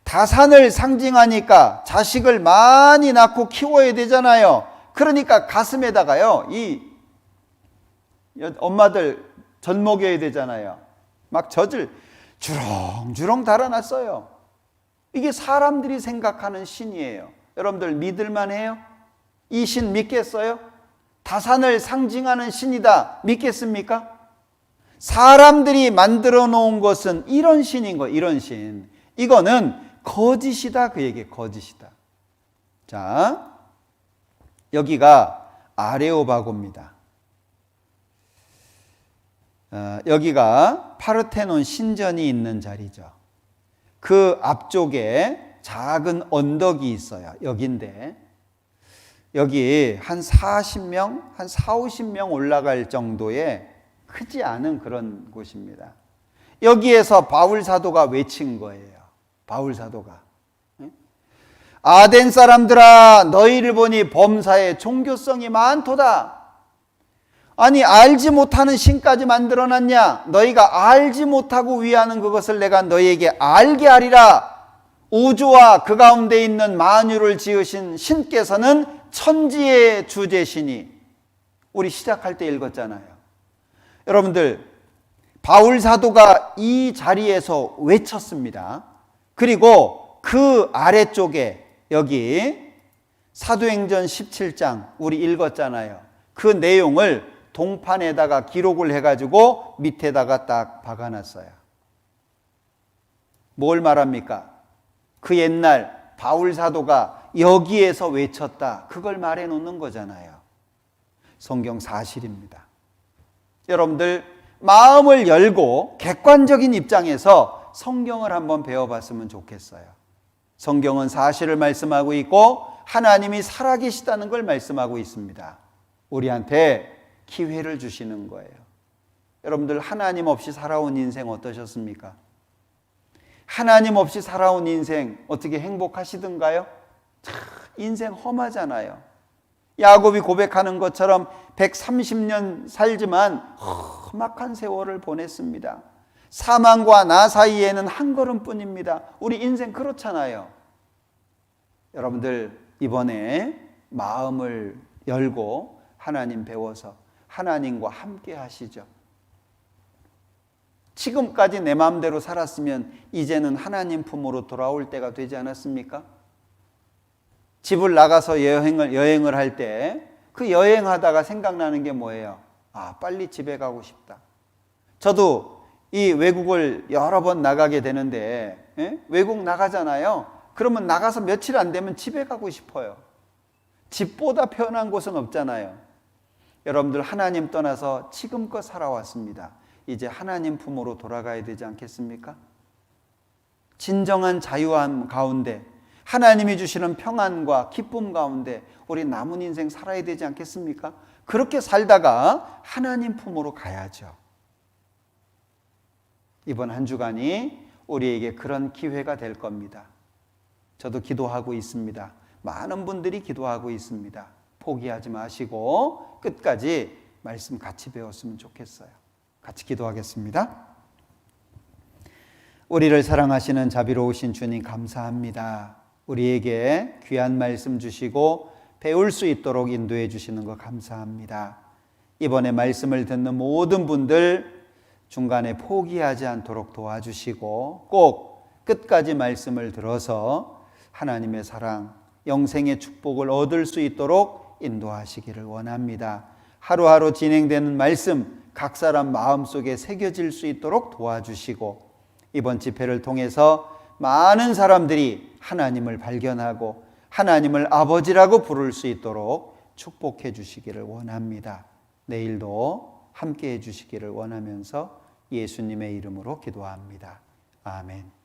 다산을 상징하니까 자식을 많이 낳고 키워야 되잖아요. 그러니까 가슴에다가요, 이 엄마들 젖 먹여야 되잖아요. 막 젖을 주렁주렁 달아놨어요. 이게 사람들이 생각하는 신이에요. 여러분들 믿을만 해요? 이 신 믿겠어요? 다산을 상징하는 신이다 믿겠습니까? 사람들이 만들어 놓은 것은 이런 신인 거예요. 이런 신. 이거는 거짓이다, 그 얘기예요. 거짓이다. 자, 여기가 아레오바고입니다. 여기가 파르테논 신전이 있는 자리죠. 그 앞쪽에 작은 언덕이 있어요. 여기인데 여기 한 40명, 한 40-50명 올라갈 정도의 크지 않은 그런 곳입니다. 여기에서 바울 사도가 외친 거예요. 바울 사도가. 아덴 사람들아, 너희를 보니 범사에 종교성이 많도다. 아니, 알지 못하는 신까지 만들어놨냐? 너희가 알지 못하고 위하는 그것을 내가 너희에게 알게 하리라. 우주와 그 가운데 있는 만유를 지으신 신께서는 천지의 주제시니. 우리 시작할 때 읽었잖아요. 여러분들, 바울 사도가 이 자리에서 외쳤습니다. 그리고 그 아래쪽에 여기 사도행전 17장 우리 읽었잖아요. 그 내용을 동판에다가 기록을 해가지고 밑에다가 딱 박아놨어요. 뭘 말합니까? 그 옛날 바울 사도가 여기에서 외쳤다. 그걸 말해 놓는 거잖아요. 성경 사실입니다. 여러분들 마음을 열고 객관적인 입장에서 성경을 한번 배워봤으면 좋겠어요. 성경은 사실을 말씀하고 있고 하나님이 살아계시다는 걸 말씀하고 있습니다. 우리한테 기회를 주시는 거예요. 여러분들 하나님 없이 살아온 인생 어떠셨습니까? 하나님 없이 살아온 인생 어떻게 행복하시던가요? 참 인생 험하잖아요. 야곱이 고백하는 것처럼 130년 살지만 험악한 세월을 보냈습니다. 사망과 나 사이에는 한 걸음뿐입니다. 우리 인생 그렇잖아요. 여러분들 이번에 마음을 열고 하나님 배워서 하나님과 함께 하시죠. 지금까지 내 마음대로 살았으면 이제는 하나님 품으로 돌아올 때가 되지 않았습니까? 집을 나가서 여행을 할 때 그 여행하다가 생각나는 게 뭐예요? 아, 빨리 집에 가고 싶다. 저도 이 외국을 여러 번 나가게 되는데 외국 나가잖아요. 그러면 나가서 며칠 안 되면 집에 가고 싶어요. 집보다 편한 곳은 없잖아요. 여러분들 하나님 떠나서 지금껏 살아왔습니다. 이제 하나님 품으로 돌아가야 되지 않겠습니까? 진정한 자유함 가운데 하나님이 주시는 평안과 기쁨 가운데 우리 남은 인생 살아야 되지 않겠습니까? 그렇게 살다가 하나님 품으로 가야죠. 이번 한 주간이 우리에게 그런 기회가 될 겁니다. 저도 기도하고 있습니다. 많은 분들이 기도하고 있습니다. 포기하지 마시고 끝까지 말씀 같이 배웠으면 좋겠어요. 같이 기도하겠습니다. 우리를 사랑하시는 자비로우신 주님 감사합니다. 우리에게 귀한 말씀 주시고 배울 수 있도록 인도해 주시는 것 감사합니다. 이번에 말씀을 듣는 모든 분들 중간에 포기하지 않도록 도와주시고 꼭 끝까지 말씀을 들어서 하나님의 사랑, 영생의 축복을 얻을 수 있도록 인도하시기를 원합니다. 하루하루 진행되는 말씀 각 사람 마음속에 새겨질 수 있도록 도와주시고 이번 집회를 통해서 많은 사람들이 하나님을 발견하고 하나님을 아버지라고 부를 수 있도록 축복해 주시기를 원합니다. 내일도 함께 해 주시기를 원하면서 예수님의 이름으로 기도합니다. 아멘.